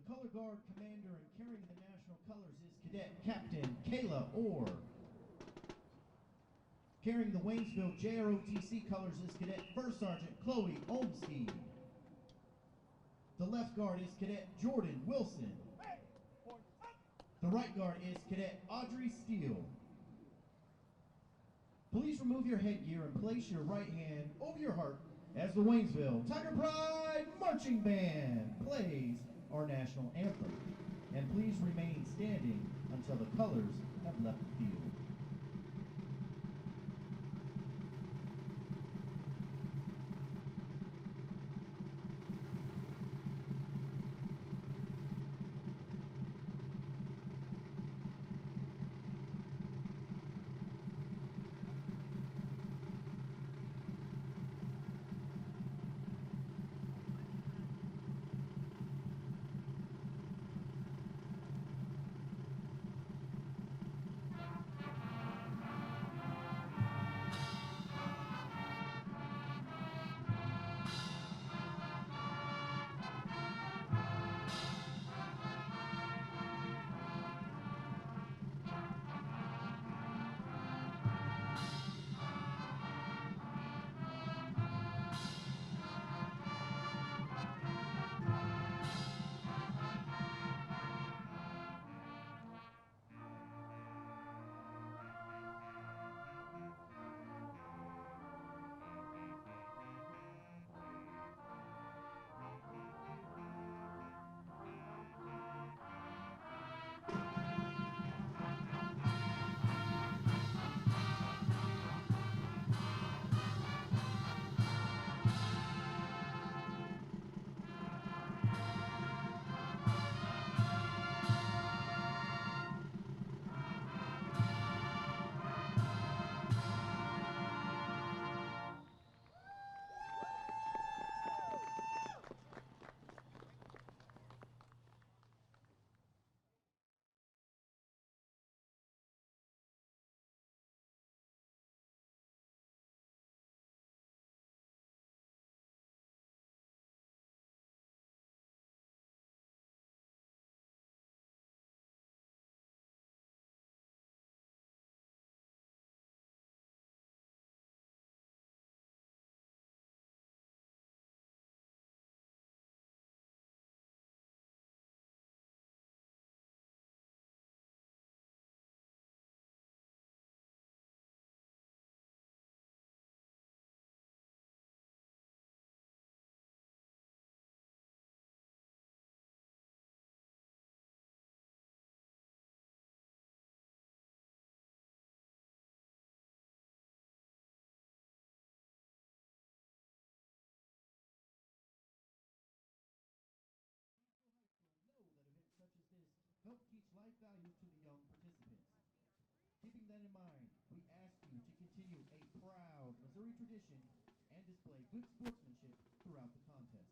color guard commander and carrying the national colors is Cadet Captain Kayla Orr. Carrying the Waynesville JROTC colors is Cadet First Sergeant Chloe Olmsteed. The left guard is Cadet Jordan Wilson. The right guard is Cadet Audrey Steele. Please remove your headgear and place your right hand over your heart as the Waynesville Tiger Pride Marching Band plays our national anthem. And please remain standing until the colors have left the field. Help teach life values to the young participants. Keeping that in mind, we ask you to continue a proud Missouri tradition and display good sportsmanship throughout the contest.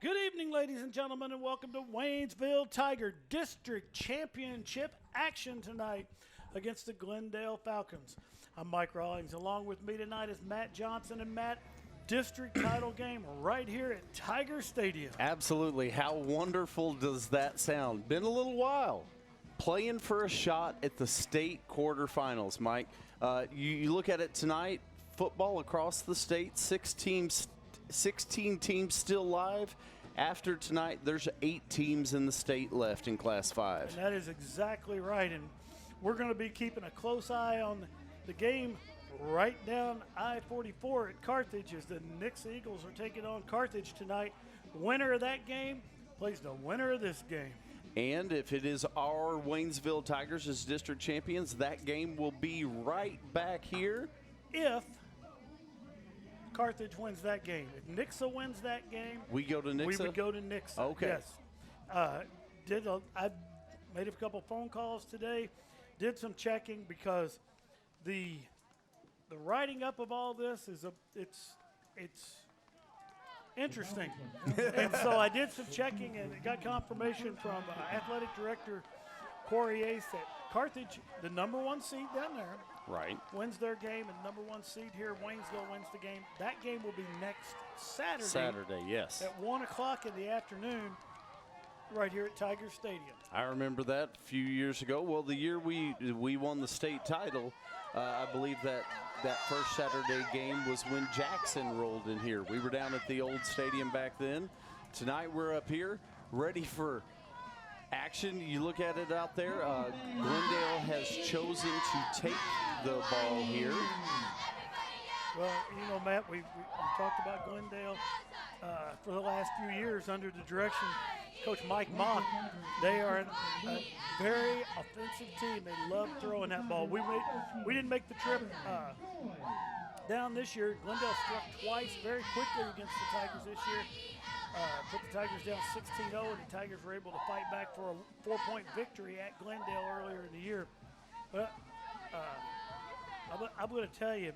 Good evening, ladies and gentlemen, and welcome to Waynesville Tiger District Championship action tonight against the Glendale Falcons. I'm Mike Rawlings. Along with me tonight is Matt Johnson. And Matt, district title game right here at Tiger Stadium. Absolutely. How wonderful does that sound? Been a little while. Playing for a shot at the state quarterfinals, Mike. You look at it tonight, football across the state, 16 teams still live. After tonight, there's 8 teams in the state left in Class 5. And that is exactly right. And we're going to be keeping a close eye on the game right down I-44 at Carthage as the Nix Eagles are taking on Carthage tonight. Winner of that game plays the winner of this game. And if it is our Waynesville Tigers as district champions, that game will be right back here. If Carthage wins that game. If Nixa wins that game, we go to Nixa? We would go to Nixa. Okay. Yes. I made a couple phone calls today, did some checking because the writing up of all this is it's interesting. And so I did some checking and got confirmation from athletic director Corey Ace that Carthage, the #1 seed down there, right, wins their game, and #1 seed here, Waynesville, wins the game. That game will be next Saturday. Saturday, yes. At 1 o'clock in the afternoon right here at Tiger Stadium. I remember that a few years ago. Well, the year we won the state title, I believe that first Saturday game was when Jackson rolled in here. We were down at the old stadium back then. Tonight we're up here ready for action. You look at it out there. Glendale has chosen to take the ball here. Well, you know, Matt, we talked about Glendale for the last few years under the direction of Coach Mike Mock. They are a very offensive team. They love throwing that ball. We didn't make the trip down this year. Glendale struck twice very quickly against the Tigers this year. Put the Tigers down 16-0, and the Tigers were able to fight back for a 4-point victory at Glendale earlier in the year. But I'm going to tell you,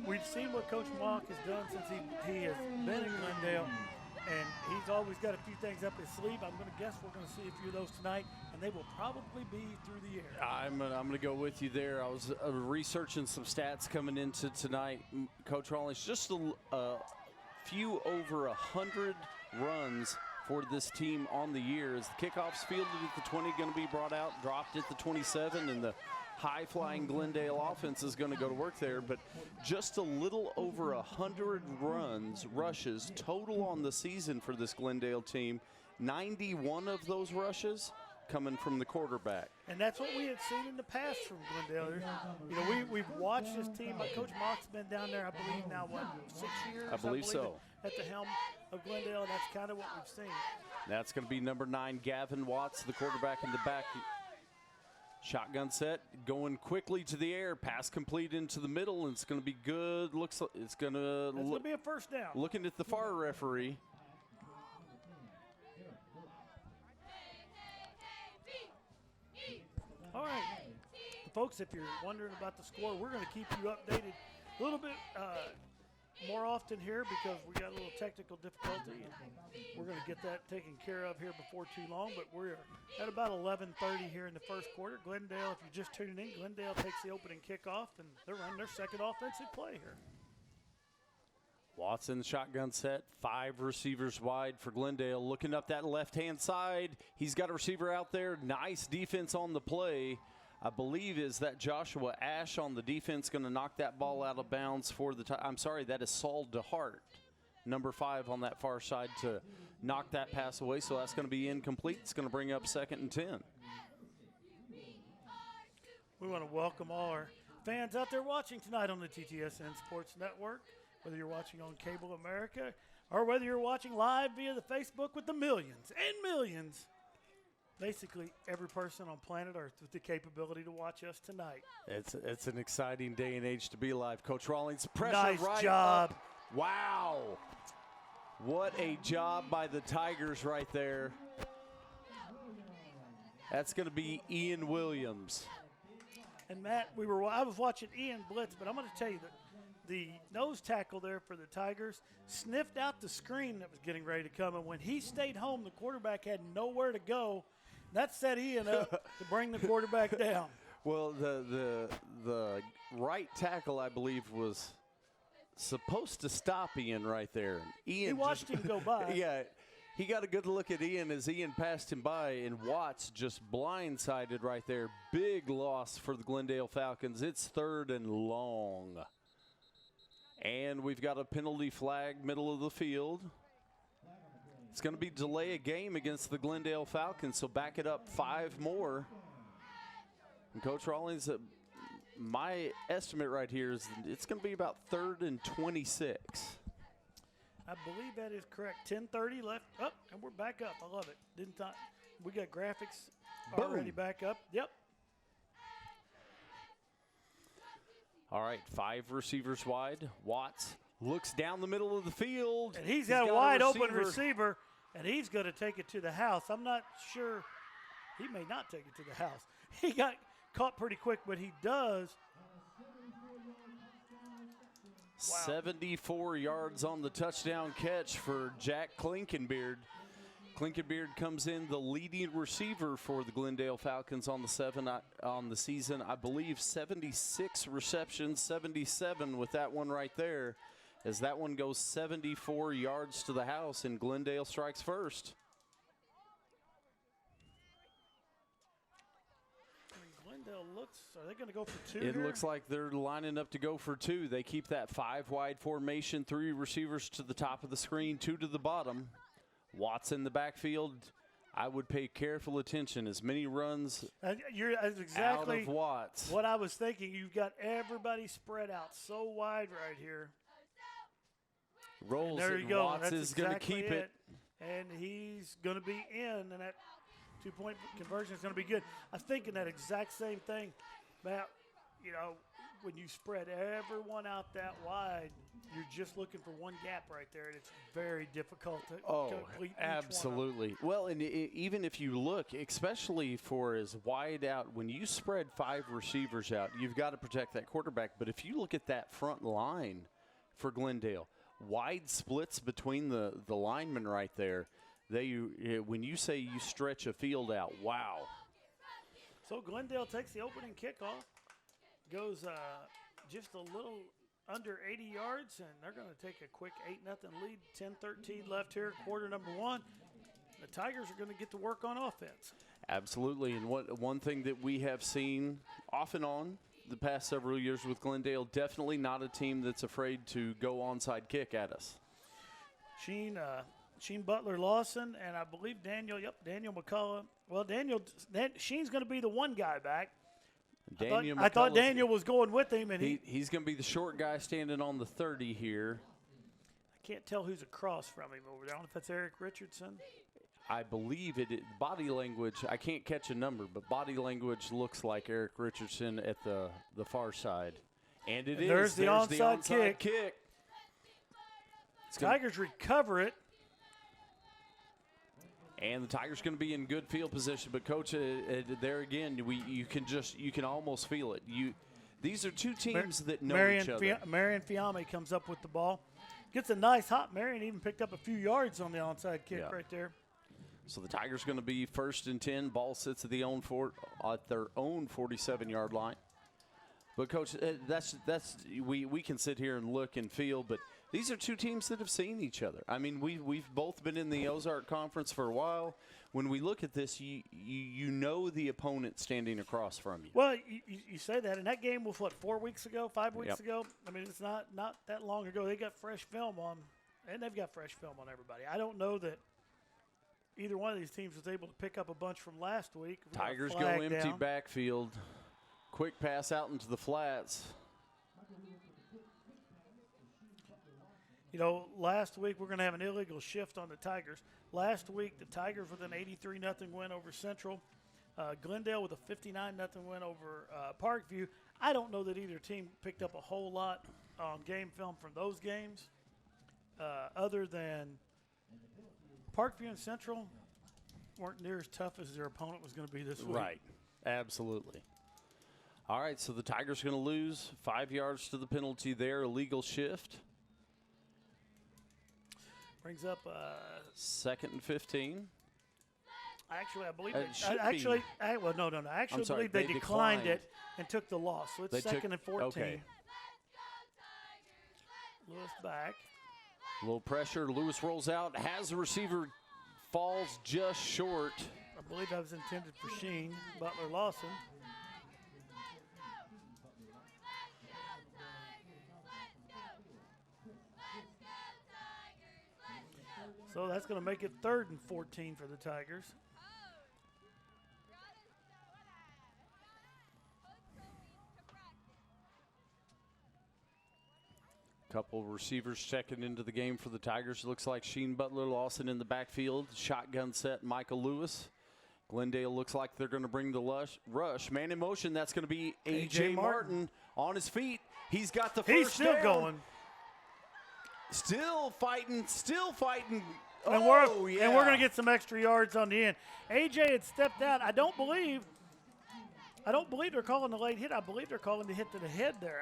we've seen what Coach Mock has done since he has been in Glendale, and he's always got a few things up his sleeve. I'm going to guess we're going to see a few of those tonight, and they will probably be through the air. I'm going to go with you there. I was researching some stats coming into tonight. Coach Rawlings, just a few over 100 runs for this team on the year. As the kickoff's fielded at the 20, going to be brought out, dropped at the 27, and the high-flying Glendale offense is going to go to work there. But just a little over 100 rushes total on the season for this Glendale team. 91 of those rushes coming from the quarterback. And that's what we had seen in the past from Glendale. You know, we've watched this team. Coach Mock's been down there, I believe, now, 6 years? I believe so. At the helm of Glendale, and that's kind of what we've seen. That's going to be number 9, Gavin Watts, the quarterback in the back. Shotgun set, going quickly to the air, pass complete into the middle, and it's going to be good. Looks like it's going to be a first down. Looking at the far referee. All right, folks, if you're wondering about the score, we're going to keep you updated a little bit more often here because we got a little technical difficulty, and we're going to get that taken care of here before too long. But we're at about 11:30 here in the first quarter. Glendale, if you're just tuning in, Glendale takes the opening kickoff, and they're running their second offensive play here. Watson shotgun set, 5 receivers wide for Glendale. Looking up that left-hand side. He's got a receiver out there. Nice defense on the play. I believe is that Joshua Ash on the defense going to knock that ball out of bounds for the I'm sorry, that is Saul DeHart, number 5 on that far side to knock that pass away. So that's going to be incomplete. It's going to bring up 2nd and 10. We want to welcome all our fans out there watching tonight on the TTSN Sports Network, whether you're watching on Cable America or whether you're watching live via the Facebook with the millions and millions. Basically, every person on planet Earth with the capability to watch us tonight. It's an exciting day and age to be alive. Coach Rawlings, pressure nice right job. Up. Wow. What a job by the Tigers right there. That's going to be Ian Williams. And Matt, I was watching Ian blitz, but I'm going to tell you that the nose tackle there for the Tigers sniffed out the screen that was getting ready to come, and when he stayed home, the quarterback had nowhere to go. That set Ian up to bring the quarterback down. Well, the right tackle, I believe, was supposed to stop Ian right there. Ian He watched him go by. Yeah, he got a good look at Ian as Ian passed him by, and Watts just blindsided right there. Big loss for the Glendale Falcons. It's 3rd and long. And we've got a penalty flag, middle of the field. It's going to be delay a game against the Glendale Falcons, so back it up 5 more. And Coach Rawlings, my estimate right here is it's going to be about 3rd and 26. I believe that is correct. 10:30 left. Up, and we're back up. I love it. We got graphics already back up. Yep. All right, 5 receivers wide. Watts looks down the middle of the field. And he's got a wide open receiver, and he's going to take it to the house. I'm not sure. He may not take it to the house. He got caught pretty quick, but he does. Wow. 74 yards on the touchdown catch for Jack Klinkenbeard. Klinkenbeard comes in the leading receiver for the Glendale Falcons on the season. I believe 76 receptions, 77 with that one right there, as that one goes 74 yards to the house, and Glendale strikes first. Glendale looks, are they going to go for 2 It here? looks like they're lining up to go for 2. They keep that 5-wide formation, 3 receivers to the top of the screen, 2 to the bottom. Watts in the backfield. I would pay careful attention. As many runs that's exactly out of Watts. what I was thinking. You've got everybody spread out so wide right here. Rolls And there it, you go. Watts That's is going to exactly keep it. And he's going to be in, and that 2-point conversion is going to be good. I'm thinking that exact same thing. Matt, you know, when you spread everyone out that wide, you're just looking for one gap right there, and it's very difficult to complete each absolutely. Well, and even if you look, especially for as wide out, when you spread 5 receivers out, you've got to protect that quarterback. But if you look at that front line for Glendale, wide splits between the linemen right there, when you say you stretch a field out, wow. So Glendale takes the opening kickoff, goes just a little under 80 yards, and they're going to take a quick 8-0 lead. 10-13 left here, quarter number 1. The Tigers are going to get to work on offense. Absolutely, and one thing that we have seen off and on the past several years with Glendale, definitely not a team that's afraid to go onside kick at us. Sheen Butler Lawson, and I believe Daniel McCullough. Well, Sheen's going to be the one guy back. I thought Daniel was going with him, and he's going to be the short guy standing on the 30 here. I can't tell who's across from him over there. I don't know if that's Eric Richardson. I believe it. Body language, I can't catch a number, but body language looks like Eric Richardson at the far side. And there's the onside kick. Tigers recover it. And the Tigers going to be in good field position, but Coach, there again, you can almost feel it. These are 2 teams that know each other. Marion Fiame comes up with the ball, gets a nice hop. Marion even picked up a few yards on the onside kick right there. So the Tigers going to be 1st and 10. Ball sits at their own 47-yard line. But Coach, we can sit here and look and feel, but these are 2 teams that have seen each other. I mean, we've both been in the Ozark Conference for a while. When we look at this, you know the opponent standing across from you. Well, you say that, and that game was, 4 weeks ago, 5 weeks ago? I mean, it's not that long ago. They got fresh film on, and they've got fresh film on everybody. I don't know that either one of these teams was able to pick up a bunch from last week. Tigers go empty backfield. Quick pass out into the flats. You know, last week we're going to have an illegal shift on the Tigers. Last week, the Tigers with an 83-0 win over Central. Glendale with a 59-0 win over Parkview. I don't know that either team picked up a whole lot on game film from those games, other than Parkview and Central weren't near as tough as their opponent was going to be this week. Right, absolutely. All right, so the Tigers going to lose 5 yards to the penalty there, illegal shift. Brings up 2nd and 15. Actually, I believe I'm sorry, they declined it and took the loss. So it's 2nd and 14. Okay. Lewis back. A little pressure. Lewis rolls out, has the receiver, falls just short. I believe that was intended for Sheen, Butler Lawson. So that's going to make it 3rd and 14 for the Tigers. Couple of receivers checking into the game for the Tigers. Looks like Sheen, Butler, Lawson in the backfield. Shotgun set, Michael Lewis. Glendale looks like they're going to bring the rush. Man in motion, that's going to be A.J. Martin on his feet. He's got the first He's still down. going. Still fighting. And we're going to get some extra yards on the end. A.J. had stepped out. I don't believe they're calling the late hit. I believe they're calling the hit to the head there.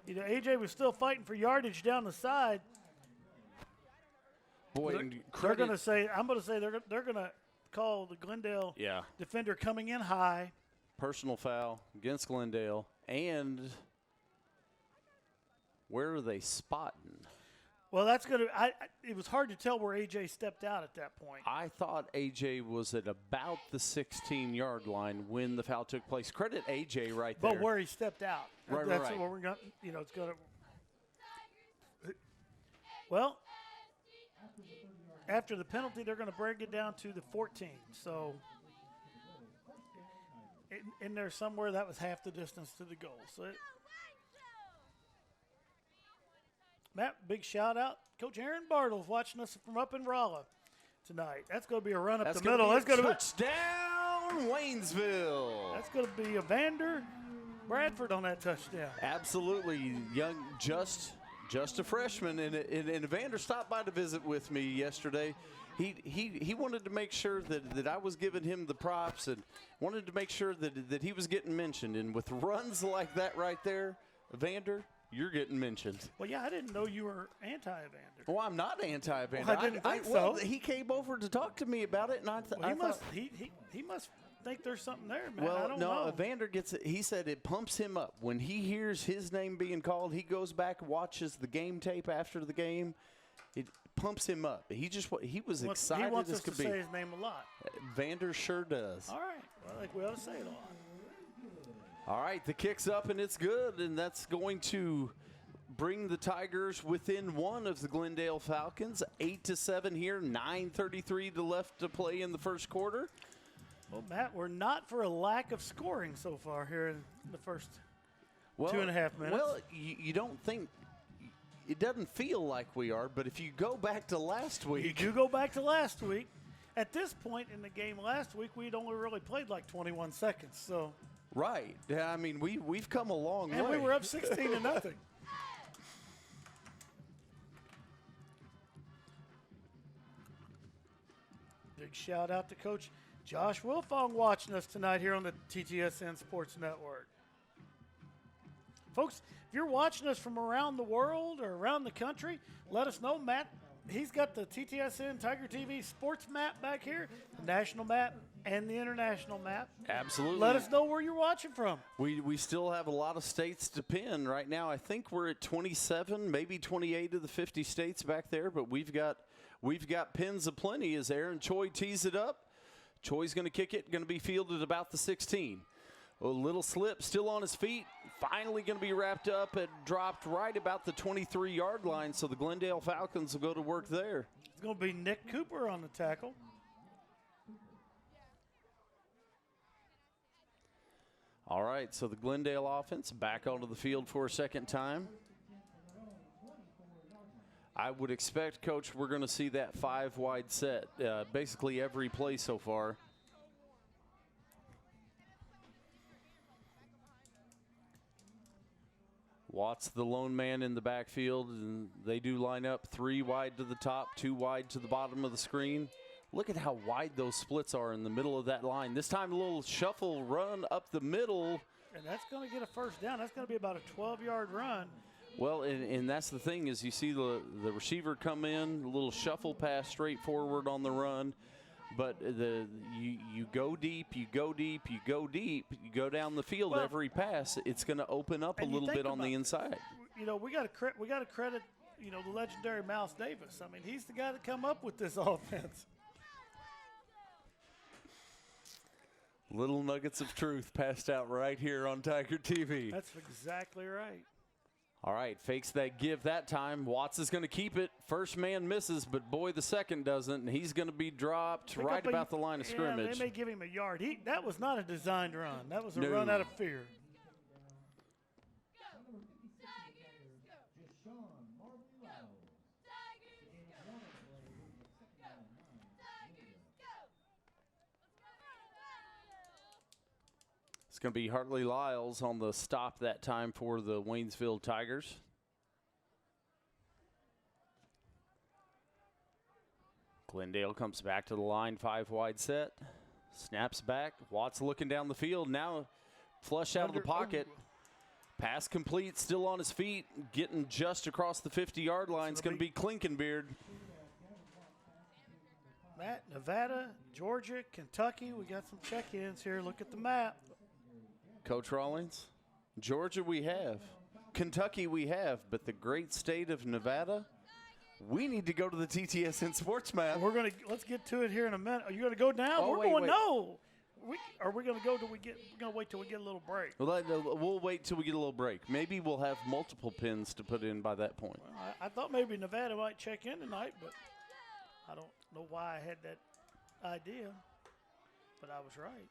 A.J. was still fighting for yardage down the side. Boy, they're going to say, I'm going to say they're going to call the Glendale defender coming in high. Personal foul against Glendale. And where are they spotting? Well, that's going to – it was hard to tell where A.J. stepped out at that point. I thought A.J. was at about the 16-yard line when the foul took place. Credit A.J. right there. But where he stepped out. Right. That's what we're going to it's going to – well, after the penalty, they're going to break it down to the 14. So in there somewhere, that was half the distance to the goal. So Matt, big shout out. Coach Aaron Bartles watching us from up in Rolla tonight. That's going to be a run up the middle. That's going to be a touchdown, Waynesville. That's going to be Evander Bradford on that touchdown. Absolutely. Young, just a freshman. And Evander stopped by to visit with me yesterday. He wanted to make sure that I was giving him the props and wanted to make sure that he was getting mentioned. And with runs like that right there, Evander, you're getting mentioned. Well, yeah, I didn't know you were anti-Evander. Well, I'm not anti-Evander. Well, I didn't think so. Well, he came over to talk to me about it, and he must think there's something there, man. Well, I don't know. Evander gets it. He said it pumps him up. When he hears his name being called, he goes back, watches the game tape after the game. It pumps him up. He was excited as could be. He wants us to say his name a lot. Evander sure does. All right. Well, I think we ought to say it a lot. All right, the kick's up, and it's good, and that's going to bring the Tigers within one of the Glendale Falcons. 8-7 here, 9:33 left to play in the first quarter. Well, Matt, we're not for a lack of scoring so far here in the first 2.5 minutes. Well, you don't think – it doesn't feel like we are, but if you go back to last week – You do go back to last week. At this point in the game last week, we'd only really played like 21 seconds, so – Right. Yeah, I mean, we've come a long way. And we were up 16-0. Big shout out to Coach Josh Wilfong watching us tonight here on the TTSN Sports Network. Folks, if you're watching us from around the world or around the country, let us know. Matt, he's got the TTSN TigerTV sports map back here, the national map and the international map. Absolutely. Let us know where you're watching from. We still have a lot of states to pin right now. I think we're at 27, maybe 28 of the 50 states back there, but we've got pins aplenty as Aaron Choi tees it up. Choi's going to kick it, going to be fielded about the 16. A little slip, still on his feet. Finally going to be wrapped up and dropped right about the 23-yard line, so the Glendale Falcons will go to work there. It's going to be Nick Cooper on the tackle. All right, so the Glendale offense back onto the field for a second time. I would expect, Coach, we're going to see that 5-wide set basically every play so far. Watts, the lone man in the backfield, and they do line up 3 wide to the top, 2 wide to the bottom of the screen. Look at how wide those splits are in the middle of that line. This time a little shuffle run up the middle and that's going to get a first down. That's going to be about a 12-yard run. Well, and that's the thing is you see the receiver come in, a little shuffle pass straight forward on the run, but you go deep, you go deep, you go deep, you go down the field every pass. It's going to open up a little bit on the inside. You know, we got to credit, you know, the legendary Mouse Davis. I mean, he's the guy that come up with this offense. Little nuggets of truth passed out right here on Tiger TV. That's exactly right. All right, fakes that give that time. Watts is going to keep it. First man misses, but boy, the second doesn't, and he's going to be dropped right about the line of scrimmage. They may give him a yard. That was not a designed run. That was a run out of fear. It's going to be Hartley Lyles on the stop that time for the Waynesville Tigers. Glendale comes back to the line, 5 wide set. Snaps back. Watts looking down the field. Now flush out of the pocket. Pass complete, still on his feet, getting just across the 50-yard line. It's going to be Klinkenbeard. Matt, Nevada, Georgia, Kentucky. We got some check-ins here. Look at the map. Coach Rawlings, Georgia we have, Kentucky we have, but the great state of Nevada, we need to go to the TTSN Sports Map. Let's get to it here in a minute. Are you gonna go down? Oh, We're going no. Are we gonna go till we get? We're gonna wait till we get a little break. Well, we'll wait till we get a little break. Maybe we'll have multiple pins to put in by that point. Well, I thought maybe Nevada might check in tonight, but I don't know why I had that idea. But I was right.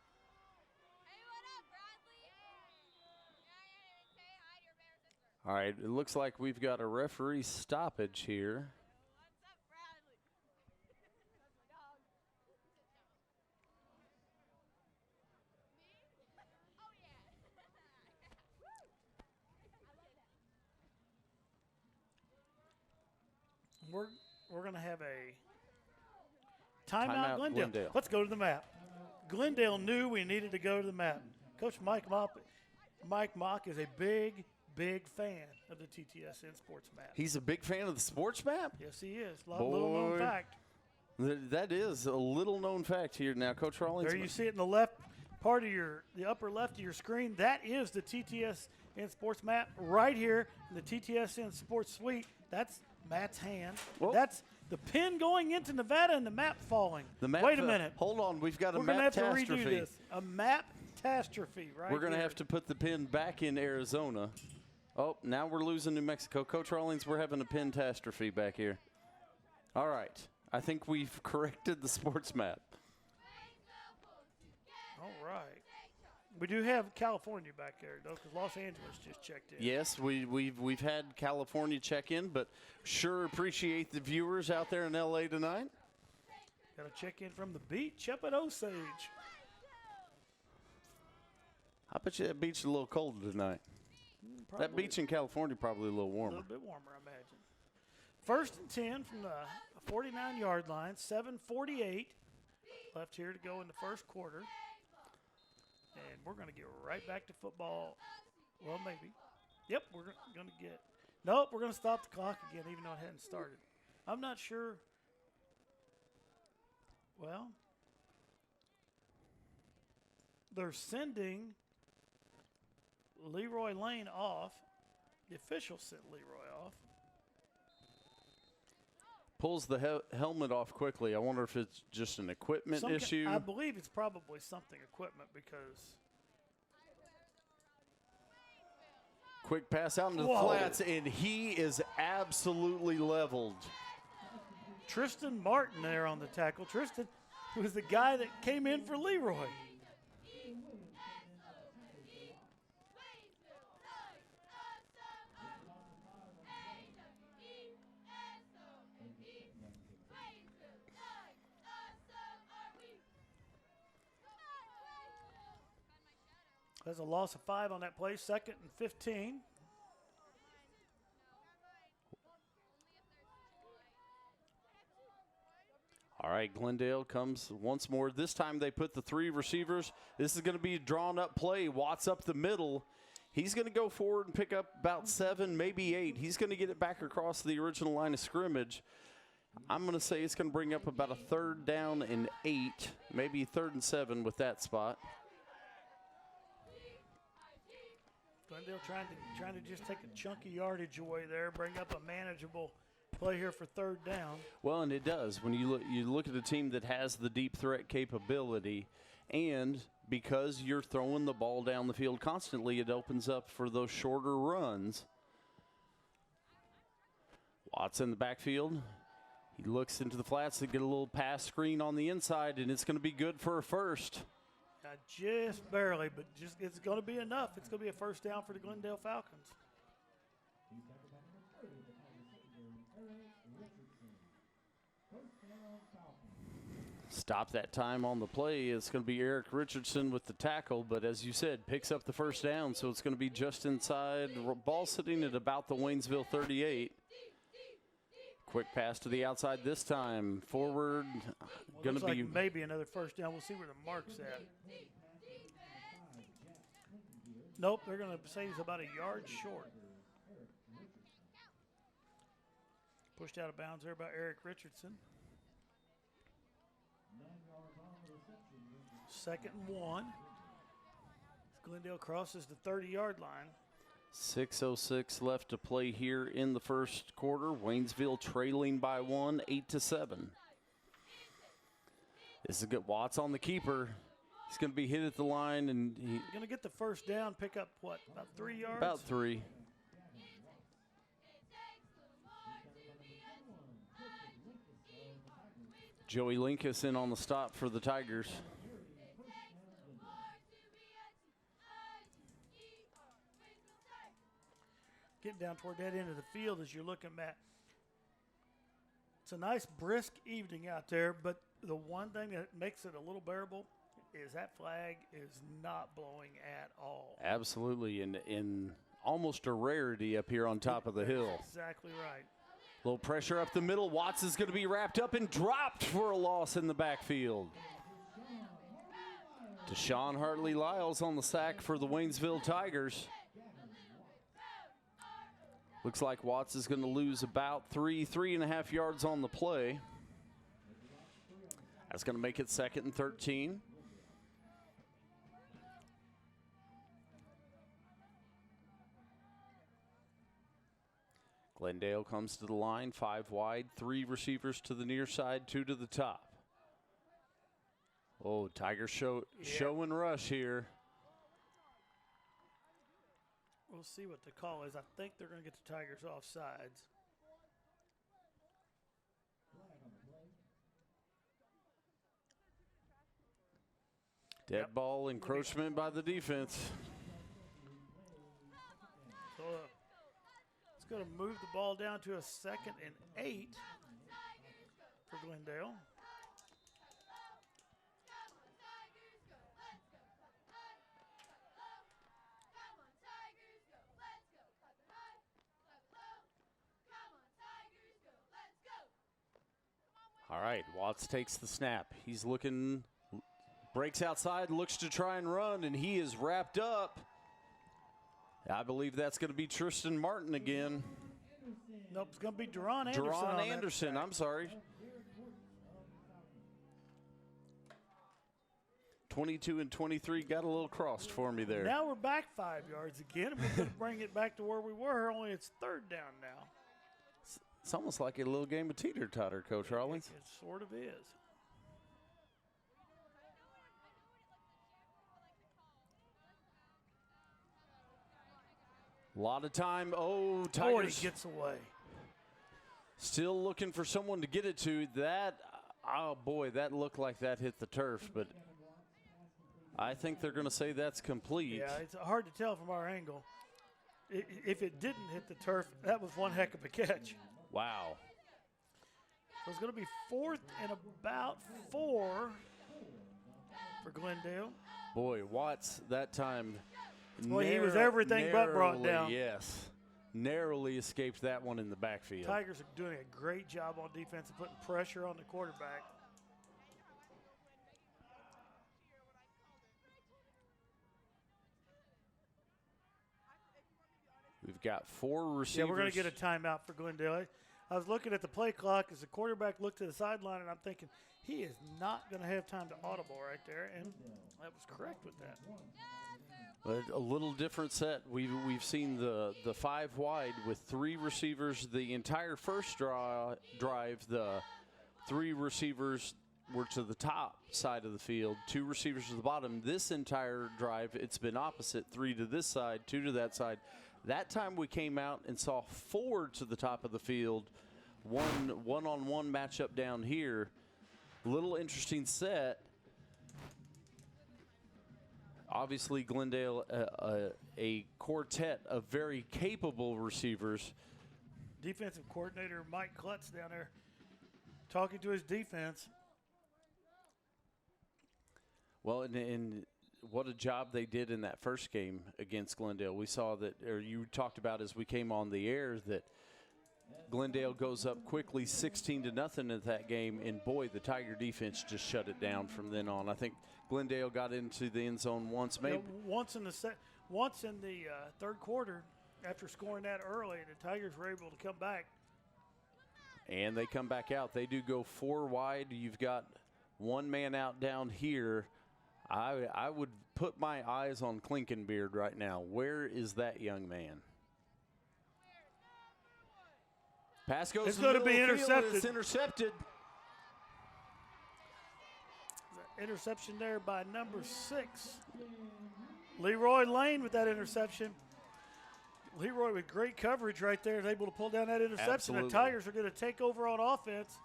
All right, it looks like we've got a referee stoppage here. We're going to have a timeout Glendale. Let's go to the map. Glendale knew we needed to go to the map. Coach Mike Mock is a big fan of the TTSN Sports Map. He's a big fan of the Sports Map? Yes, he is. Little known fact. That is a little known fact here now, Coach Rawlings. There you see it in the left part of the upper left of your screen. That is the TTSN Sports Map right here in the TTSN Sports Suite. That's Matt's hand. Whoa. That's the pin going into Nevada and the map falling. Wait a minute. Hold on. We've got a We're going to have to map-tastrophe. redo this. A map-tastrophe right We're going to here. have to put the pin back in Arizona. Oh, now we're losing New Mexico. Coach Rawlings, we're having a pin-tastrophe back here. All right. I think we've corrected the sports map. All right. We do have California back there, though, because Los Angeles just checked in. Yes, we've had California check in, but sure appreciate the viewers out there in L.A. tonight. Got a check in from the beach up at Osage. I bet you that beach is a little colder tonight. Probably. That beach in California probably a little warmer. A little bit warmer, I imagine. First and 10 from the 49-yard line. 7:48 left here to go in the first quarter. And we're going to get right back to football. Well, maybe. Yep, we're going to get. Nope, we're going to stop the clock again, even though it hadn't started. I'm not sure. Well, they're sending Leroy Lane off. The official sent Leroy off. Pulls the helmet off quickly. I wonder if it's just an equipment issue. I believe it's probably something equipment because. Quick pass out into the flats, and he is absolutely leveled. Tristan Martin there on the tackle. Tristan was the guy that came in for Leroy. There's a loss of 5 on that play. 2nd and 15. All right, Glendale comes once more. This time they put the 3 receivers. This is going to be a drawn-up play. Watts up the middle. He's going to go forward and pick up about 7, maybe 8. He's going to get it back across the original line of scrimmage. I'm going to say it's going to bring up about a 3rd down and 8, maybe 3rd and 7 with that spot. Glendale trying to just take a chunky yardage away there, bring up a manageable play here for 3rd down. Well, and it does. When you look at a team that has the deep threat capability, and because you're throwing the ball down the field constantly, it opens up for those shorter runs. Watts in the backfield. He looks into the flats to get a little pass screen on the inside, and it's going to be good for a 1st. Just barely, but it's going to be enough. It's going to be a 1st down for the Glendale Falcons. Stop that time on the play. It's going to be Eric Richardson with the tackle, but as you said, picks up the 1st down, so it's going to be just inside. Ball sitting at about the Waynesville 38. Quick pass to the outside this time. Forward, going to be maybe another 1st down. We'll see where the mark's at. Nope, they're going to say he's about a yard short. Pushed out of bounds there by Eric Richardson. 2nd and 1. Glendale crosses the 30-yard line. 6:06 left to play here in the 1st quarter. Waynesville trailing by 1, 8-7. This is good. Watts on the keeper. He's going to be hit at the line, and he's going to get the 1st down, pick up, what, about 3 yards? About 3. Joey Linkus in on the stop for the Tigers. Getting down toward that end of the field as you're looking at. It's a nice brisk evening out there, but the one thing that makes it a little bearable is that flag is not blowing at all. Absolutely, and in almost a rarity up here on top of the hill. Exactly right. A little pressure up the middle. Watts is going to be wrapped up and dropped for a loss in the backfield. Deshaun Hartley-Lyles on the sack for the Waynesville Tigers. Looks like Watts is going to lose about 3.5 yards on the play. That's going to make it 2nd and 13. Glendale comes to the line, 5 wide, 3 receivers to the near side, 2 to the top. Oh, Tigers show and rush here. We'll see what the call is. I think they're going to get the Tigers off sides. Dead ball encroachment by the defense. So it's going to move the ball down to a 2nd and 8 for Glendale. All right, Watts takes the snap. He's looking, breaks outside, looks to try and run, and he is wrapped up. I believe that's going to be Tristan Martin again. Nope, it's going to be Deron Anderson. Deron Anderson, I'm sorry. 22 and 23 got a little crossed for me there. Now we're back 5 yards again. We're going to bring it back to where we were, only it's 3rd down now. It's almost like a little game of teeter-totter, Coach Rawlings. It sort of is. A lot of time. Oh, Tigers. He gets away. Still looking for someone to get it to. That, oh boy, that looked like that hit the turf, but I think they're going to say that's complete. Yeah, it's hard to tell from our angle. If it didn't hit the turf, that was one heck of a catch. Wow. So it's going to be 4th and about 4 for Glendale. Boy, Watts that time. Well, he was everything but brought down. Yes. Narrowly escaped that one in the backfield. Tigers are doing a great job on defense of putting pressure on the quarterback. got 4 receivers. Yeah, we're going to get a timeout for Glendale. I was looking at the play clock as the quarterback looked to the sideline, and I'm thinking, he is not going to have time to audible right there, and that was correct with that. But a little different set. We've seen the 5 wide with 3 receivers. The entire first drive, the 3 receivers were to the top side of the field, 2 receivers to the bottom. This entire drive, it's been opposite, 3 to this side, 2 to that side. That time we came out and saw 4 to the top of the field, one-on-one matchup down here. Little interesting set. Obviously, Glendale, a quartet of very capable receivers. Defensive coordinator Mike Klutz down there talking to his defense. Well, and what a job they did in that first game against Glendale. We saw that, or you talked about as we came on the air, that Glendale goes up quickly 16-0 at that game, and boy, the Tiger defense just shut it down from then on. I think Glendale got into the end zone once, maybe. Once in the third quarter, after scoring that early, the Tigers were able to come back. And they come back out. They do go 4 wide. You've got 1 man out down here. I would put my eyes on Klinkenbeard right now. Where is that young man? Pass goes. It's going to be intercepted. It's intercepted. Interception there by number 6. Leroy Lane with that interception. Leroy with great coverage right there is able to pull down that interception. Absolutely. The Tigers are going to take over on offense.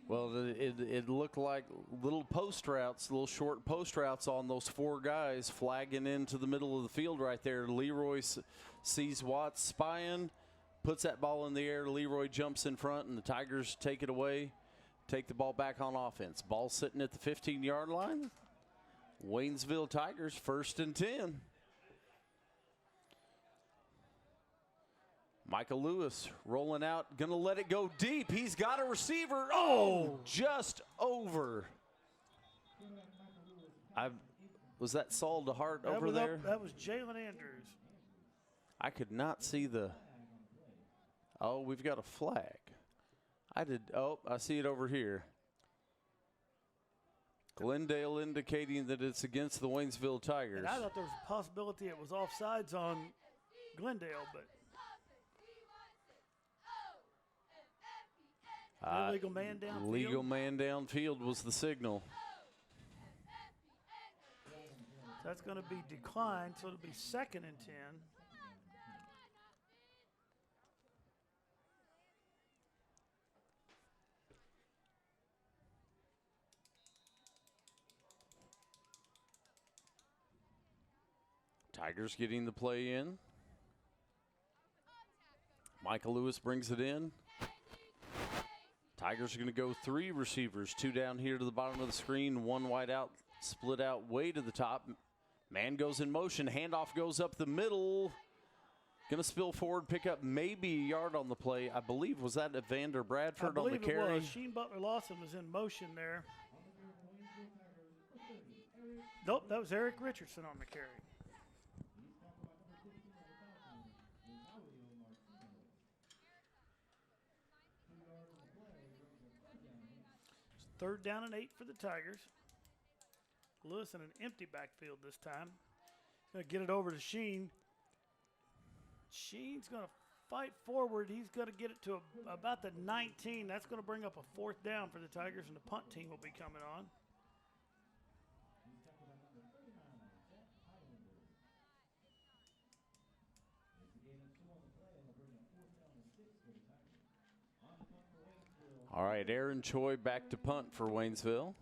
Well, it looked like little post routes, little short post routes on those 4 guys flagging into the middle of the field right there. Leroy sees Watts spying, puts that ball in the air. Leroy jumps in front, and the Tigers take it away, take the ball back on offense. Ball sitting at the 15-yard line. Waynesville Tigers 1st and 10. Michael Lewis rolling out, going to let it go deep. He's got a receiver. Oh, just over. Was that Saul DeHart over there? That was Jalen Andrews. I could not see the. Oh, we've got a flag. I see it over here. Glendale indicating that it's against the Waynesville Tigers. And I thought there was a possibility it was offsides on Glendale, but. Illegal man downfield. Legal man downfield was the signal. So that's going to be declined, so it'll be 2nd and 10. Tigers getting the play in. Michael Lewis brings it in. Tigers are going to go 3 receivers, 2 down here to the bottom of the screen, 1 wide out, split out way to the top. Man goes in motion, handoff goes up the middle. Going to spill forward, pick up maybe a yard on the play. I believe, was that Evander Bradford on the carry? I believe it was. Sheen Butler-Lawson was in motion there. Nope, that was Eric Richardson on the carry. Third down and 8 for the Tigers. Lewis in an empty backfield this time. Going to get it over to Sheen. Sheen's going to fight forward. He's going to get it to about the 19. That's going to bring up a 4th down for the Tigers, and the punt team will be coming on. All right, Aaron Choi back to punt for Waynesville.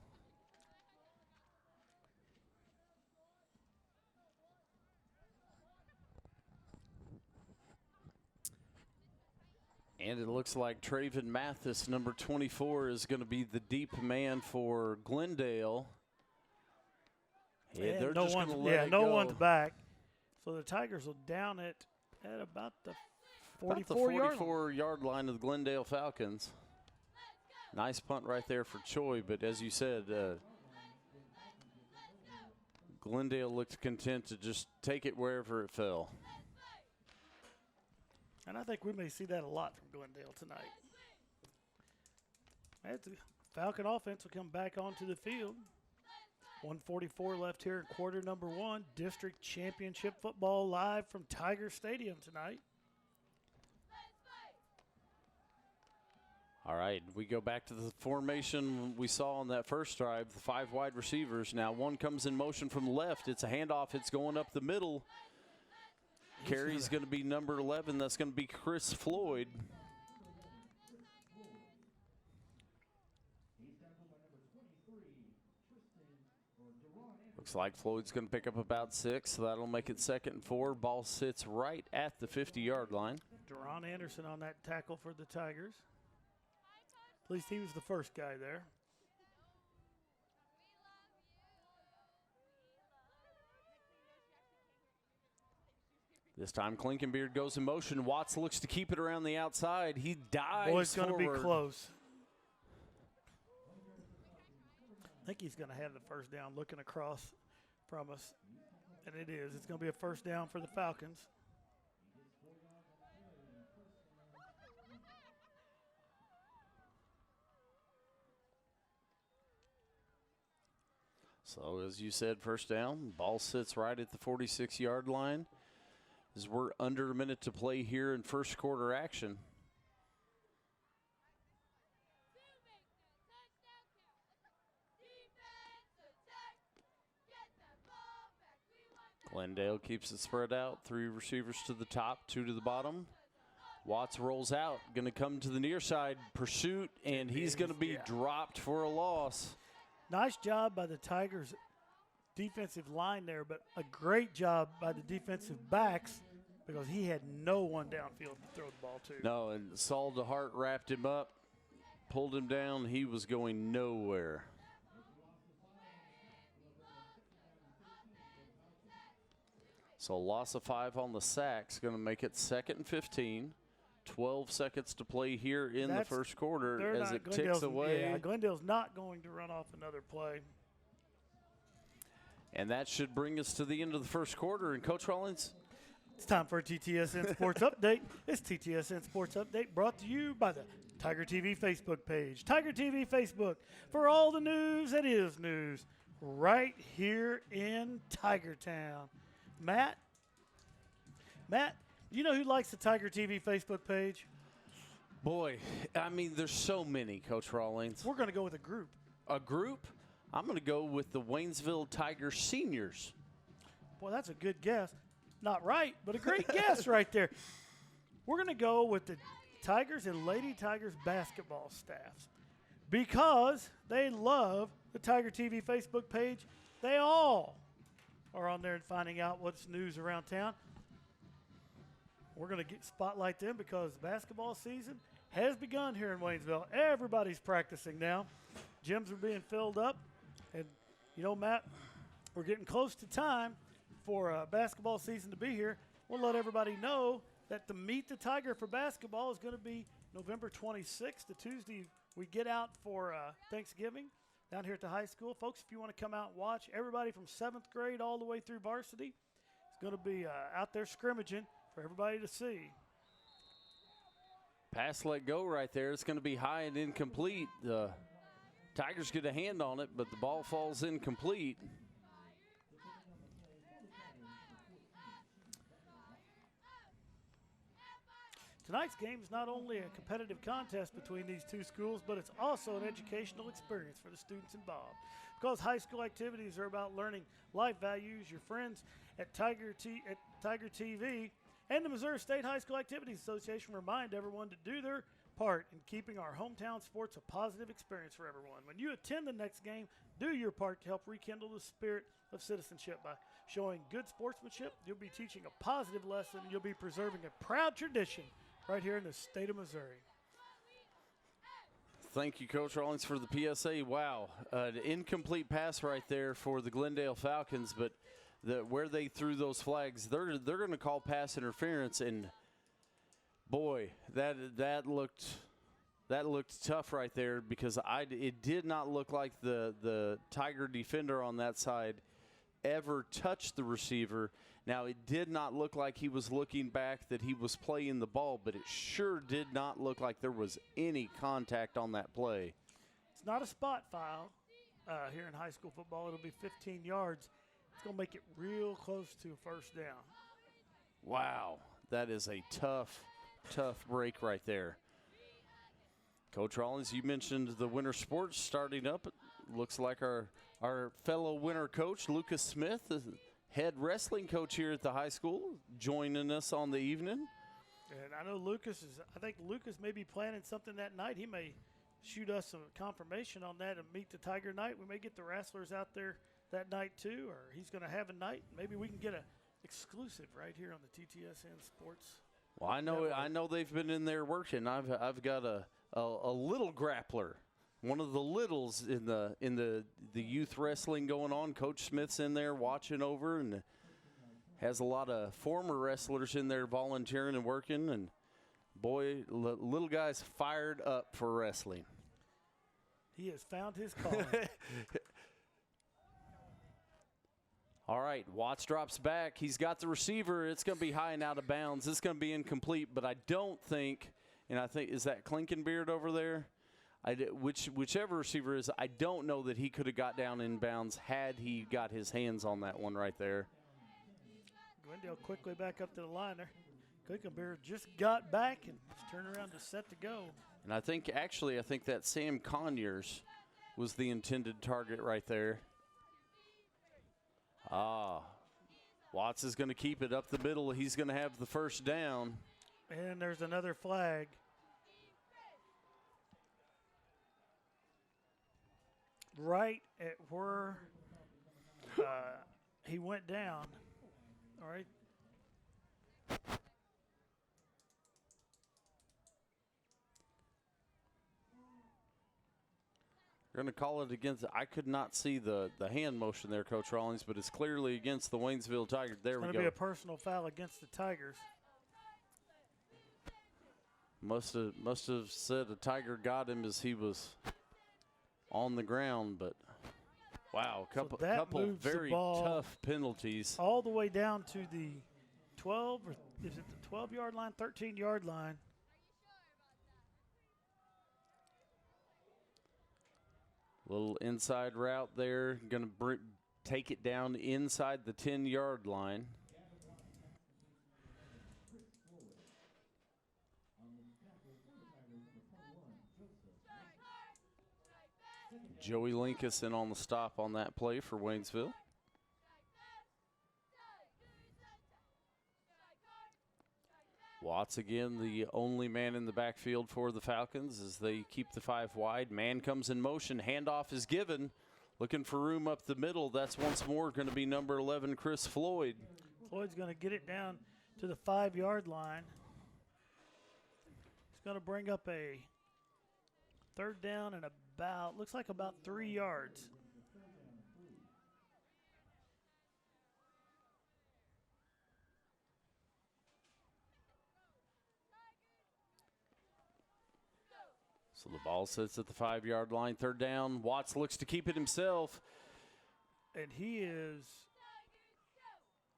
And it looks like Traven Mathis, number 24, is going to be the deep man for Glendale. Yeah, they're just going to let it go. No one's back. So the Tigers will down it at about the 44-yard line of the Glendale Falcons. Nice punt right there for Choi, but as you said, Glendale looked content to just take it wherever it fell. And I think we may see that a lot from Glendale tonight. As the Falcon offense will come back onto the field. 1:44 left here in quarter number 1. District championship football live from Tiger Stadium tonight. All right, we go back to the formation we saw on that first drive, the 5 wide receivers. Now one comes in motion from the left. It's a handoff. It's going up the middle. Carry's going to be number 11. That's going to be Chris Floyd. Looks like Floyd's going to pick up about 6, so that'll make it 2nd and 4. Ball sits right at the 50-yard line. Deron Anderson on that tackle for the Tigers. At least he was the first guy there. This time Klinkenbeard goes in motion. Watts looks to keep it around the outside. He dives Boy, it's going to be forward. close. I think he's going to have the first down looking across from us. And it is. It's going to be a first down for the Falcons. So as you said, first down. Ball sits right at the 46-yard line. As we're under a minute to play here in first quarter action. Glendale keeps it spread out. 3 receivers to the top, 2 to the bottom. Watts rolls out, going to come to the near side pursuit, and he's going to be dropped for a loss. Nice job by the Tigers defensive line there, but a great job by the defensive backs because he had no one downfield to throw the ball to. No, and Saul DeHart wrapped him up, pulled him down. He was going nowhere. So loss of 5 on the sack's going to make it 2nd and 15. 12 seconds to play here in the first quarter as it ticks away. Yeah, Glendale's not going to run off another play. And that should bring us to the end of the first quarter. And Coach Rollins? It's time for a TTSN Sports Update. It's TTSN Sports Update brought to you by the Tiger TV Facebook page. Tiger TV Facebook for all the news that is news right here in Tigertown. Matt, you know who likes the Tiger TV Facebook page? Boy, I mean, there's so many, Coach Rawlings. We're going to go with a group. A group? I'm going to go with the Waynesville Tigers seniors. Boy, that's a good guess. Not right, but a great guess right there. We're going to go with the Tigers and Lady Tigers basketball staffs because they love the Tiger TV Facebook page. They all are on there and finding out what's news around town. We're going to spotlight them because basketball season has begun here in Waynesville. Everybody's practicing now. Gyms are being filled up. And, you know, Matt, we're getting close to time for basketball season to be here. We'll let everybody know that the Meet the Tiger for basketball is going to be November 26th, the Tuesday we get out for Thanksgiving down here at the high school. Folks, if you want to come out and watch, everybody from 7th grade all the way through varsity is going to be out there scrimmaging for everybody to see. Pass let go right there. It's going to be high and incomplete. The Tigers get a hand on it, but the ball falls incomplete. Tonight's game is not only a competitive contest between these two schools, but it's also an educational experience for the students involved. Because high school activities are about learning life values, your friends at Tiger TV and the Missouri State High School Activities Association remind everyone to do their part in keeping our hometown sports a positive experience for everyone. When you attend the next game, do your part to help rekindle the spirit of citizenship by showing good sportsmanship. You'll be teaching a positive lesson, and you'll be preserving a proud tradition right here in the state of Missouri. Thank you, Coach Rawlings, for the PSA. Wow, an incomplete pass right there for the Glendale Falcons, but where they threw those flags, they're going to call pass interference, and boy, that looked tough right there because it did not look like the Tiger defender on that side ever touched the receiver. Now, it did not look like he was looking back, that he was playing the ball, but it sure did not look like there was any contact on that play. It's not a spot foul here in high school football. It'll be 15 yards. It's going to make it real close to a first down. Wow, that is a tough break right there. Coach Rollins, you mentioned the winter sports starting up. It looks like our fellow winter coach, Lucas Smith, the head wrestling coach here at the high school, joining us on the evening. And I know I think Lucas may be planning something that night. He may shoot us some confirmation on that and meet the Tiger night. We may get the wrestlers out there that night too, or he's going to have a night. Maybe we can get a exclusive right here on the TTSN Sports. Well, I know they've been in there working. I've got a little grappler, one of the littles in the youth wrestling going on. Coach Smith's in there watching over and has a lot of former wrestlers in there volunteering and working. And boy, little guy's fired up for wrestling. He has found his calling. All right, Watts drops back. He's got the receiver. It's going to be high and out of bounds. It's going to be incomplete, but I don't think, and I think, is that Klinkenbeard over there? Whichever receiver is, I don't know that he could have got down in bounds had he got his hands on that one right there. Glendale quickly back up to the line there. Klinkenbeard just got back and turned around to set to go. And I think that Sam Conyers was the intended target right there. Watts is going to keep it up the middle. He's going to have the first down. And there's another flag. Right at where he went down. All right. They're going to call it against. I could not see the hand motion there, Coach Rawlings, but it's clearly against the Waynesville Tigers. There we go. It's going to be a personal foul against the Tigers. Must have said a Tiger got him as he was on the ground, but wow, couple very tough penalties. All the way down to the 12, or is it the 12-yard line, 13-yard line? Little inside route there, going to take it down inside the 10-yard line. Joey Lincoln on the stop on that play for Waynesville. Watts again, the only man in the backfield for the Falcons as they keep the 5 wide. Man comes in motion. Handoff is given. Looking for room up the middle. That's once more going to be number 11, Chris Floyd. Floyd's going to get it down to the 5-yard line. He's going to bring up a third down and looks like about 3 yards. So the ball sits at the 5-yard line, third down. Watts looks to keep it himself. And he is,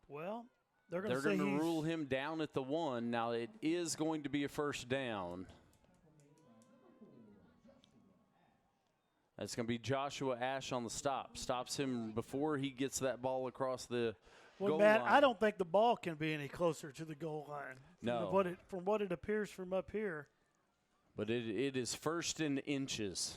well, they're going to rule him down at the 1. Now it is going to be a first down. That's going to be Joshua Ash on the stop. Stops him before he gets that ball across the goal Matt, line. I don't think the ball can be any closer to the goal line. No. From what it appears from up here. But it is first in inches.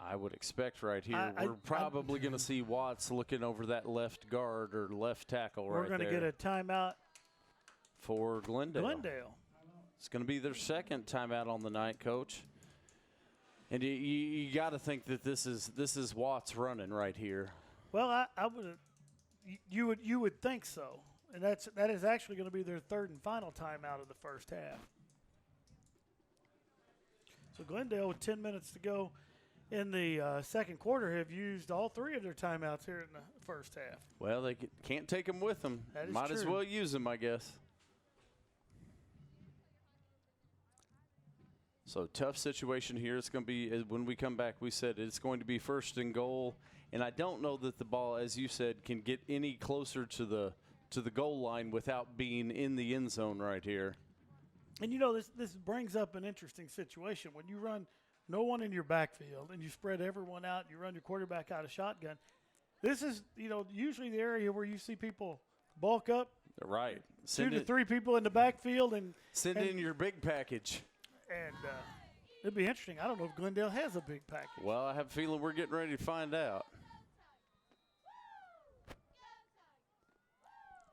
I would expect right here, we're probably going to see Watts looking over that left guard or left tackle right there. We're going to get a timeout for Glendale. It's going to be their second timeout on the night, Coach. And you got to think that this is Watts running right here. Well, I would. You would think so, and that is actually going to be their third and final timeout of the first half. So Glendale, with 10 minutes to go in the second quarter, have used all 3 of their timeouts here in the first half. Well, they can't take them with them. That is Might true. as well use them, I guess. So tough situation here. It's going to be, when we come back, we said it's going to be 1st and goal. And I don't know that the ball, as you said, can get any closer to the goal line without being in the end zone right here. And, this brings up an interesting situation. When you run no one in your backfield and you spread everyone out, you run your quarterback out of shotgun, this is, usually the area where you see people bulk up. Right. 2 to 3 people in the backfield. And send in your big package. And it'd be interesting. I don't know if Glendale has a big package. Well, I have a feeling we're getting ready to find out.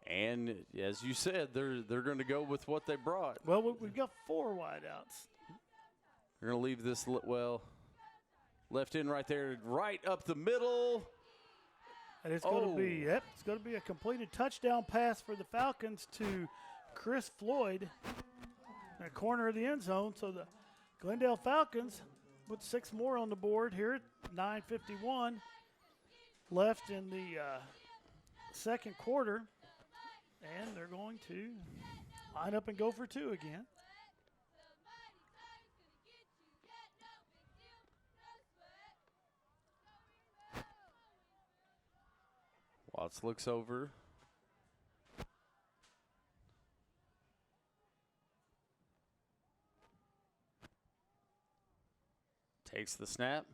And as you said, they're going to go with what they brought. Well, we've got 4 wideouts. They're going to leave this, left in right there, right up the middle. And it's going to be a completed touchdown pass for the Falcons to Chris Floyd in the corner of the end zone. So the Glendale Falcons with 6 more on the board here at 9:51 left in the second quarter. And they're going to line up and go for 2 again. Watts looks over. Takes the snap.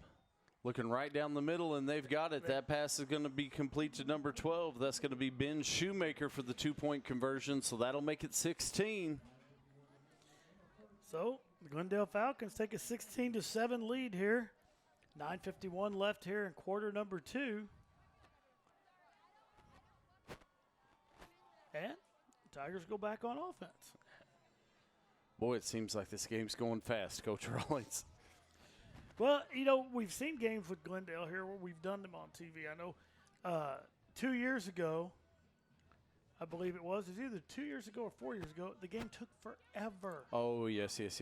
Looking right down the middle, and they've got it. That pass is going to be complete to number 12. That's going to be Ben Shoemaker for the 2-point conversion, so that'll make it 16. So the Glendale Falcons take a 16-7 lead here. 9:51 left here in quarter number 2. And the Tigers go back on offense. Boy, it seems like this game's going fast, Coach Rollins. Well, we've seen games with Glendale here where we've done them on TV. I know 2 years ago, I believe it was either 2 years ago or 4 years ago, the game took forever. Oh, yes. As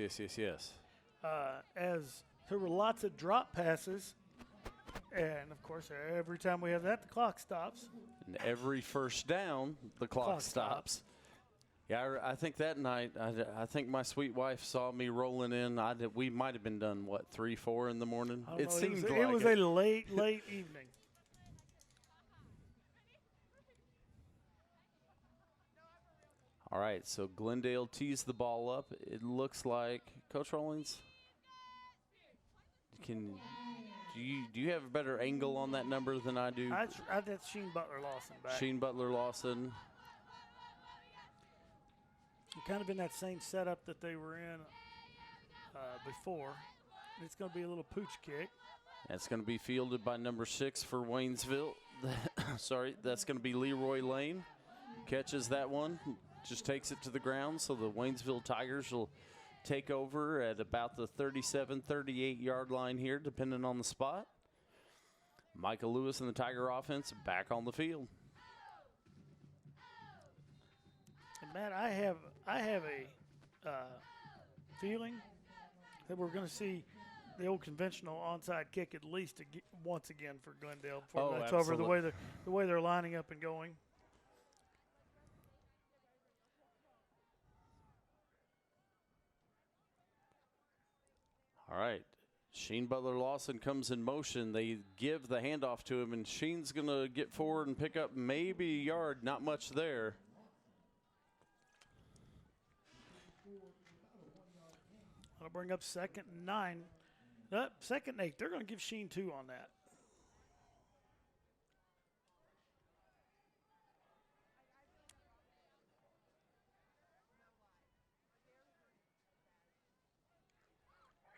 there were lots of drop passes. And, of course, every time we have that, the clock stops. And every first down, the clock stops. Yeah, I think that night, I think my sweet wife saw me rolling in. We might have been done, 3, 4 in the morning? It seemed like it was a late evening. All right, so Glendale tees the ball up. It looks like, Coach Rollins, do you have a better angle on that number than I do? That's Sheen Butler-Lawson back. Sheen Butler-Lawson. Kind of in that same setup that they were in before. It's going to be a little pooch kick. That's going to be fielded by number 6 for Waynesville. Sorry, that's going to be Leroy Lane. Catches that one, just takes it to the ground. So the Waynesville Tigers will take over at about the 37, 38-yard line here, depending on the spot. Michael Lewis and the Tiger offense back on the field. And Matt, I have a feeling that we're going to see the old conventional onside kick at least once again for Glendale before that's over. The way they're lining up and going. All right. Sheen Butler-Lawson comes in motion. They give the handoff to him, and Sheen's going to get forward and pick up maybe a yard. Not much there. I'll bring up 2nd and 9. 2nd and 8. They're going to give Sheen 2 on that.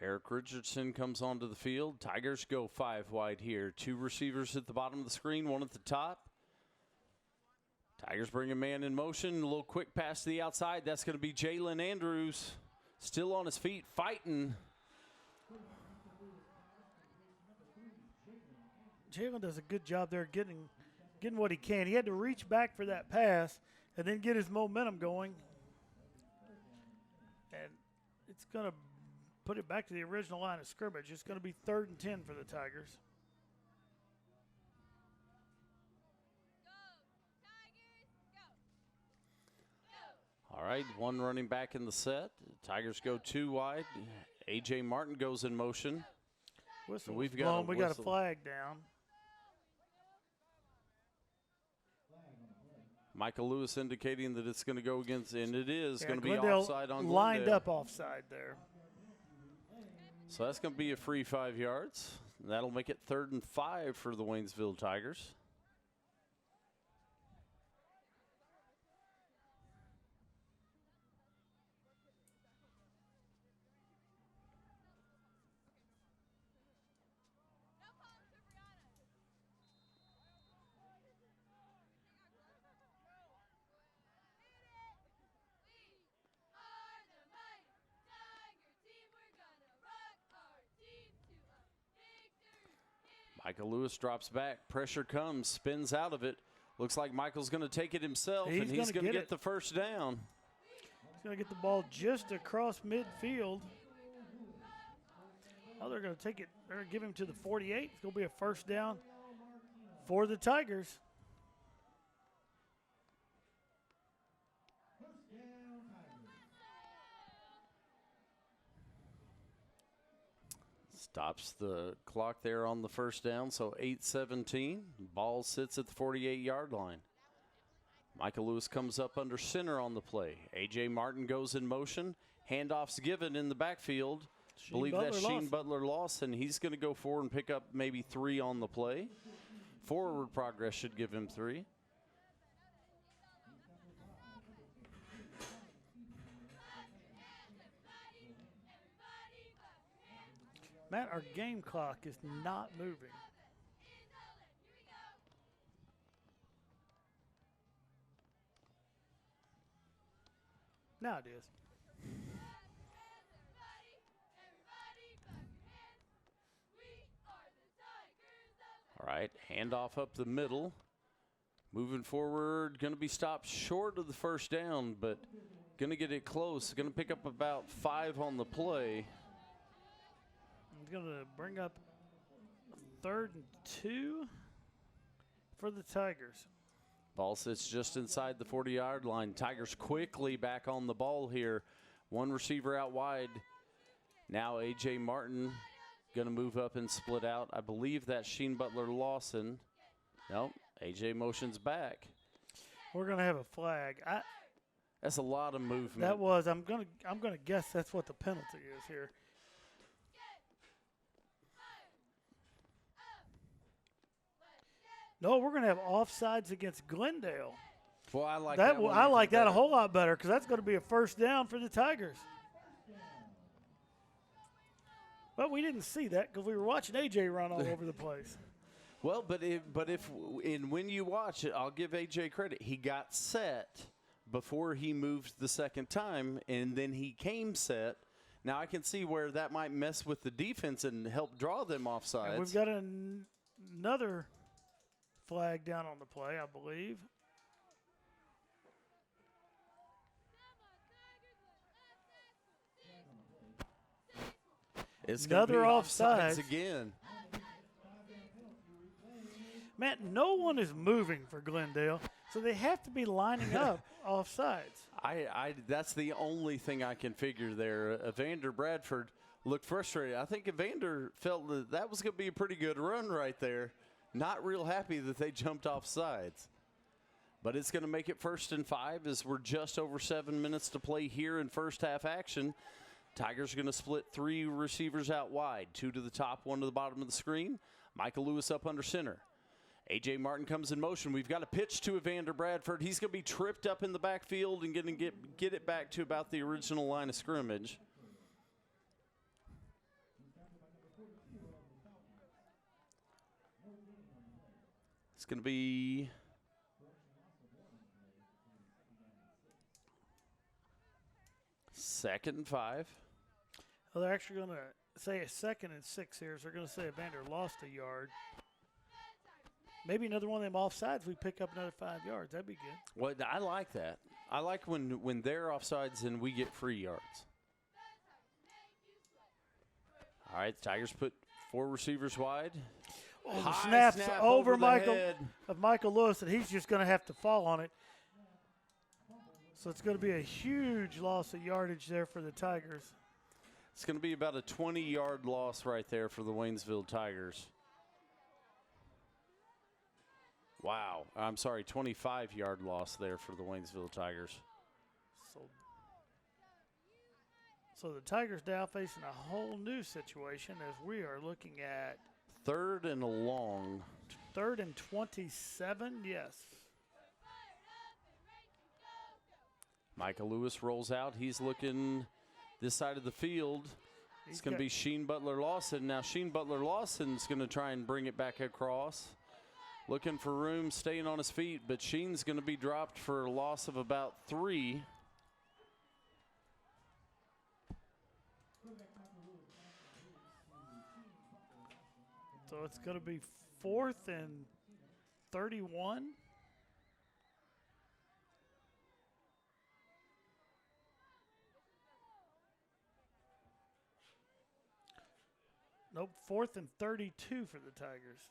Eric Richardson comes onto the field. Tigers go 5 wide here. 2 receivers at the bottom of the screen, 1 at the top. Tigers bring a man in motion. A little quick pass to the outside. That's going to be Jalen Andrews. Still on his feet, fighting. Jalen does a good job there getting what he can. He had to reach back for that pass and then get his momentum going. And it's going to put it back to the original line of scrimmage. It's going to be 3rd and 10 for the Tigers. All right, 1 running back in the set. Tigers go 2 wide. A.J. Martin goes in motion. Whistle. We've got we got a flag down. Michael Lewis indicating that it's going to go against, and it is going to be Glendale offside on Glendale. Lined up offside there. So that's going to be a free 5 yards. That'll make it 3rd and 5 for the Waynesville Tigers. Michael Lewis drops back. Pressure comes, spins out of it. Looks like Michael's going to take it himself, and he's going to get the first down. He's going to get the ball just across midfield. Oh, they're going to take it. They're going to give him to the 48. It's going to be a first down for the Tigers. Stops the clock there on the first down, so 8:17. Ball sits at the 48-yard line. Michael Lewis comes up under center on the play. A.J. Martin goes in motion. Handoff's given in the backfield. Believe that's Sheen Butler Lawson. He's going to go forward and pick up maybe 3 on the play. Forward progress should give him 3. Matt, our game clock is not moving. Now it is. All right, handoff up the middle. Moving forward, going to be stopped short of the first down, but going to get it close. Going to pick up about 5 on the play. He's going to bring up 3rd and 2 for the Tigers. Ball sits just inside the 40-yard line. Tigers quickly back on the ball here. One receiver out wide. Now A.J. Martin going to move up and split out. I believe that's Sheen Butler Lawson. Nope, A.J. motions back. We're going to have a flag. That's a lot of movement. That was. I'm gonna guess that's what the penalty is here. No, we're going to have offsides against Glendale. Well, I like that. I like that better. a whole lot better because that's going to be a first down for the Tigers. But we didn't see that because we were watching AJ run all over the place. Well, when you watch it, I'll give AJ credit. He got set before he moved the second time, and then he came set. Now I can see where that might mess with the defense and help draw them offsides. And we've got another flag down on the play, I believe. It's another offside again. Matt, no one is moving for Glendale, so they have to be lining up offsides. That's the only thing I can figure there. Evander Bradford looked frustrated. I think Evander felt that was going to be a pretty good run right there. Not real happy that they jumped off sides. But it's going to make it 1st and 5 as we're just over 7 minutes to play here in first half action. Tigers are going to split 3 receivers out wide. 2 to the top, 1 to the bottom of the screen. Michael Lewis up under center. A.J. Martin comes in motion. We've got a pitch to Evander Bradford. He's going to be tripped up in the backfield and going to get it back to about the original line of scrimmage. It's going to be second and 5. Well, they're actually going to say a 2nd and 6 here, so they're going to say Evander lost a yard. Maybe another one of them offsides, we pick up another 5 yards. That'd be good. Well, I like that. I like when they're offsides and we get free yards. All right, the Tigers put 4 receivers wide. Oh, the snaps over Michael Lewis, and he's just going to have to fall on it. So it's going to be a huge loss of yardage there for the Tigers. It's going to be about a 20-yard loss right there for the Waynesville Tigers. Wow. I'm sorry, 25-yard loss there for the Waynesville Tigers. So the Tigers now facing a whole new situation as we are looking at 3rd and long. 3rd and 27, yes. Micah Lewis rolls out. He's looking this side of the field. It's going to be Sheen Butler-Lawson. Now Sheen Butler-Lawson's going to try and bring it back across. Looking for room, staying on his feet, but Sheen's going to be dropped for a loss of about 3. So it's going to be 4th and 31. Nope, 4th and 32 for the Tigers.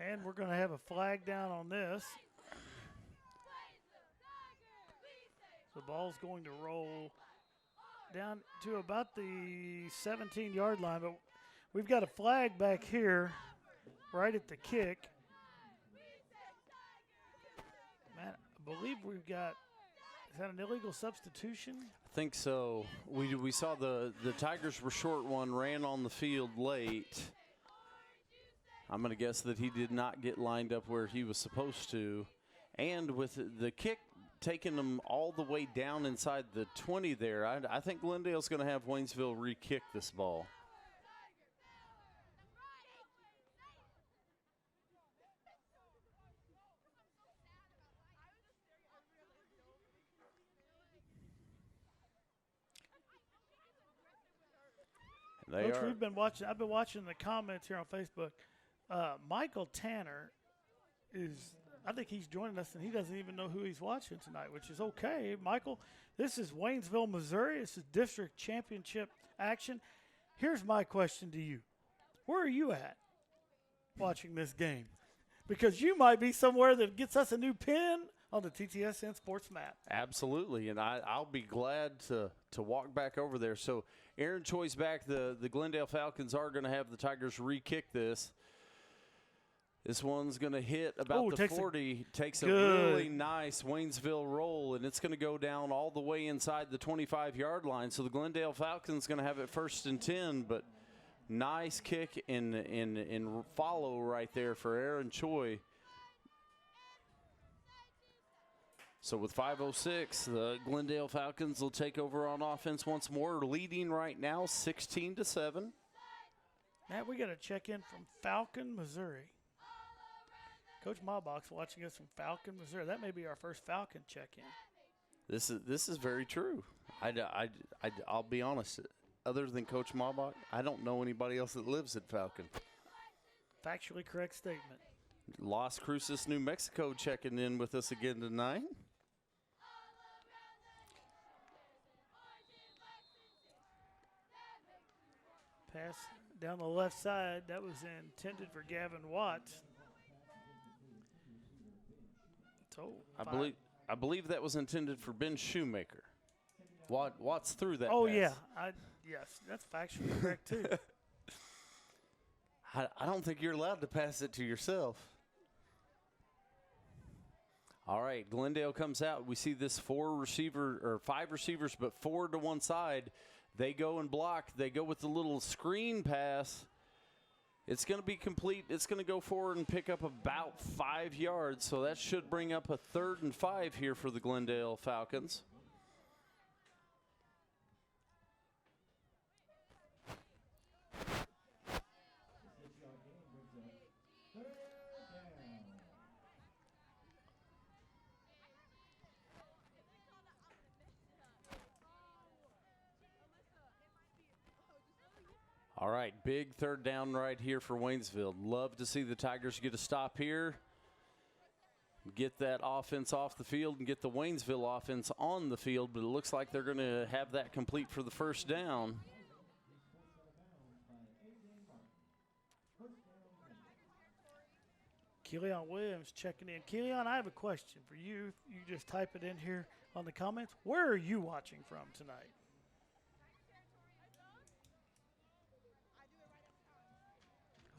And we're going to have a flag down on this. The ball's going to roll down to about the 17-yard line, but we've got a flag back here right at the kick. Man, I believe we've got, is that an illegal substitution? I think so. We saw the Tigers were short one, ran on the field late. I'm going to guess that he did not get lined up where he was supposed to. And with the kick taking them all the way down inside the 20 there, I think Glendale's going to have Waynesville re-kick this ball. Coach, I've been watching the comments here on Facebook. Michael Tanner I think he's joining us, and he doesn't even know who he's watching tonight, which is okay. Michael, this is Waynesville, Missouri. This is district championship action. Here's my question to you. Where are you at watching this game? Because you might be somewhere that gets us a new pin on the TTSN Sports map. Absolutely, and I'll be glad to walk back over there. So Aaron Choi's back. The Glendale Falcons are going to have the Tigers re-kick this. This one's going to hit about the 40. Takes a really nice Waynesville roll, and it's going to go down all the way inside the 25-yard line. So the Glendale Falcons going to have it 1st and 10, but nice kick in follow right there for Aaron Choi. So with 5:06, the Glendale Falcons will take over on offense once more, leading right now 16-7. Matt, we got to check in from Falcon, Missouri. Coach Mabach's watching us from Falcon, Missouri. That may be our first Falcon check-in. This is very true. I'll be honest. Other than Coach Mabach, I don't know anybody else that lives at Falcon. Factually correct statement. Las Cruces, New Mexico checking in with us again tonight. Pass down the left side. That was intended for Gavin Watts. I believe that was intended for Ben Shoemaker. Watts threw that Oh, pass. yeah. Yes, that's factually correct, too. I don't think you're allowed to pass it to yourself. All right, Glendale comes out. We see this 5 receivers, but 4 to one side. They go and block. They go with the little screen pass. It's going to be complete. It's going to go forward and pick up about 5 yards. So that should bring up a 3rd and 5 here for the Glendale Falcons. All right, big 3rd down right here for Waynesville. Love to see the Tigers get a stop here, get that offense off the field, and get the Waynesville offense on the field, but it looks like they're going to have that complete for the 1st down. Keelan Williams checking in. Keelan, I have a question for you. You just type it in here on the comments. Where are you watching from tonight?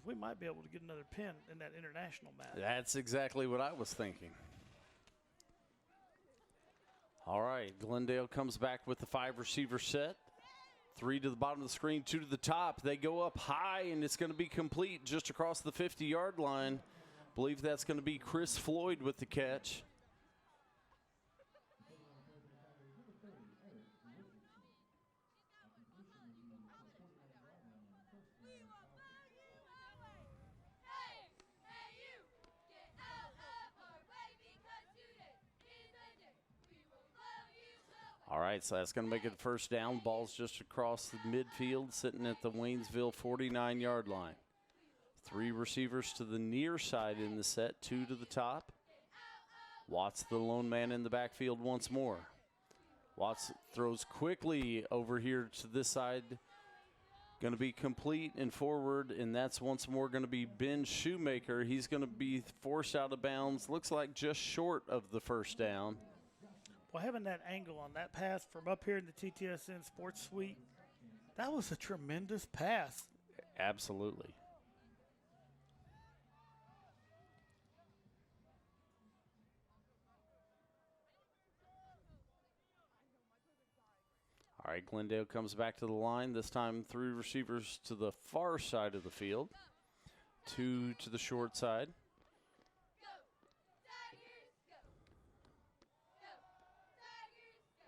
We might be able to get another pin in that international match. That's exactly what I was thinking. All right, Glendale comes back with the 5-receiver set. 3 to the bottom of the screen, 2 to the top. They go up high, and it's going to be complete just across the 50-yard line. Believe that's going to be Chris Floyd with the catch. All right, so that's going to make it first down. Ball's just across the midfield, sitting at the Waynesville 49-yard line. 3 receivers to the near side in the set, 2 to the top. Watts, the lone man in the backfield once more. Watts throws quickly over here to this side. Going to be complete and forward, and that's once more going to be Ben Shoemaker. He's going to be forced out of bounds. Looks like just short of the first down. Well, having that angle on that pass from up here in the TTSN Sports Suite, that was a tremendous pass. Absolutely. All right, Glendale comes back to the line. This time 3 receivers to the far side of the field. 2 to the short side.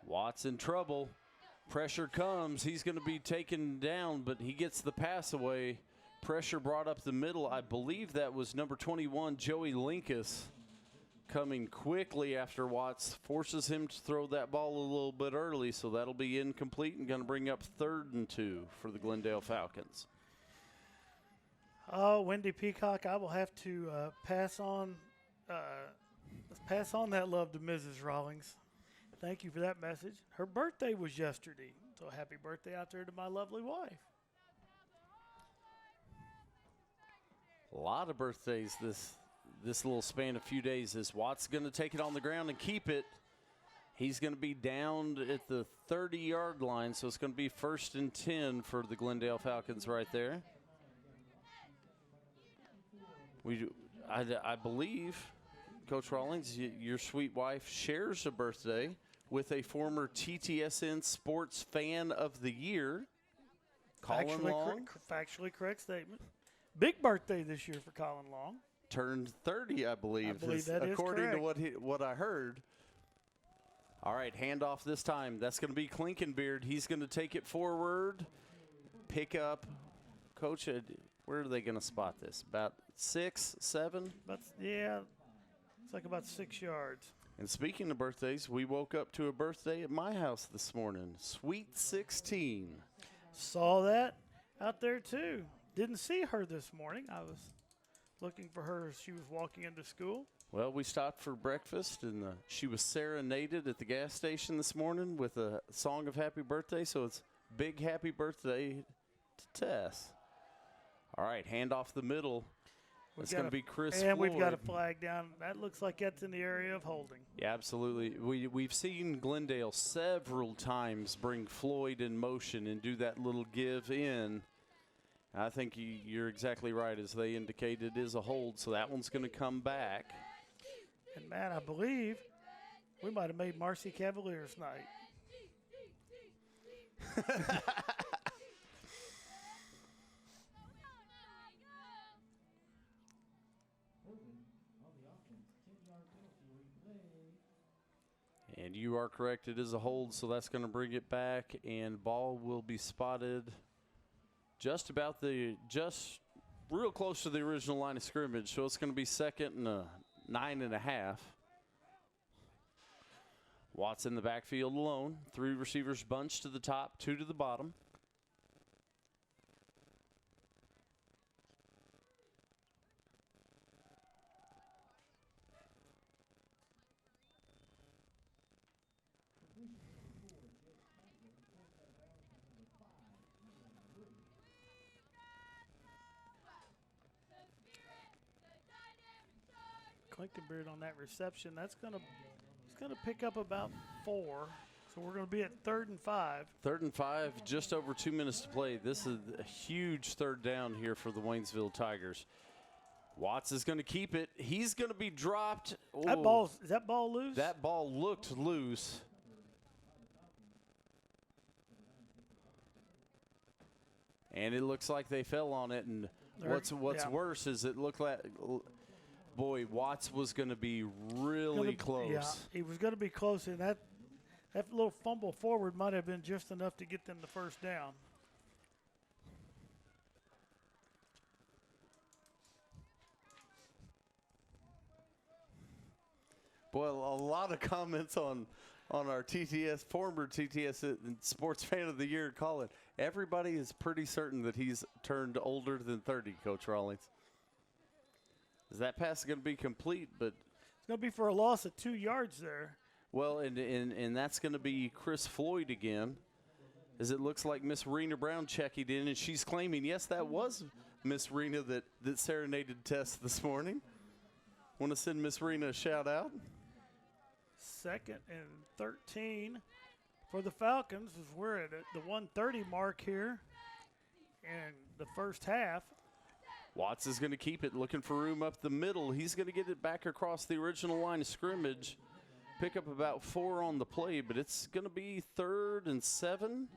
Watts in trouble. Pressure comes. He's going to be taken down, but he gets the pass away. Pressure brought up the middle. I believe that was number 21, Joey Linkus, coming quickly after Watts. Forces him to throw that ball a little bit early, so that'll be incomplete and going to bring up 3rd and 2 for the Glendale Falcons. Oh, Wendy Peacock, I will have to pass on that love to Mrs. Rawlings. Thank you for that message. Her birthday was yesterday, so happy birthday out there to my lovely wife. A lot of birthdays this little span of few days. Is Watts going to take it on the ground and keep it? He's going to be down at the 30-yard line, so it's going to be 1st and 10 for the Glendale Falcons right there. I believe, Coach Rawlings, your sweet wife shares a birthday with a former TTSN Sports Fan of the Year, Colin Long. Factually correct statement. Big birthday this year for Colin Long. Turned 30, I believe that according is to what I heard. All right, handoff this time. That's going to be Klinkenbeard. He's going to take it forward, pick up. Coach, where are they going to spot this? About 6, 7? Yeah, it's like about 6 yards. And speaking of birthdays, we woke up to a birthday at my house this morning. Sweet 16. Saw that out there, too. Didn't see her this morning. I was looking for her as she was walking into school. Well, we stopped for breakfast, and she was serenaded at the gas station this morning with a song of happy birthday, so it's big happy birthday to Tess. All right, hand off the middle. It's going to be Chris Floyd. And we've got a flag down. That looks like that's in the area of holding. Yeah, absolutely. We've seen Glendale several times bring Floyd in motion and do that little give in. I think you're exactly right. As they indicated, it is a hold, so that one's going to come back. And, Matt, I believe we might have made Marcy Cavaliers night. And you are correct. It is a hold, so that's going to bring it back, and ball will be spotted just real close to the original line of scrimmage. So it's going to be 2nd and 9.5. Watts in the backfield alone. 3 receivers bunched to the top, 2 to the bottom. Clinkenbeard on that reception. That's gonna he's gonna pick up about 4. So we're gonna be at 3rd and 5. 3rd and 5, just over 2 minutes to play. This is a huge 3rd down here for the Waynesville Tigers. Watts is going to keep it. He's going to be dropped. Is that ball loose? That ball looked loose. And it looks like they fell on it. And what's worse is it looked like, boy, Watts was going to be really close. Yeah, he was going to be close. And that little fumble forward might have been just enough to get them the 1st down. Well, a lot of comments on our TTS, former TTS Sports Fan of the Year, Colin. Everybody is pretty certain that he's turned older than 30, Coach Rawlings. Is that pass going to be complete? But it's going to be for a loss of 2 yards there. Well, and that's going to be Chris Floyd again, as it looks like Miss Rena Brown checking in, and she's claiming, yes, that was Miss Rena that serenaded Tess this morning. Want to send Miss Rena a shout out? 2nd and 13 for the Falcons as we're at the 1:30 mark here in the 1st half. Watts is going to keep it, looking for room up the middle. He's going to get it back across the original line of scrimmage. Pick up about 4 on the play, but it's going to be 3rd and 7,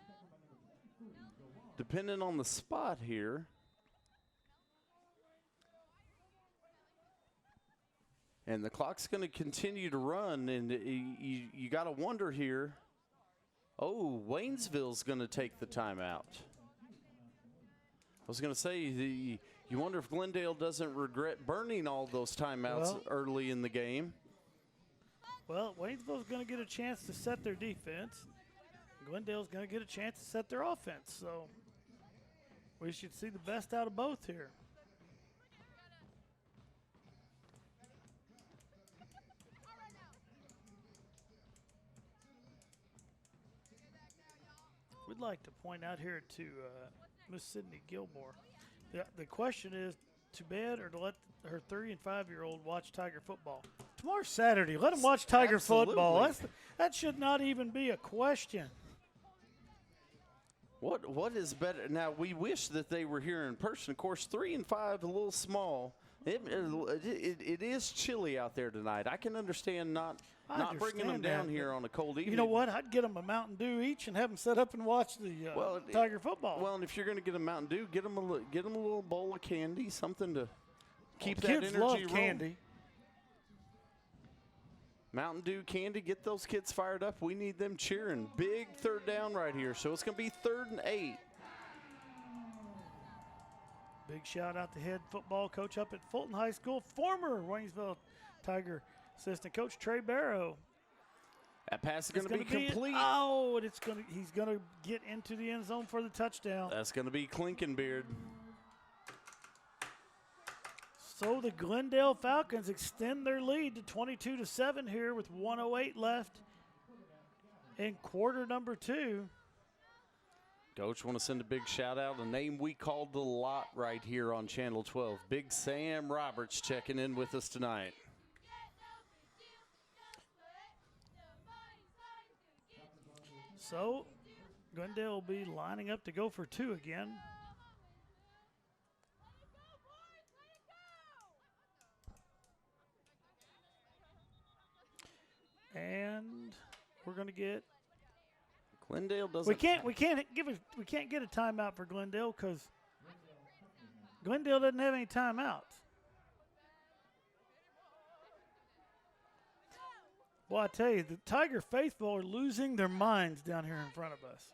depending on the spot here. And the clock's going to continue to run, and you got to wonder here. Oh, Waynesville's going to take the timeout. I was going to say, you wonder if Glendale doesn't regret burning all those timeouts early in the game. Well, Waynesville's going to get a chance to set their defense. Glendale's going to get a chance to set their offense. So we should see the best out of both here. We'd like to point out here to Miss Sydney Gilmore. The question is, to bed or to let her 3- and 5-year-old watch Tiger football? Tomorrow's Saturday. Let them watch Tiger football. That should not even be a question. What is better? Now, we wish that they were here in person. Of course, 3 and 5, a little small. It is chilly out there tonight. I can understand not bringing them down here on a cold evening. You know what? I'd get them a Mountain Dew each and have them set up and watch the Tiger football. Well, and if you're going to get a Mountain Dew, get them a little bowl of candy, something to keep that kids energy love rolling. candy. Mountain Dew candy, get those kids fired up. We need them cheering. Big 3rd down right here. So it's going to be 3rd and 8. Big shout out to head football coach up at Fulton High School, former Waynesville Tiger assistant coach Trey Barrow. That pass is going to be complete. And he's going to get into the end zone for the touchdown. That's going to be Clinkenbeard. So the Glendale Falcons extend their lead to 22-7 here with 1:08 left in quarter number 2. Coach, want to send a big shout out, a name we called a lot right here on Channel 12. Big Sam Roberts checking in with us tonight. So Glendale will be lining up to go for 2 again. And we're going to get Glendale doesn't. We can't get a timeout for Glendale because Glendale doesn't have any timeouts. Well, I tell you, the Tiger faithful are losing their minds down here in front of us.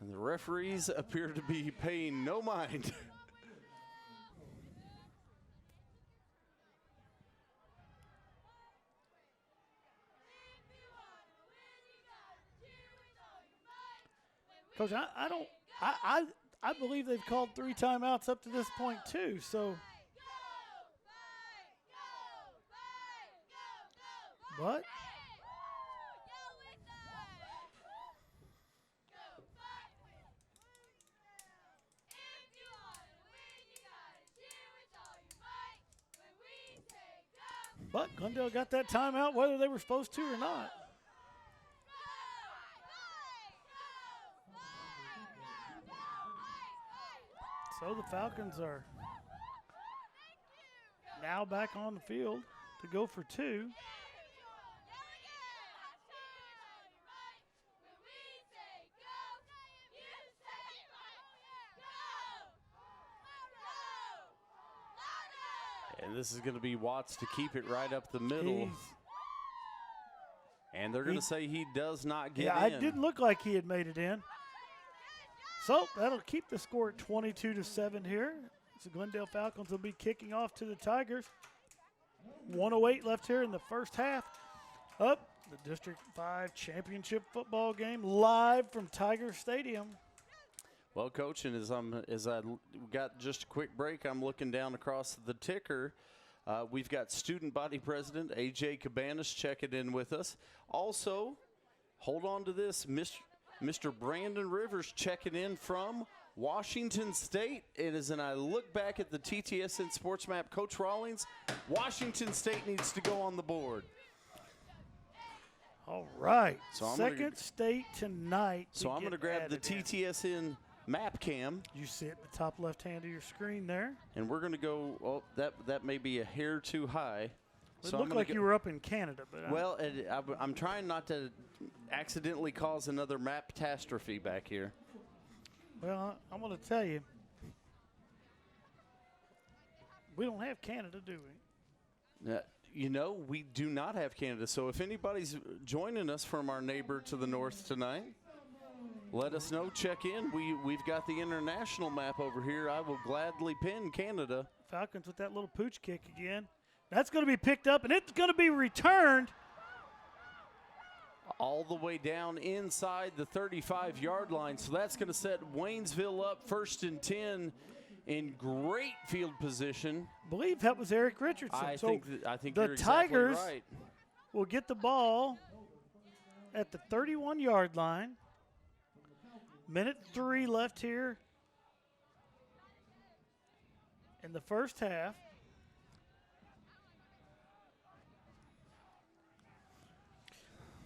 And the referees appear to be paying no mind. Coach, I believe they've called 3 timeouts up to this point too. So, but But Glendale got that timeout whether they were supposed to or not. So the Falcons are now back on the field to go for two. And this is going to be Watts to keep it right up the middle. And they're going to say he does not get in. Yeah, it didn't look like he had made it in. So that'll keep the score at 22-7 here. So Glendale Falcons will be kicking off to the Tigers. 1:08 left here in the first half. Up the District 5 championship football game live from Tiger Stadium. Well, Coach, and as I got just a quick break, I'm looking down across the ticker. We've got student body president A.J. Cabanas checking in with us. Also, hold on to this, Mr. Brandon Rivers checking in from Washington State. It is, and I look back at the TTSN Sports Map, Coach Rawlings, Washington State needs to go on the board. All right, so second state tonight. So I'm going to grab the TTSN map cam. You see it at the top left hand of your screen there. And we're going to go, oh, that may be a hair too high. It looked like you were up in Canada. But well, I'm trying not to accidentally cause another map catastrophe back here. Well, I'm going to tell you, we don't have Canada, do we? You know, we do not have Canada. So if anybody's joining us from our neighbor to the north tonight, let us know. Check in. We've got the international map over here. I will gladly pin Canada. Falcons with that little pooch kick again. That's going to be picked up, and it's going to be returned. All the way down inside the 35-yard line. So that's going to set Waynesville up 1st and 10 in great field position. I believe that was Eric Richardson. I think the you're Tigers exactly right. will get the ball at the 31-yard line. Minute 3 left here in the first half.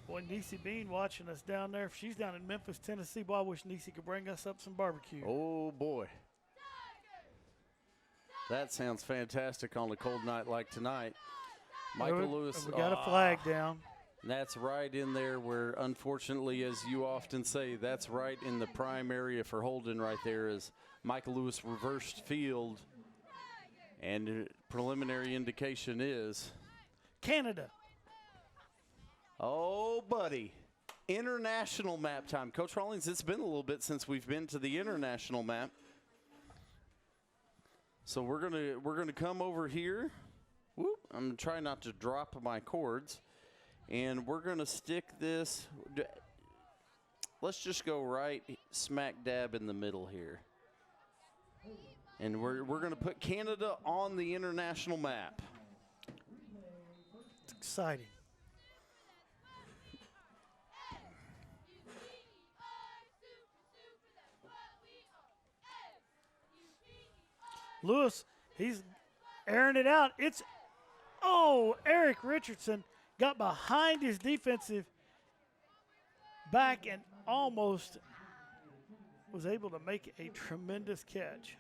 Boy, Nisi Bean watching us down there. If she's down in Memphis, Tennessee, boy, I wish Nisi could bring us up some barbecue. Oh, boy. That sounds fantastic on a cold night like tonight. Michael Lewis. We got a flag down. That's right in there where, unfortunately, as you often say, that's right in the prime area for holding right there is Michael Lewis reversed field. And preliminary indication is Canada. Oh, buddy. International map time. Coach Rawlings, it's been a little bit since we've been to the international map. So we're gonna come over here. Whoop, I'm trying not to drop my cords. And we're gonna stick this. Let's just go right smack dab in the middle here. And we're gonna put Canada on the international map. It's exciting. Lewis, he's airing it out. It's, Eric Richardson got behind his defensive back and almost was able to make a tremendous catch.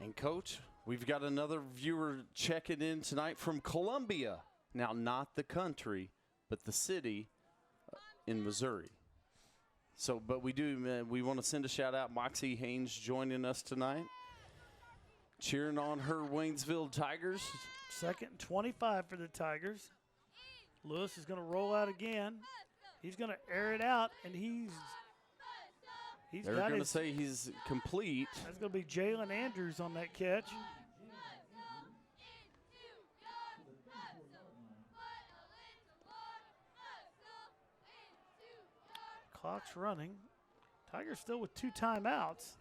And, Coach, we've got another viewer checking in tonight from Columbia. Now, not the country, but the city in Missouri. So, but we want to send a shout out. Moxie Haynes joining us tonight, cheering on her Waynesville Tigers. 2nd and 25 for the Tigers. Lewis is going to roll out again. He's going to air it out, and they're going to say he's complete. That's going to be Jalen Andrews on that catch. Clock's running. Tigers still with 2 timeouts.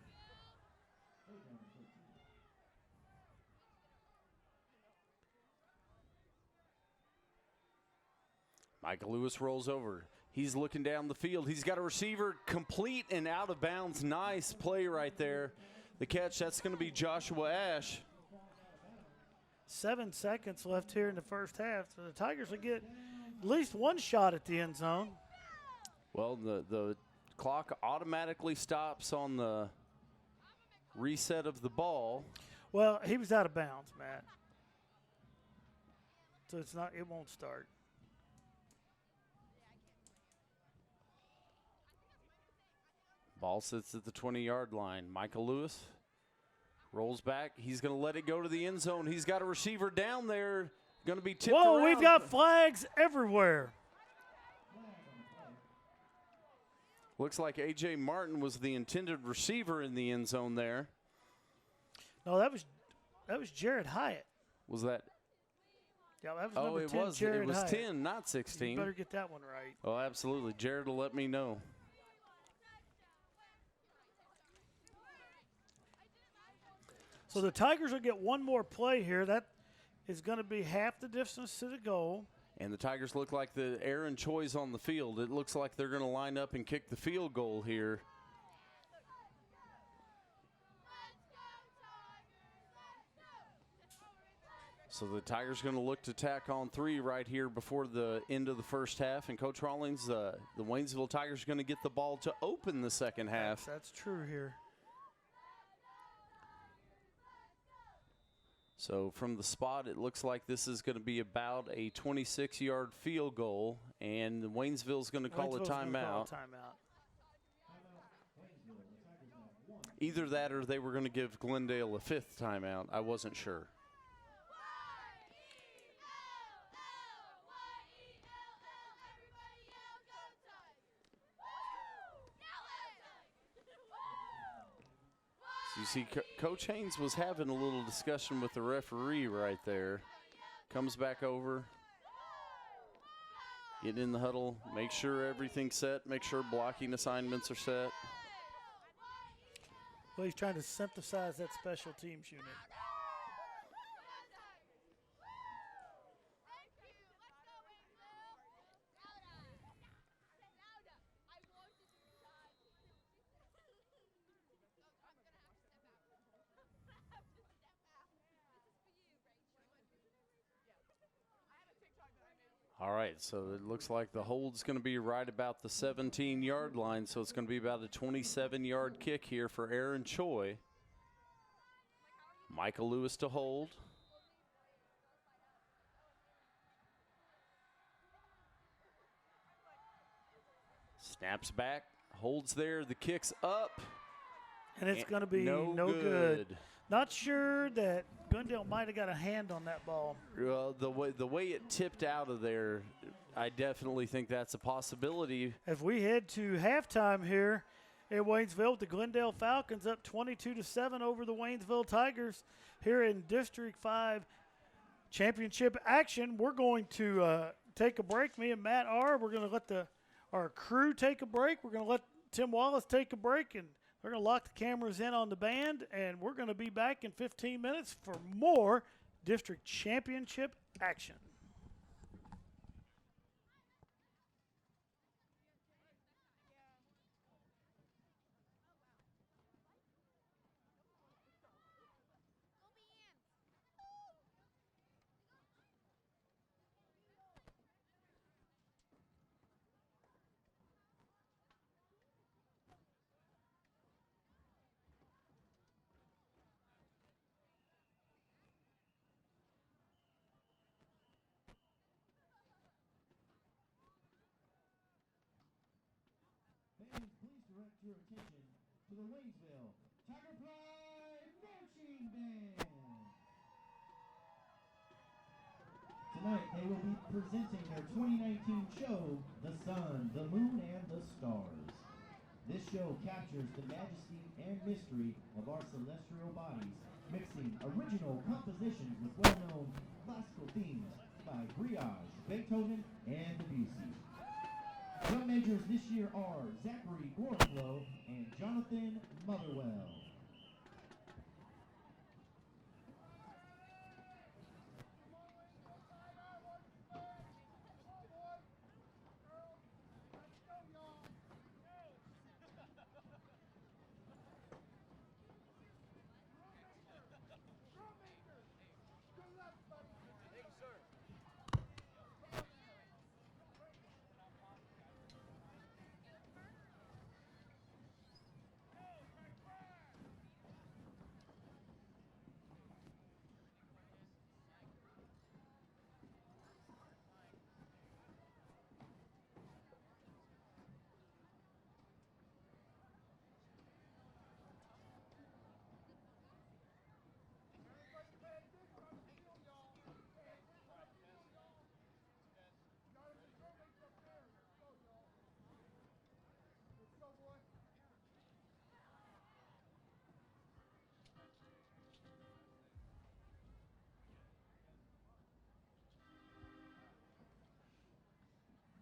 Michael Lewis rolls over. He's looking down the field. He's got a receiver complete and out of bounds. Nice play right there. the catch. That's going to be Joshua Ash. 7 seconds left here in the first half, so the Tigers will get at least one shot at the end zone. Well, the clock automatically stops on the reset of the ball. Well, he was out of bounds, Matt. So it won't start. Ball sits at the 20-yard line. Michael Lewis rolls back. He's going to let it go to the end zone. He's got a receiver down there. Going to be tipped Whoa, around. we've got flags everywhere. Looks like A.J. Martin was the intended receiver in the end zone there. No, that was Jared Hyatt. Was that? Yeah, that was number 10, Jared it was Hyatt. 10, not 16. You better get that one right. Oh, absolutely. Jared will let me know. So the Tigers will get one more play here. That is going to be half the distance to the goal. And the Tigers look like the Aaron Choi's on the field. It looks like they're going to line up and kick the field goal here. So the Tigers going to look to tack on 3 right here before the end of the first half. And Coach Rawlings, the Waynesville Tigers are going to get the ball to open the second half. That's true here. So from the spot, it looks like this is going to be about a 26-yard field goal, and Waynesville's going to call a timeout. Either that or they were going to give Glendale a 5th timeout. I wasn't sure. You see, Coach Haynes was having a little discussion with the referee right there. Comes back over, getting in the huddle, make sure everything's set, make sure blocking assignments are set. Well, he's trying to synthesize that special teams unit. All right, so it looks like the hold's going to be right about the 17-yard line, so it's going to be about a 27-yard kick here for Aaron Choi. Michael Lewis to hold. Snaps back, holds there, the kick's up. And it's going to be no good. Not sure that Glendale might have got a hand on that ball. Well, the way it tipped out of there, I definitely think that's a possibility. As we head to halftime here in Waynesville, the Glendale Falcons up 22-7 over the Waynesville Tigers here in District 5 championship action. We're going to take a break. Me and Matt are. We're going to let our crew take a break. We're going to let Tim Wallace take a break, and we're going to lock the cameras in on the band, and we're going to be back in 15 minutes for more district championship action. Fans, please direct your attention to the Waynesville Tiger Pride Marching Band. Tonight, they will be presenting their 2019 show, The Sun, the Moon, and the Stars. This show captures the majesty and mystery of our celestial bodies, mixing original compositions with well-known classical themes by Grieg, Beethoven, and Debussy. Drum majors this year are Zachary Gorflow and Jonathan Motherwell.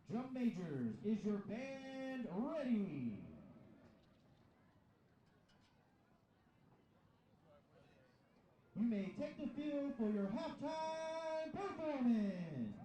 Drum majors, is your band ready? You may take the field for your halftime performance.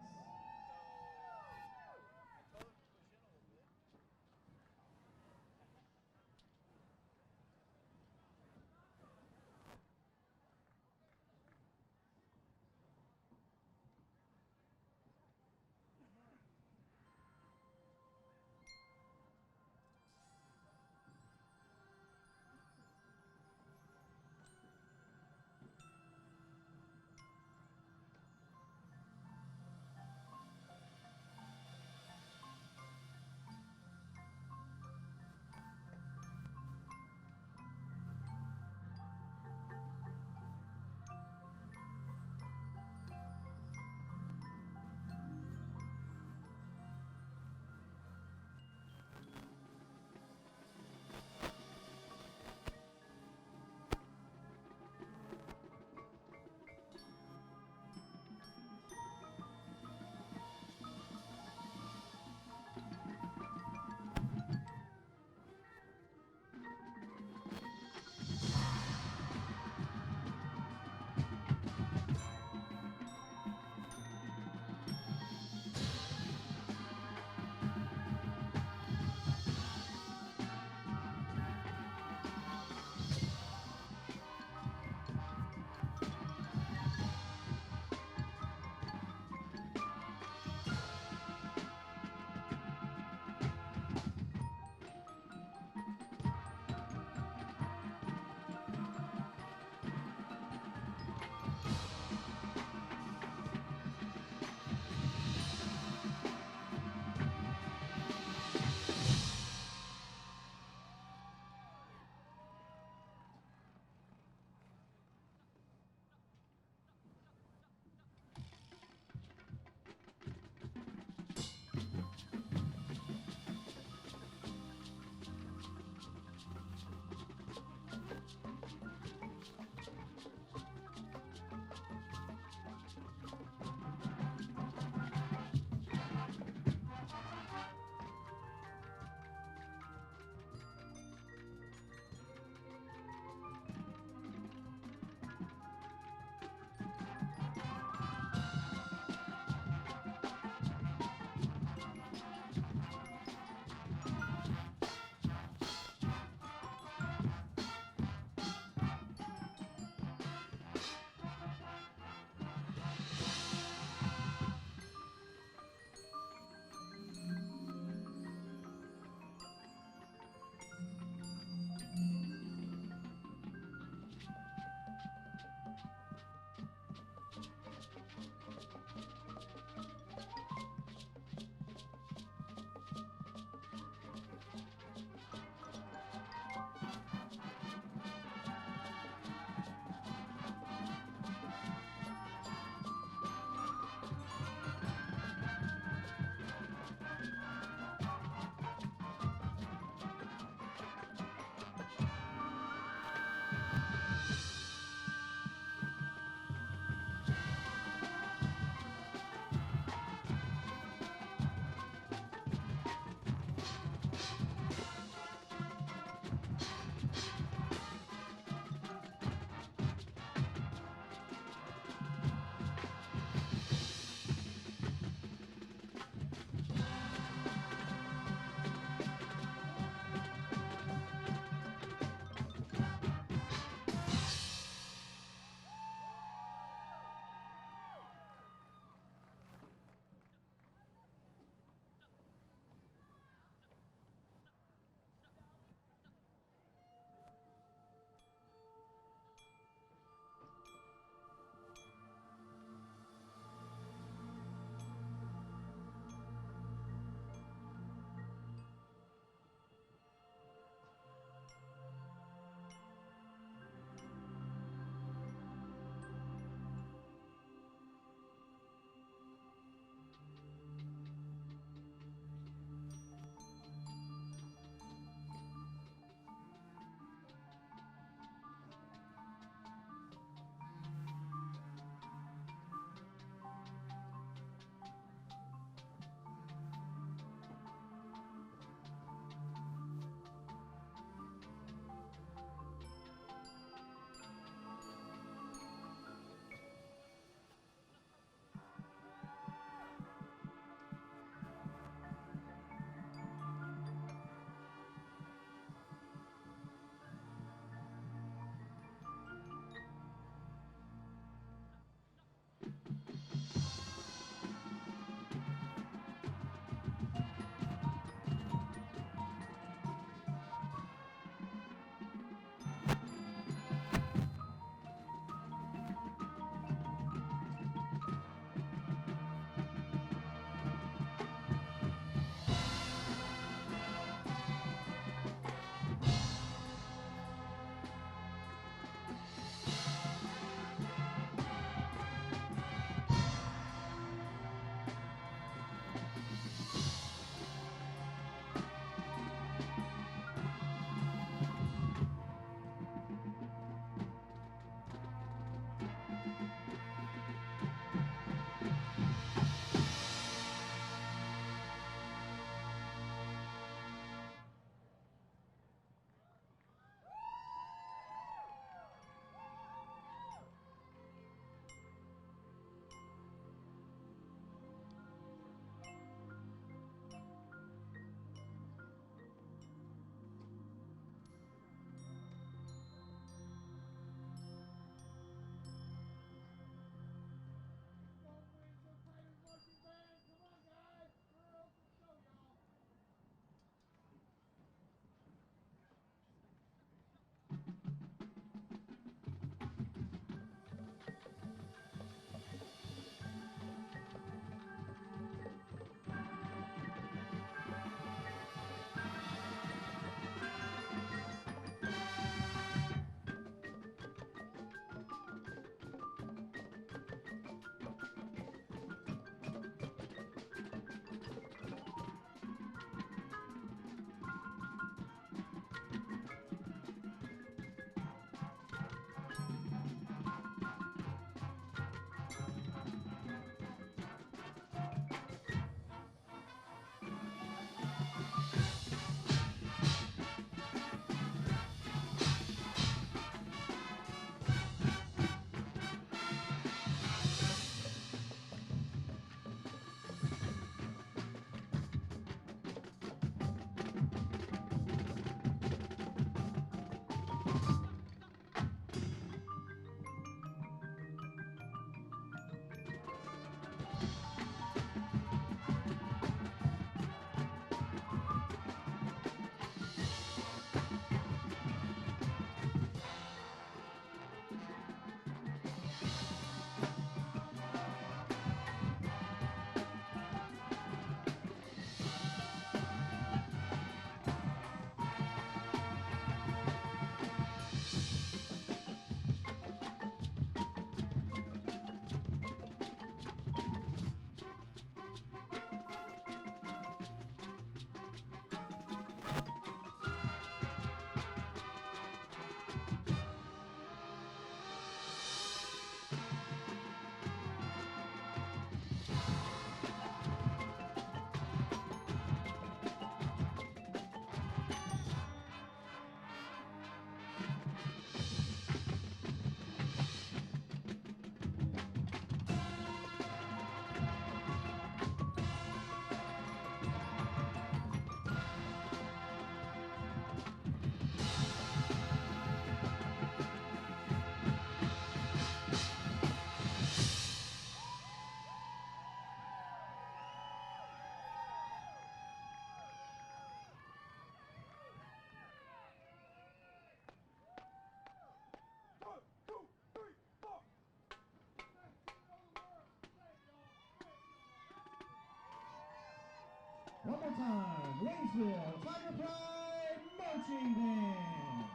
One more time, Waynesville Tiger Pride Marching Band.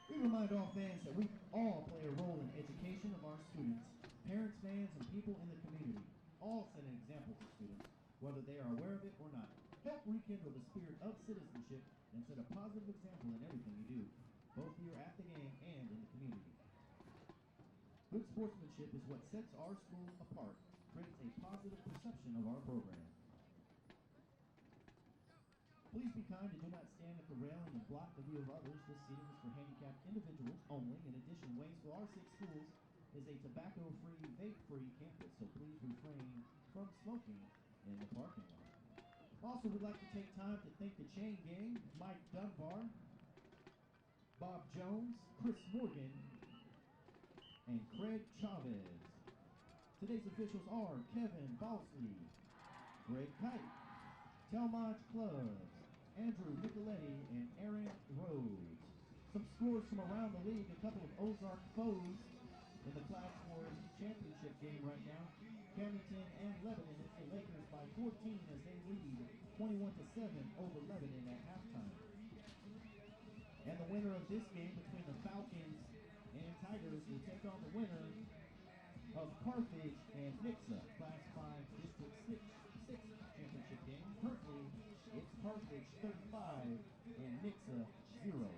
We remind all fans that we all play a role in the education of our students. Parents, fans, and people in the community all set an example for students, whether they are aware of it or not. Help rekindle the spirit of citizenship and set a positive example in everything you do, both here at the game and in the community. Good sportsmanship is what sets our school apart, creates a positive perception of our program. Please be kind and do not stand at the railing and block the view of others. This seating is for handicapped individuals only. In addition, Waynesville R6 Schools is a tobacco-free, vape-free campus, so please refrain from smoking in the parking lot. Also, we'd like to take time to thank the Chain Gang, Mike Dunbar, Bob Jones, Chris Morgan, and Craig Chavez. Today's officials are Kevin Balsley, Greg Kite, Telmont Clubs, Andrew Nicoletti, and Aaron Rhodes. Some scores from around the league, a couple of Ozark foes in the Class 4 championship game right now. Camdenton and Lebanon, it's the Lakers by 14 as they lead 21-7 over Lebanon at halftime. And the winner of this game between the Falcons and Tigers will take on the winner of Carthage and Nixa, Class 5 District 6 championship game. Currently, it's Carthage 35 and Nixa 0.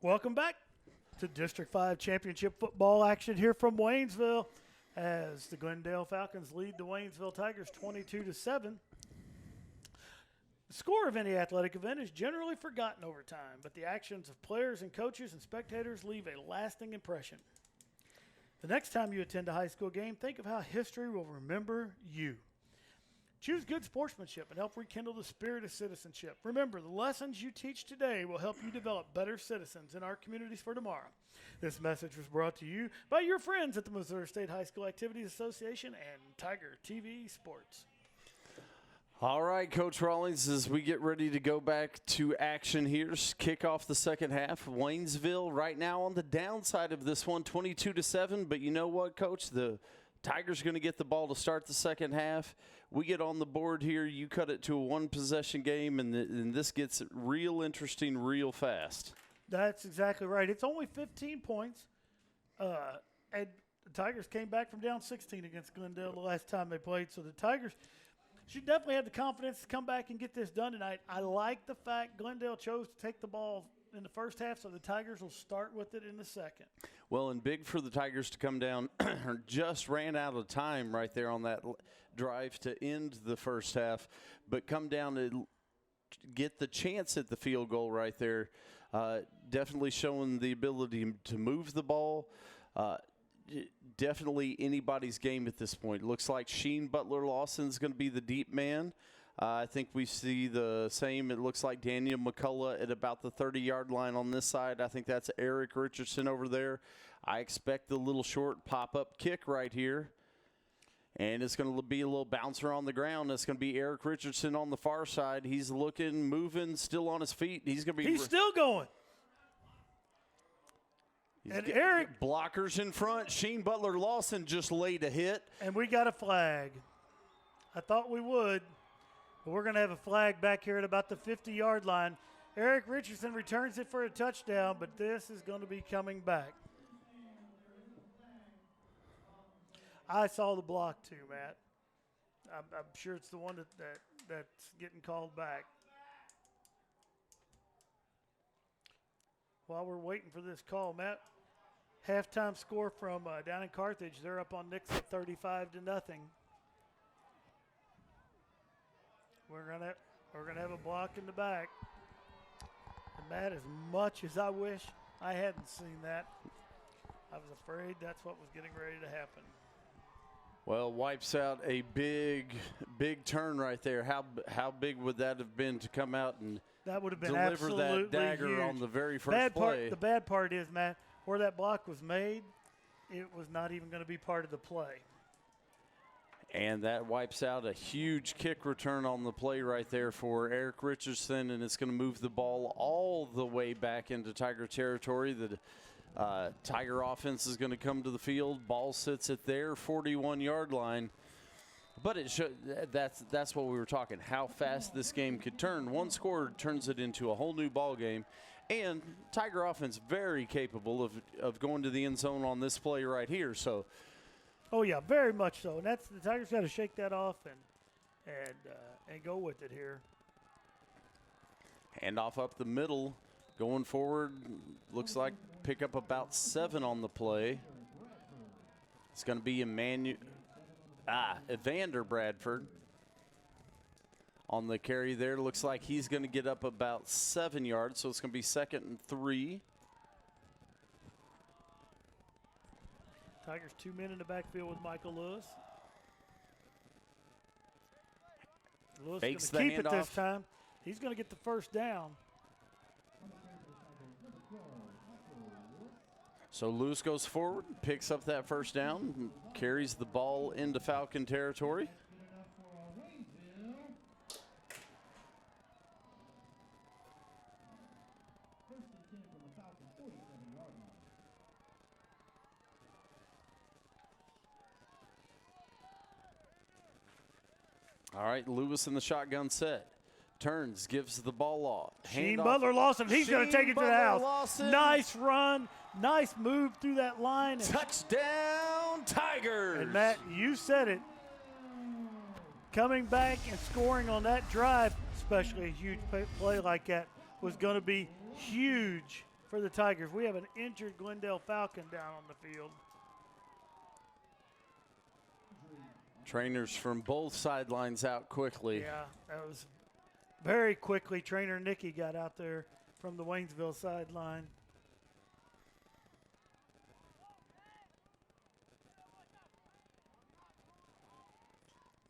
Welcome back to District 5 Championship football action here from Waynesville as the Glendale Falcons lead the Waynesville Tigers 22-7. The score of any athletic event is generally forgotten over time, but the actions of players and coaches and spectators leave a lasting impression. The next time you attend a high school game, think of how history will remember you. Choose good sportsmanship and help rekindle the spirit of citizenship. Remember, the lessons you teach today will help you develop better citizens in our communities for tomorrow. This message was brought to you by your friends at the Missouri State High School Activities Association and TigerTV Sports. All right, Coach Rawlings, as we get ready to go back to action here, kick off the second half. Waynesville right now on the downside of this one, 22-7. But you know what, Coach? The Tigers going to get the ball to start the second half. We get on the board here. You cut it to a one-possession game, and this gets real interesting real fast. That's exactly right. It's only 15 points. And the Tigers came back from down 16 against Glendale the last time they played. So the Tigers should definitely have the confidence to come back and get this done tonight. I like the fact Glendale chose to take the ball in the first half, so the Tigers will start with it in the second. Well, and big for the Tigers to come down. Just ran out of time right there on that drive to end the first half, but come down to get the chance at the field goal right there. Definitely showing the ability to move the ball. Definitely anybody's game at this point. Looks like Sheen Butler-Lawson's going to be the deep man. I think we see the same. It looks like Daniel McCullough at about the 30-yard line on this side. I think that's Eric Richardson over there. I expect the little short pop-up kick right here. And it's going to be a little bouncer on the ground. It's going to be Eric Richardson on the far side. He's looking, moving, still on his feet. He's going to be. He's still going. And Eric. Blockers in front. Sheen Butler-Lawson just laid a hit. And we got a flag. I thought we would. But we're going to have a flag back here at about the 50-yard line. Eric Richardson returns it for a touchdown, but this is going to be coming back. I saw the block too, Matt. I'm sure it's the one that's getting called back. While we're waiting for this call, Matt, halftime score from down in Carthage. They're up on Nixon 35-0. We're gonna have a block in the back. And Matt, as much as I wish I hadn't seen that, I was afraid that's what was getting ready to happen. Well, wipes out a big turn right there. How big would that have been to come out and that would have been deliver absolutely that dagger huge. on the very first play? The bad part is, Matt, where that block was made, it was not even going to be part of the play. And that wipes out a huge kick return on the play right there for Eric Richardson, and it's going to move the ball all the way back into Tiger territory. The Tiger offense is going to come to the field. Ball sits at their 41-yard line. But it should, that's what we were talking, how fast this game could turn. One score turns it into a whole new ball game. And Tiger offense very capable of going to the end zone on this play right here. So, oh yeah, very much so. And that's the Tigers got to shake that off and go with it here. Handoff up the middle, going forward. Looks like pick up about 7 on the play. It's going to be Evander Bradford on the carry there. Looks like he's going to get up about 7 yards, so it's going to be 2nd and 3. Tigers 2 men in the backfield with Michael Lewis. Lewis Fakes going to keep the it this handoff. time. He's going to get the first down. So Lewis goes forward, picks up that first down, carries the ball into Falcon territory. All right, Lewis in the shotgun set. Turns, gives the ball off. Sheen Butler-Lawson, he's going to take it to the house. Nice run, nice move through that line. Touchdown, Tigers. And Matt, you said it. Coming back and scoring on that drive, especially a huge play like that, was going to be huge for the Tigers. We have an injured Glendale Falcon down on the field. Trainers from both sidelines out quickly. Yeah, that was very quickly. Trainer Nicky got out there from the Waynesville sideline.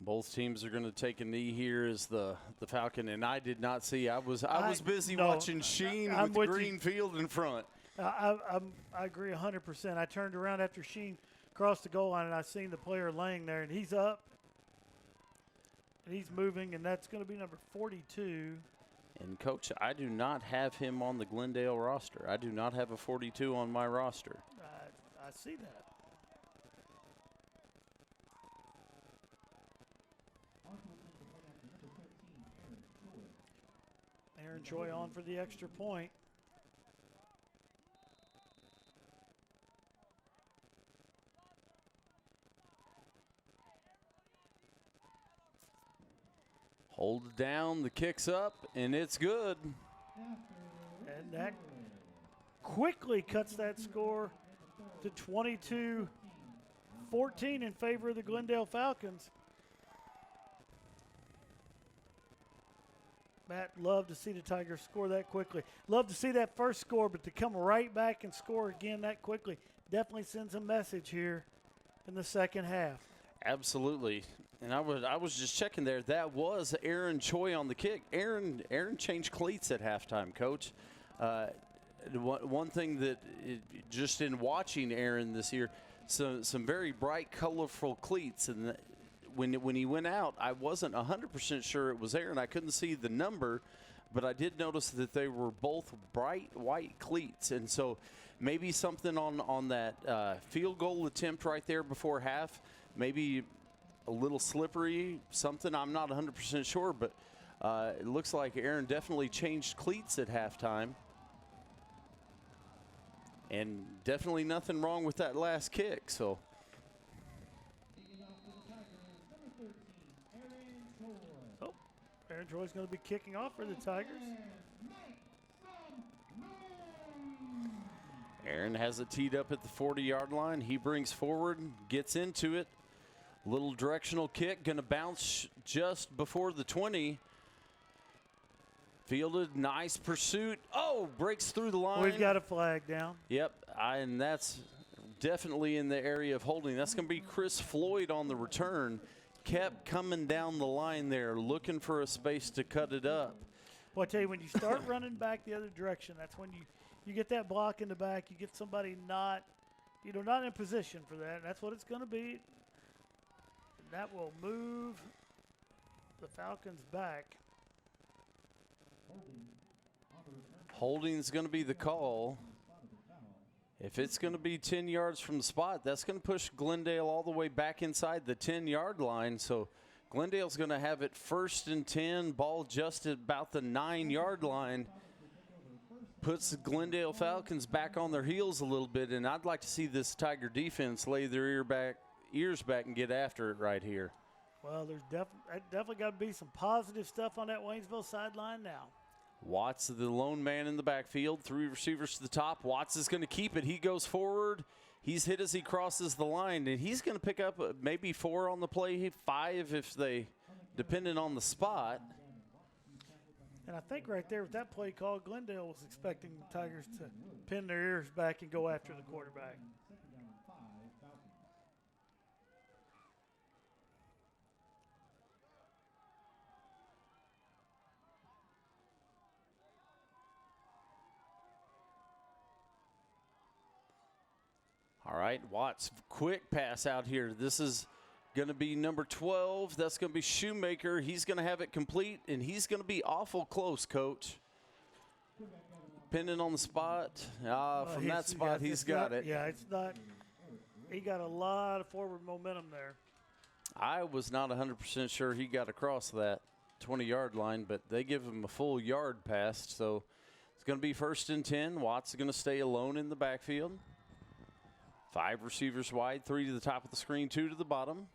Both teams are going to take a knee here as the Falcon, and I did not see. I was busy no, watching Sheen I'm with with green field in front. I agree 100%. I turned around after Sheen crossed the goal line, and I seen the player laying there, and he's up, and he's moving, and that's going to be number 42. And, Coach, I do not have him on the Glendale roster. I do not have a 42 on my roster. I see that. Aaron Choi on for the extra point. Hold it down, the kick's up, and it's good. And that quickly cuts that score to 22-14 in favor of the Glendale Falcons. Matt, love to see the Tigers score that quickly. Love to see that first score, but to come right back and score again that quickly definitely sends a message here in the second half. Absolutely. And I was just checking there. That was Aaron Choi on the kick. Aaron changed cleats at halftime, Coach. One thing that just in watching Aaron this year, some very bright, colorful cleats. And when he went out, I wasn't 100% sure it was Aaron. I couldn't see the number, but I did notice that they were both bright white cleats. And so maybe something on that field goal attempt right there before half, maybe a little slippery, something. I'm not 100% sure, but it looks like Aaron definitely changed cleats at halftime. And definitely nothing wrong with that last kick. So Aaron Troy's going to be kicking off for the Tigers. Aaron has it teed up at the 40-yard line. He brings forward, gets into it. Little directional kick, going to bounce just before the 20. Fielded, nice pursuit. Oh, breaks through the line. We've got a flag down. Yep, and that's definitely in the area of holding. That's going to be Chris Floyd on the return. Kept coming down the line there, looking for a space to cut it up. Well, I tell you, when you start running back the other direction, that's when you get that block in the back. You get somebody not in position for that. And that's what it's going to be. And that will move the Falcons back. Holding's going to be the call. If it's going to be 10 yards from the spot, that's going to push Glendale all the way back inside the 10-yard line. So Glendale's going to have it 1st and 10, ball just at about the 9-yard line. Puts the Glendale Falcons back on their heels a little bit, and I'd like to see this Tiger defense lay their ears back and get after it right here. Well, there's definitely got to be some positive stuff on that Waynesville sideline now. Watts, the lone man in the backfield, 3 receivers to the top. Watts is going to keep it. He goes forward. He's hit as he crosses the line, and he's going to pick up maybe 4 on the play, 5 if they, depending on the spot. And I think right there with that play call, Glendale was expecting the Tigers to pin their ears back and go after the quarterback. All right, Watts, quick pass out here. This is going to be number 12. That's going to be Shoemaker. He's going to have it complete, and he's going to be awful close, Coach. Depending on the spot. From that spot, he's got it. Yeah, it's not. He got a lot of forward momentum there. I was not 100% sure he got across that 20-yard line, but they give him a full yard pass. So it's going to be 1st and 10. Watts is going to stay alone in the backfield. 5 receivers wide, 3 to the top of the screen, 2 to the bottom.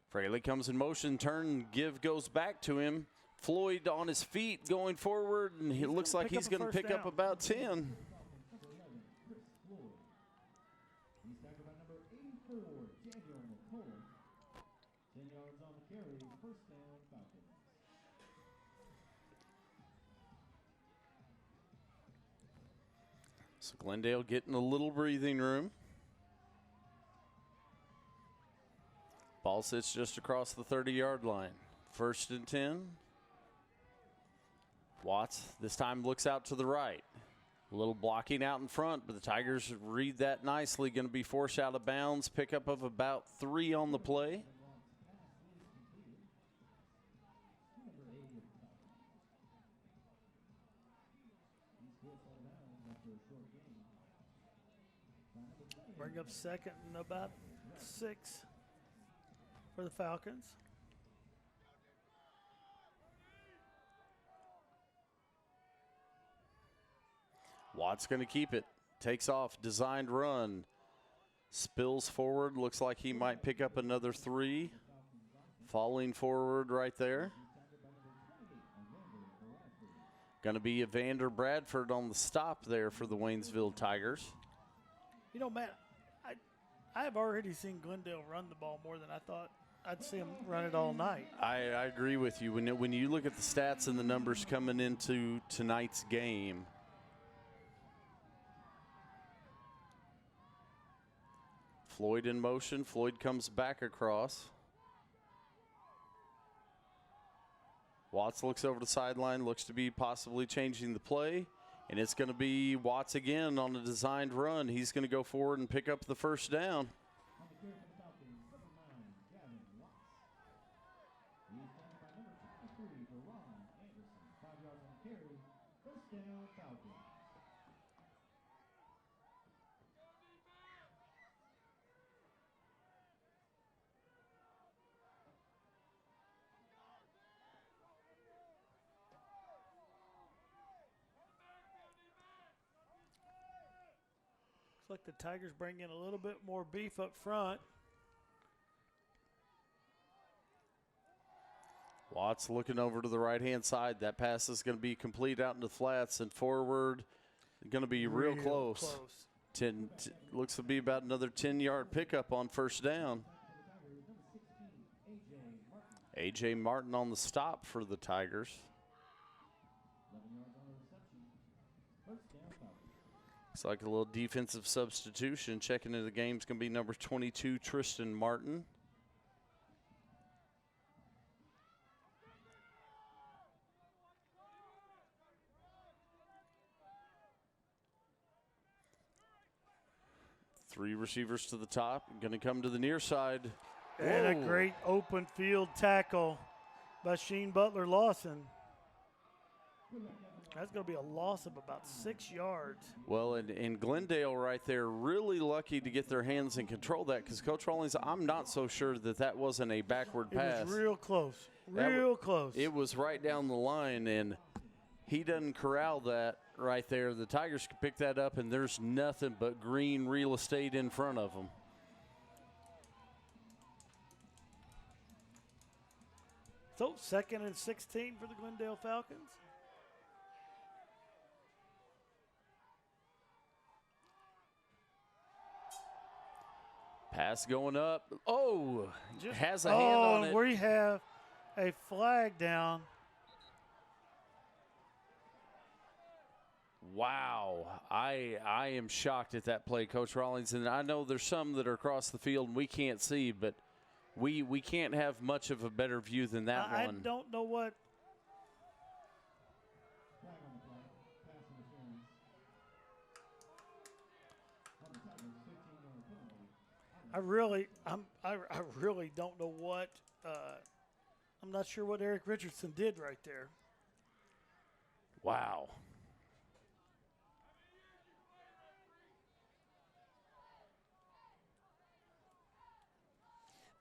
Fraley comes in motion, turn, give goes back to him. Floyd on his feet going forward, and it looks like he's going to pick up about 10. He's tackled by number 84, Daniel McCollum. 10 yards on the carry, first down, Falcons. So Glendale getting a little breathing room. Ball sits just across the 30-yard line. First and 10. Watts this time looks out to the right. A little blocking out in front, but the Tigers read that nicely. Going to be forced out of bounds. Pickup of about 3 on the play. Bring up second and about 6 for the Falcons. Watt's going to keep it. Takes off, designed run. Spills forward, looks like he might pick up another 3. Falling forward right there. Going to be Evander Bradford on the stop there for the Waynesville Tigers. You know, Matt, I've already seen Glendale run the ball more than I thought I'd see him run it all night. I agree with you. When you look at the stats and the numbers coming into tonight's game, Floyd in motion. Floyd comes back across. Watts looks over the sideline, looks to be possibly changing the play, and it's going to be Watts again on a designed run. He's going to go forward and pick up the first down. Looks like the Tigers bring in a little bit more beef up front. Watts looking over to the right-hand side. That pass is going to be complete out into the flats and forward. Going to be real close. 10 looks to be about another 10-yard pickup on first down. A.J. Martin on the stop for the Tigers. Looks like a little defensive substitution. Checking into the game is going to be number 22, Tristan Martin. Three receivers to the top. Going to come to the near side. And a great open field tackle by Sheen Butler Lawson. That's going to be a loss of about 6 yards. Well, and Glendale right there really lucky to get their hands and control that, because Coach Rawlings, I'm not so sure that wasn't a backward pass. It was real close, real close. It was right down the line, and he doesn't corral that right there. The Tigers can pick that up, and there's nothing but green real estate in front of them. So 2nd and 16 for the Glendale Falcons. Pass going up. Oh, has a hand on it. We have a flag down. Wow. I am shocked at that play, Coach Rawlings. And I know there's some that are across the field and we can't see, but we can't have much of a better view than that one. I don't know what. I really don't know what. I'm not sure what Eric Richardson did right there. Wow.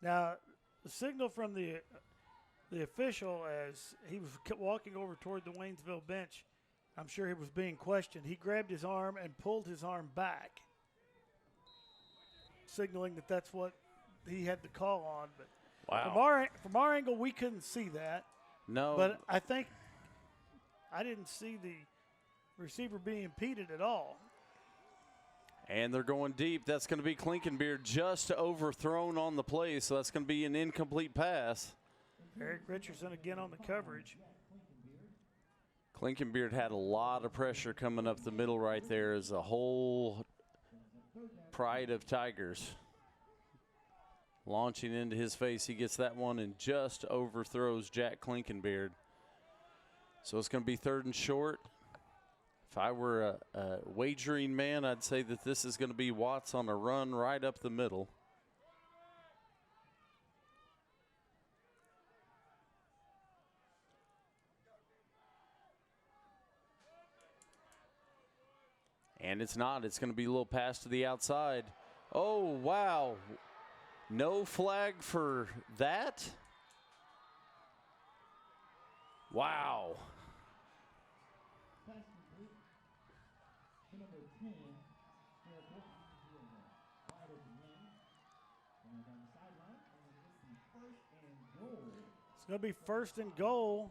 Now, the signal from the official as he was walking over toward the Waynesville bench, I'm sure he was being questioned. He grabbed his arm and pulled his arm back, signaling that that's what he had to call on. But wow. From our angle, we couldn't see that. No. But I think I didn't see the receiver being impeded at all. And they're going deep. That's going to be Klinkenbeard just overthrown on the play, so that's going to be an incomplete pass. Eric Richardson again on the coverage. Klinkenbeard had a lot of pressure coming up the middle right there as a whole pride of Tigers launching into his face. He gets that one and just overthrows Jack Klinkenbeard. So it's going to be 3rd and short. If I were a wagering man, I'd say that this is going to be Watts on a run right up the middle. And it's not. It's going to be a little pass to the outside. Oh, wow. No flag for that? Wow. It's going to be 1st and goal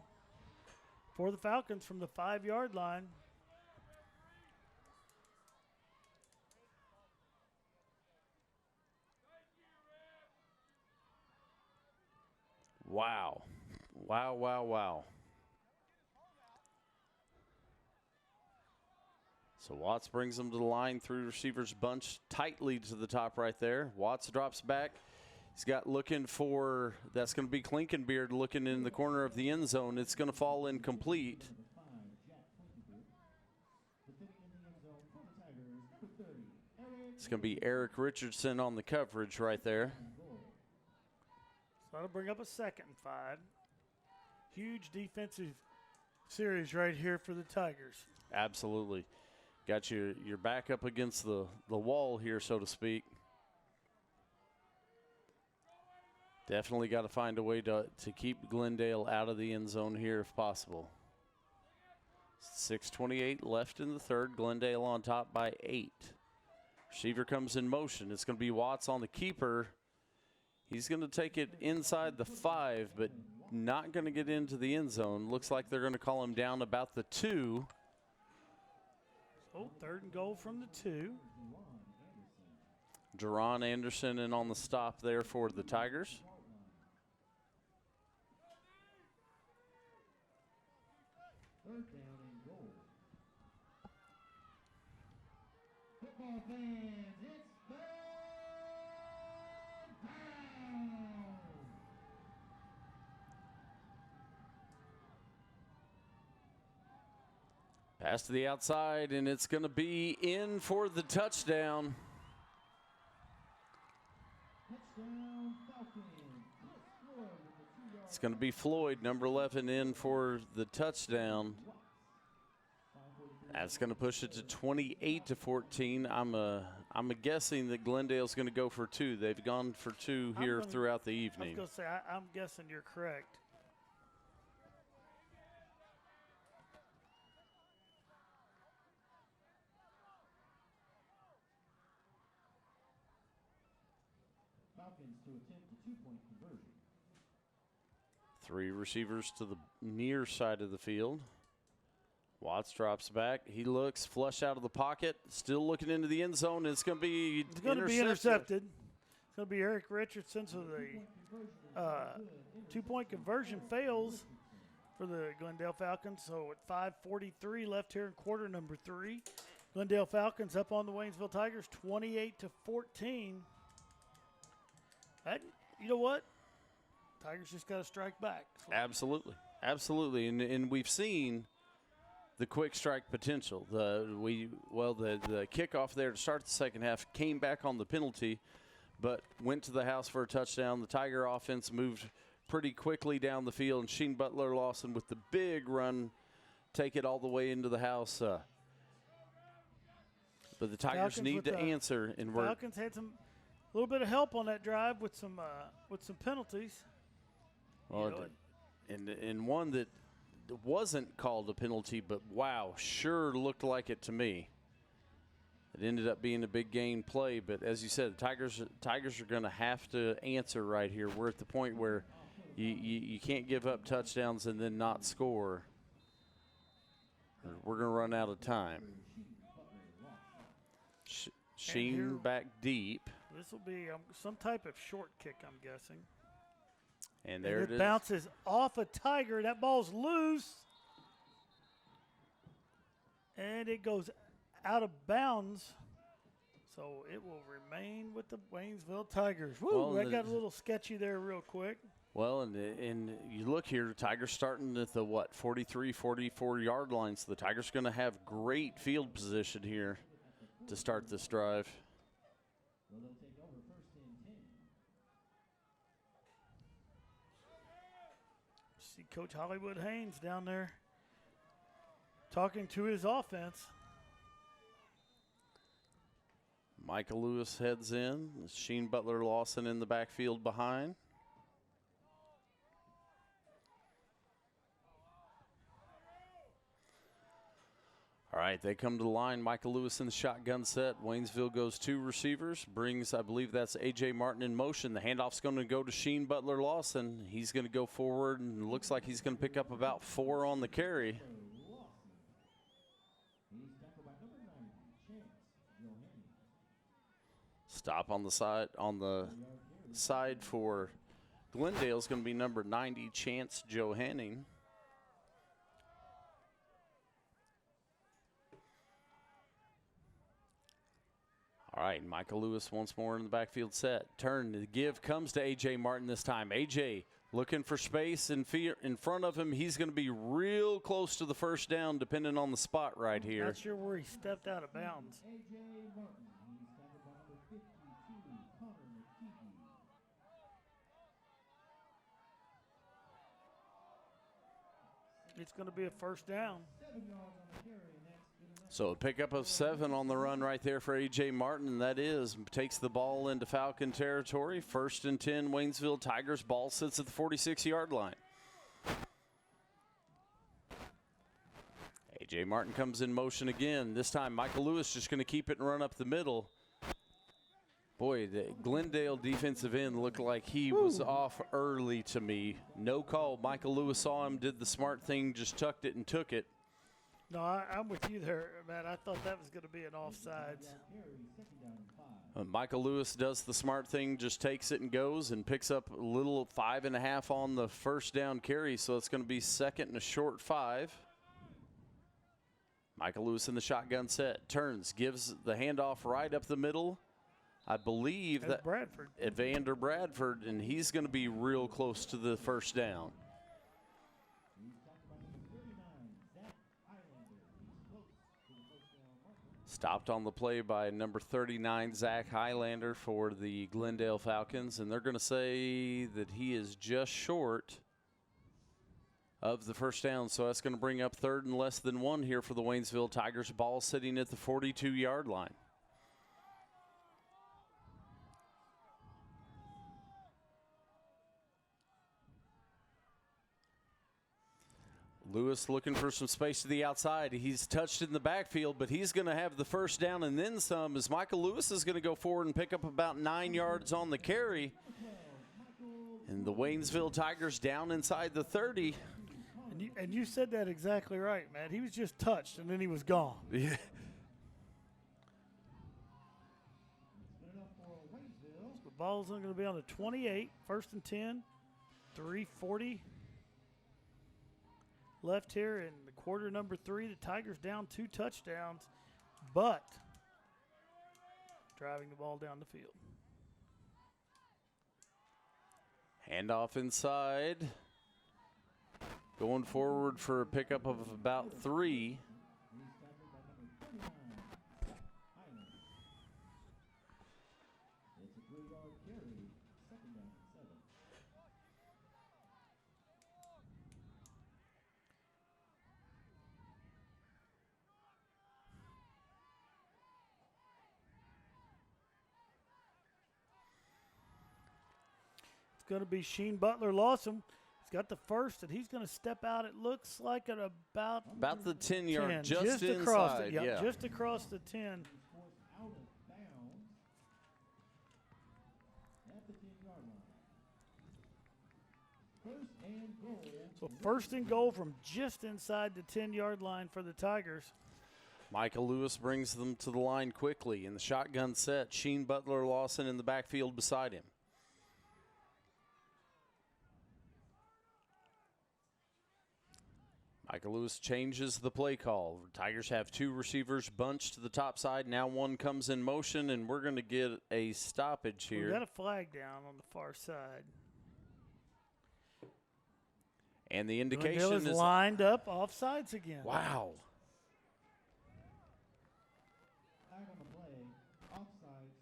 for the Falcons from the 5-yard line. Wow. Wow, wow, wow. So Watts brings them to the line, 3 receivers bunch tightly to the top right there. Watts drops back. He's got looking for, that's going to be Klinkenbeard looking in the corner of the end zone. It's going to fall incomplete. It's going to be Eric Richardson on the coverage right there. So that'll bring up a 2nd and 5. Huge defensive series right here for the Tigers. Absolutely. Got your back up against the wall here, so to speak. Definitely got to find a way to keep Glendale out of the end zone here if possible. 6:28 left in the 3rd. Glendale on top by 8. Receiver comes in motion. It's going to be Watts on the keeper. He's going to take it inside the 5, but not going to get into the end zone. Looks like they're going to call him down about the 2. So 3rd and goal from the 2. Jerron Anderson in on the stop there for the Tigers. Football fans, it's third down. Pass to the outside, and it's going to be in for the touchdown. Touchdown, Falcons. It's going to be Floyd, number 11, in for the touchdown. That's going to push it to 28-14. I'm guessing that Glendale's going to go for 2. They've gone for 2 here throughout the evening. I was going to say, I'm guessing you're correct. Falcons to attempt a 2-point conversion. 3 receivers to the near side of the field. Watts drops back. He looks flush out of the pocket. Still looking into the end zone. It's going to be intercepted. It's going to be Eric Richardson. So the 2-point conversion fails for the Glendale Falcons. So at 5:43 left here in quarter number 3. Glendale Falcons up on the Waynesville Tigers 28-14. You know what? Tigers just got to strike back. Absolutely. Absolutely. And we've seen the quick strike potential. The kickoff there to start the second half came back on the penalty, but went to the house for a touchdown. The Tiger offense moved pretty quickly down the field, and Sheen Butler Lawson with the big run take it all the way into the house. But the Tigers need to answer. And Falcons had a little bit of help on that drive with some penalties. Well, and one that wasn't called a penalty, but wow, sure looked like it to me. It ended up being a big gain play, but as you said, the Tigers are going to have to answer right here. We're at the point where You can't give up touchdowns and then not score. We're going to run out of time. Sheen back deep. This will be some type of short kick, I'm guessing. And there it is. Bounces off a Tiger. That ball's loose. And it goes out of bounds. So it will remain with the Waynesville Tigers. Woo, well, that got a little sketchy there real quick. Well, and you look here, the Tigers starting at the, 43, 44-yard line. So the Tigers going to have great field position here to start this drive. See Coach Hollywood Haynes down there talking to his offense. Micah Lewis heads in. Sheen Butler Lawson in the backfield behind. All right, they come to the line. Micah Lewis in the shotgun set. Waynesville goes 2 receivers. Brings, I believe that's A.J. Martin in motion. The handoff's going to go to Sheen Butler Lawson. He's going to go forward and looks like he's going to pick up about 4 on the carry. Stop on the side for Glendale is going to be number 90, Chance Johanning. All right, Michael Lewis once more in the backfield set. Turn, the give comes to A.J. Martin this time. A.J. looking for space in front of him. He's going to be real close to the first down depending on the spot right here. Not sure where he stepped out of bounds. It's going to be a first down. So a pickup of 7 on the run right there for A.J. Martin, and that takes the ball into Falcon territory. 1st and 10, Waynesville Tigers. Ball sits at the 46-yard line. A.J. Martin comes in motion again. This time, Michael Lewis just going to keep it and run up the middle. Boy, the Glendale defensive end looked like he was off early to me. No call. Michael Lewis saw him, did the smart thing, just tucked it and took it. No, I'm with you there, Matt. I thought that was going to be an offsides. Michael Lewis does the smart thing, just takes it and goes and picks up a little 5.5 on the first down carry. So it's going to be 2nd and a short 5. Michael Lewis in the shotgun set, turns, gives the handoff right up the middle. I believe that Bradford. Evander Bradford, and he's going to be real close to the first down. Stopped on the play by number 39, Zach Highlander for the Glendale Falcons, and they're going to say that he is just short of the first down, so that's going to bring up 3rd and less than 1 here for the Waynesville Tigers. Ball sitting at the 42-yard line. Lewis looking for some space to the outside. He's touched in the backfield, but he's going to have the first down and then some, as Michael Lewis is going to go forward and pick up about 9 yards on the carry. And the Waynesville Tigers down inside the 30. And you said that exactly right, man. He was just touched, and then he was gone. Yeah. The ball's going to be on the 28, 1st and 10, 3:40 left here in the quarter number 3. The Tigers down 2 touchdowns, but driving the ball down the field. Handoff inside. Going forward for a pickup of about 3. It's going to be Sheen Butler Lawson. He's got the first, and he's going to step out. It looks like at about the 10-yard, 10, just across inside. it. Yeah, just across the 10. and goal. So first and goal from just inside the 10-yard line for the Tigers. Michael Lewis brings them to the line quickly in the shotgun set. Sheen Butler Lawson in the backfield beside him. Michael Lewis changes the play call. Tigers have 2 receivers bunched to the top side. Now one comes in motion, and we're going to get a stoppage here. We got a flag down on the far side. And the indication Glendale is lined up offsides again. Wow. Flag on the play, offsides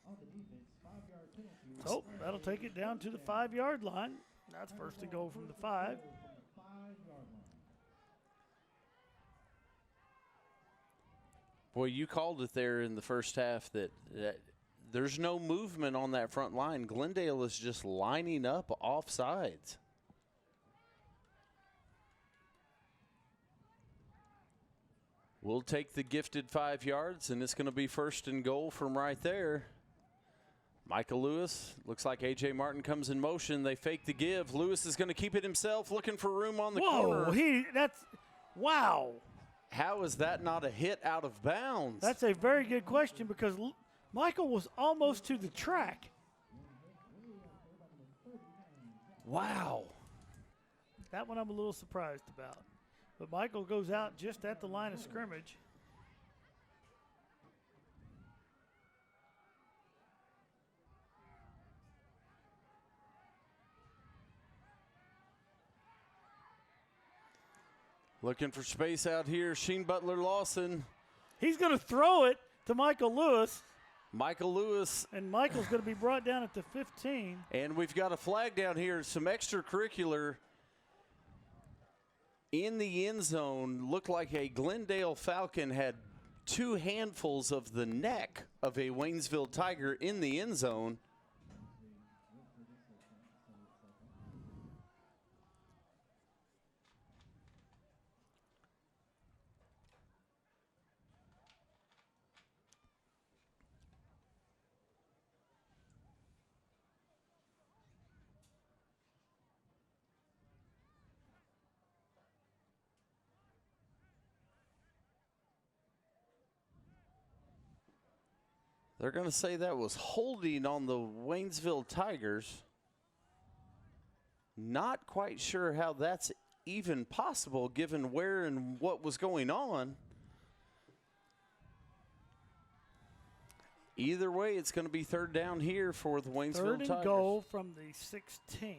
on the defense, 5-yard penalty. So that'll take it down to the 5-yard line. That's first and goal from the 5. Boy, you called it there in the first half that there's no movement on that front line. Glendale is just lining up off sides. We'll take the gifted 5 yards, and it's going to be first and goal from right there. Michael Lewis, looks like A.J. Martin comes in motion. They fake the give. Lewis is going to keep it himself, looking for room on the corner. Wow. How is that not a hit out of bounds? That's a very good question because Michael was almost to the track. Wow. That one I'm a little surprised about. But Michael goes out just at the line of scrimmage. Looking for space out here. Sheen Butler Lawson. He's going to throw it to Michael Lewis. Michael Lewis. And Michael's going to be brought down at the 15. And we've got a flag down here. Some extracurricular in the end zone. Looked like a Glendale Falcon had 2 handfuls of the neck of a Waynesville Tiger in the end zone. They're going to say that was holding on the Waynesville Tigers. Not quite sure how that's even possible given where and what was going on. Either way, it's going to be third down here for the Waynesville Tigers. Third and goal from the 16.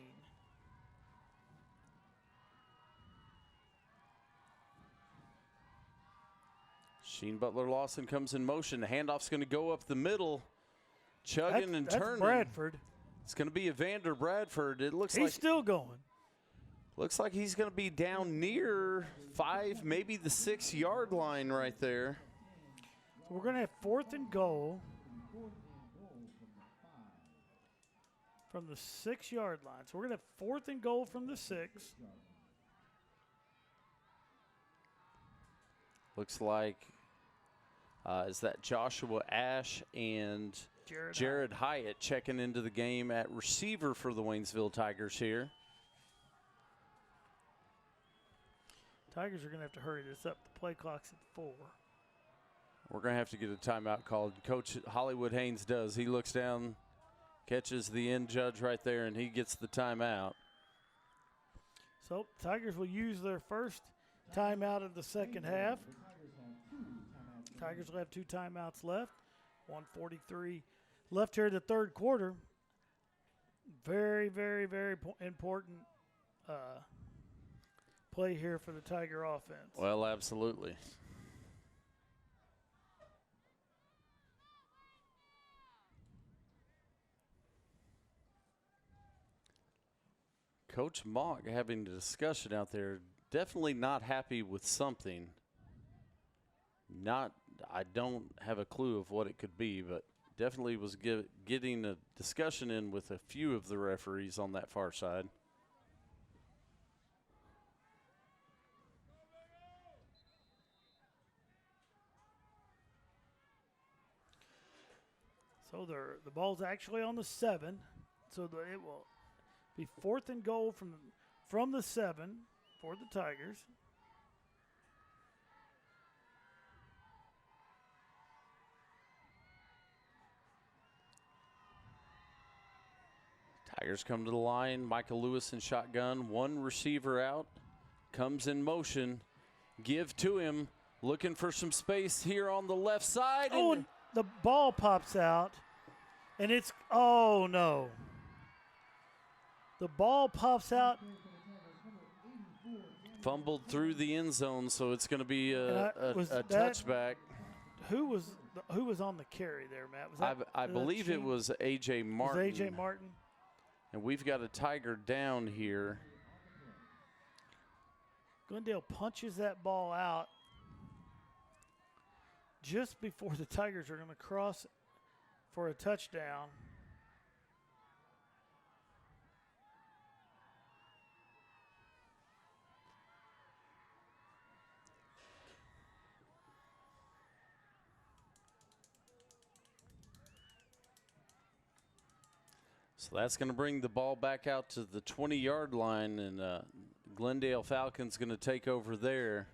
Sheen Butler Lawson comes in motion. The handoff's going to go up the middle, chugging and turning. That's Bradford. It's going to be Evander Bradford. It looks he's still going. Looks like he's going to be down near 5, maybe the 6-yard line right there. So we're going to have 4th and goal from the 6-yard line. So we're going to have 4th and goal from the 6. Looks like, is that Joshua Ash and Jared Hyatt checking into the game at receiver for the Waynesville Tigers here. Tigers are going to have to hurry this up. The play clock's at 4. We're going to have to get a timeout called. Coach Hollywood Haynes does. He looks down, catches the end judge right there, and he gets the timeout. So Tigers will use their first timeout of the second half. Tigers will have 2 timeouts left. 1:43 left here in the third quarter. Very, very, very important play here for the Tiger offense. Well, absolutely. Coach Mock having a discussion out there, definitely not happy with something. I don't have a clue of what it could be, but definitely was getting a discussion in with a few of the referees on that far side. So the ball's actually on the 7, so it will be 4th and goal from from the 7 for the Tigers. Tigers come to the line. Michael Lewis in shotgun. One receiver out. Comes in motion. Give to him. Looking for some space here on the left side. Oh, and the ball pops out. And it's, oh no. The ball pops out. Fumbled through the end zone, so it's going to be a touchback. Who was on the carry there, Matt? Was that, I believe it was A.J. Martin. Was A.J. Martin? And we've got a Tiger down here. Glendale punches that ball out just before the Tigers are going to cross for a touchdown. So that's going to bring the ball back out to the 20-yard line, and Glendale Falcons going to take over there.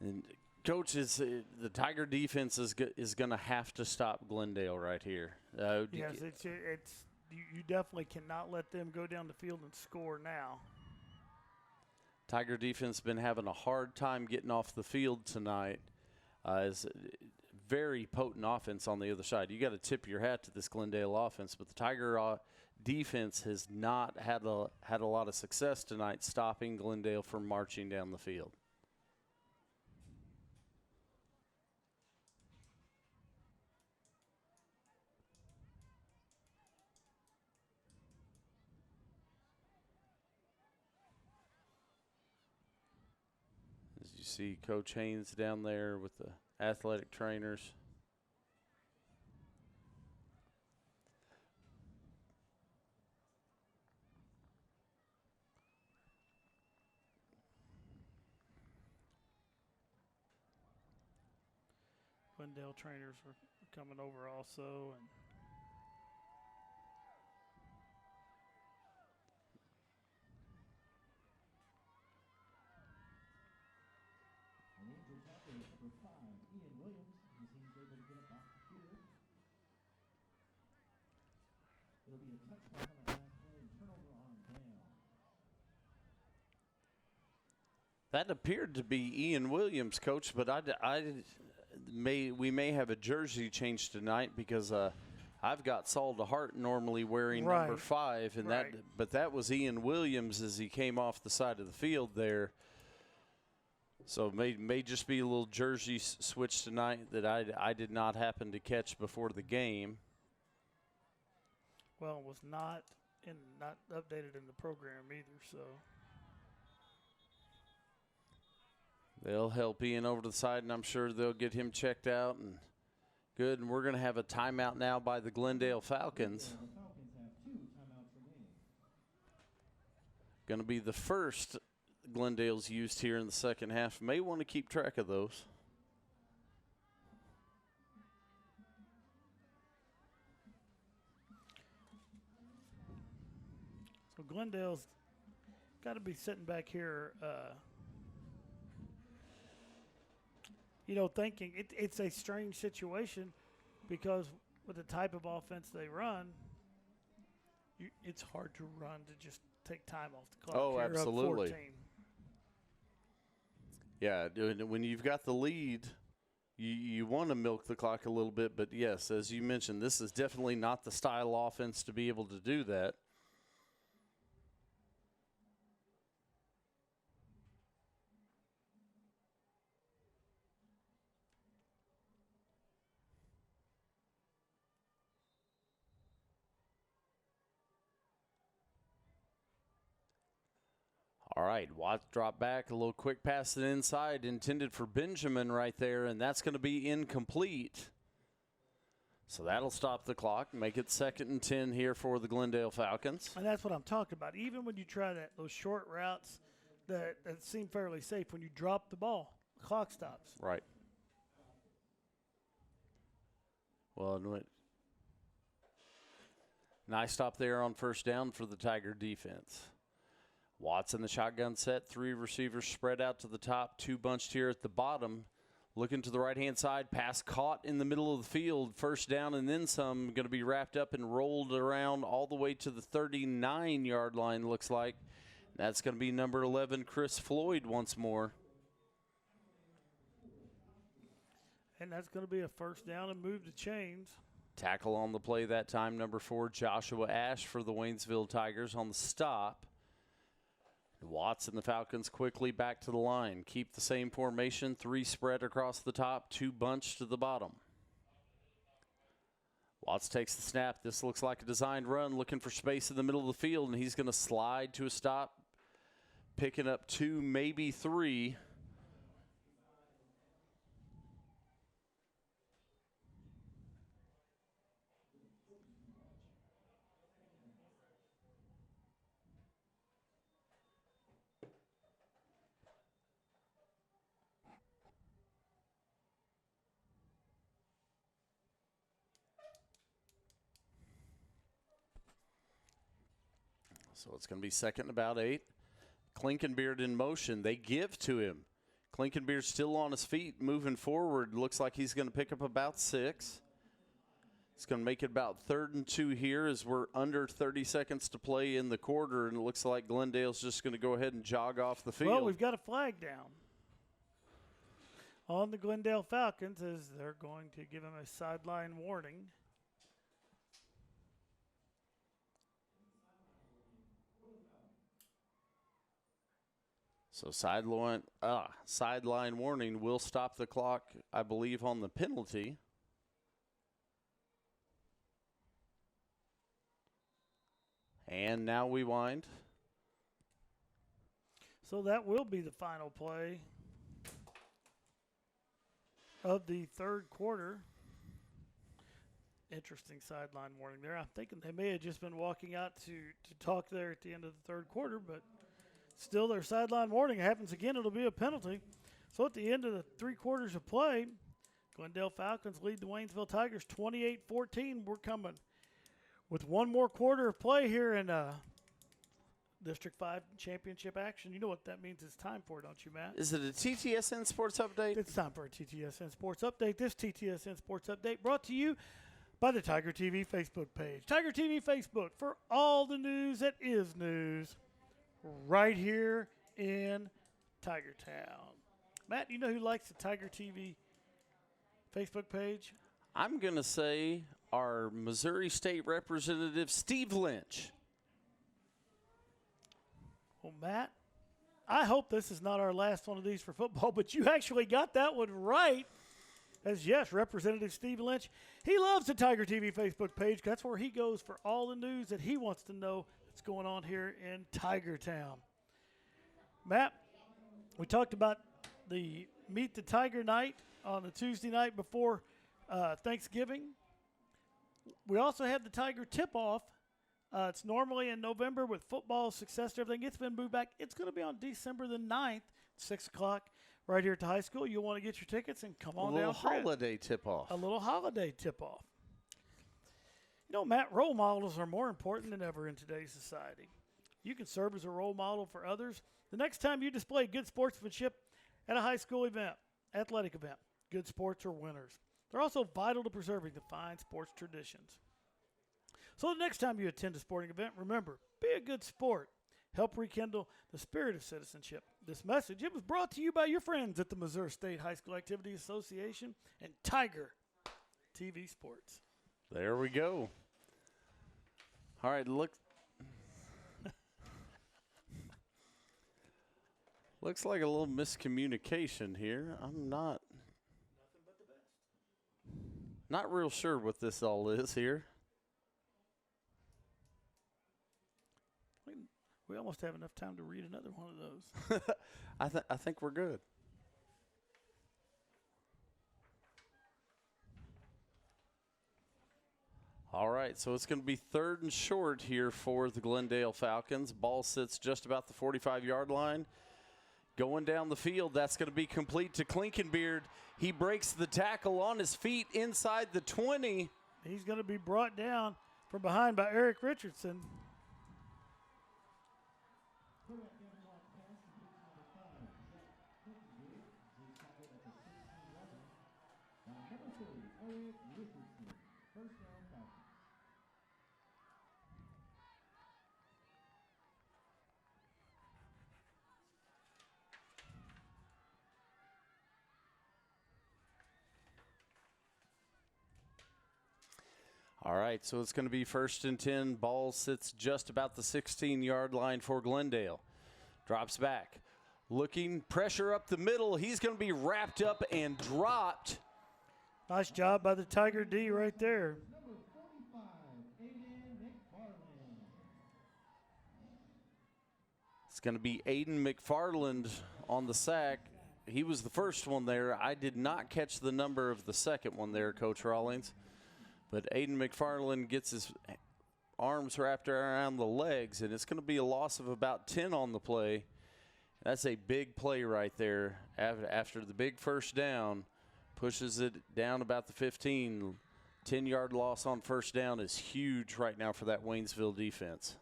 And coaches, the Tiger defense is going to have to stop Glendale right here. Yes, you definitely cannot let them go down the field and score now. Tiger defense has been having a hard time getting off the field tonight. It's very potent offense on the other side. You got to tip your hat to this Glendale offense, but the Tiger defense has not had a lot of success tonight stopping Glendale from marching down the field. As you see Coach Haynes down there with the athletic trainers. Glendale trainers were coming over also, and That appeared to be Ian Williams, Coach, but we may have a jersey change tonight because I've got Saul DeHart normally wearing number 5, and but that was Ian Williams as he came off the side of the field there. So it may just be a little jersey switch tonight that I did not happen to catch before the game. Well, it was not updated in the program either, so. They'll help Ian over to the side, and I'm sure they'll get him checked out. And good, and we're going to have a timeout now by the Glendale Falcons. Going to be the first Glendale's used here in the second half. May want to keep track of those. So Glendale's got to be sitting back here thinking it's a strange situation because with the type of offense they run, it's hard to run to just take time off the clock. Oh, absolutely. You're up 14. Yeah, when you've got the lead, you want to milk the clock a little bit. But, yes, as you mentioned, this is definitely not the style offense to be able to do that. All right, Watts drop back, a little quick pass to the inside, intended for Benjamin right there, and that's going to be incomplete. So that'll stop the clock, make it 2nd and 10 here for the Glendale Falcons. And that's what I'm talking about. Even when you try those short routes that seem fairly safe, when you drop the ball, the clock stops. Right. Well, nice stop there on first down for the Tiger defense. Watts in the shotgun set, 3 receivers spread out to the top, 2 bunched here at the bottom. Looking to the right-hand side, pass caught in the middle of the field, first down and then some, going to be wrapped up and rolled around all the way to the 39-yard line, looks like. That's going to be number 11, Chris Floyd once more. And that's going to be a first down and move the chains. Tackle on the play that time, number 4, Joshua Ash for the Waynesville Tigers on the stop. Watts and the Falcons quickly back to the line. Keep the same formation, 3 spread across the top, 2 bunch to the bottom. Watts takes the snap. This looks like a designed run, looking for space in the middle of the field, and he's going to slide to a stop, picking up 2, maybe 3. So it's going to be second and about 8. Klinkenbeard in motion. They give to him. Klinkenbeard still on his feet, moving forward. Looks like he's going to pick up about 6. It's going to make it about 3rd and 2 here as we're under 30 seconds to play in the quarter, and it looks like Glendale's just going to go ahead and jog off the field. Well, we've got a flag down on the Glendale Falcons as they're going to give him a sideline warning. So sideline warning will stop the clock, I believe, on the penalty. And now we wind. So that will be the final play of the 3rd quarter. Interesting sideline warning there. I'm thinking they may have just been walking out to talk there at the end of the 3rd quarter, but still, their sideline warning happens again. It'll be a penalty. So at the end of the 3 quarters of play, Glendale Falcons lead the Waynesville Tigers 28-14. We're coming with 1 more quarter of play here in District 5 championship action. You know what that means it's time for, don't you, Matt? Is it a TTSN Sports Update? It's time for a TTSN Sports Update. This TTSN Sports Update brought to you by the TigerTV Facebook page. TigerTV Facebook for all the news that is news. Right here in Tigertown. Matt, you know who likes the Tiger TV Facebook page? I'm going to say our Missouri State Representative, Steve Lynch. Well, Matt, I hope this is not our last one of these for football, but you actually got that one right. As yes, Representative Steve Lynch. He loves the Tiger TV Facebook page. That's where he goes for all the news that he wants to know that's going on here in Tigertown. Matt, we talked about the Meet the Tiger night on the Tuesday night before Thanksgiving. We also had the Tiger tip-off. It's normally in November with football success and everything. It's been moved back. It's going to be on December the 9th, 6 o'clock, right here at the high school. You'll want to get your tickets and come on down. A little holiday tip-off. A little holiday tip-off. You know, Matt, role models are more important than ever in today's society. You can serve as a role model for others. The next time you display good sportsmanship at a high school event, athletic event, good sports are winners. They're also vital to preserving the fine sports traditions. So the next time you attend a sporting event, remember, be a good sport. Help rekindle the spirit of citizenship. This message, it was brought to you by your friends at the Missouri State High School Activity Association and Tiger TV Sports. There we go. All right, looks like a little miscommunication here. I'm not real sure what this all is here. We almost have enough time to read another one of those. I think we're good. All right, so it's going to be 3rd and short here for the Glendale Falcons. Ball sits just about the 45-yard line. Going down the field, that's going to be complete to Klinkenbeard. He breaks the tackle on his feet inside the 20. He's going to be brought down from behind by Eric Richardson. All right, so it's going to be 1st and 10. Ball sits just about the 16-yard line for Glendale. Drops back. Looking, pressure up the middle. He's going to be wrapped up and dropped. Nice job by the Tiger D right there. It's going to be Aiden McFarland on the sack. He was the first one there. I did not catch the number of the second one there, Coach Rawlings. But Aiden McFarland gets his arms wrapped around the legs, and it's going to be a loss of about 10 on the play. That's a big play right there. After the big first down, pushes it down about the 15. 10-yard loss on first down is huge right now for that Waynesville defense.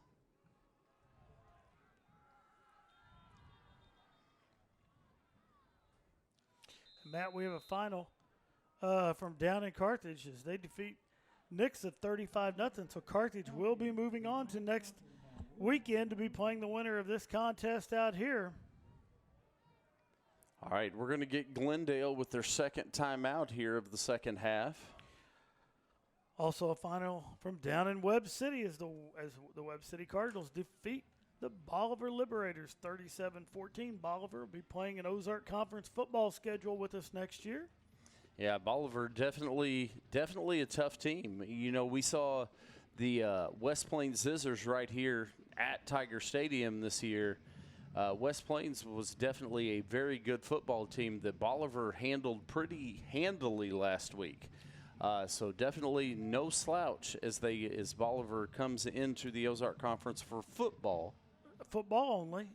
Matt, we have a final from down in Carthage as they defeat Nix at 35-0. So Carthage will be moving on to next weekend to be playing the winner of this contest out here. All right, we're going to get Glendale with their second timeout here of the second half. Also a final from down in Webb City as the Webb City Cardinals defeat the Bolivar Liberators 37-14. Bolivar will be playing an Ozark Conference football schedule with us next year. Yeah, Bolivar definitely a tough team. You know, we saw the West Plains Scissors right here at Tiger Stadium this year. West Plains was definitely a very good football team that Bolivar handled pretty handily last week. So definitely no slouch as Bolivar comes into the Ozark Conference for football. Football only.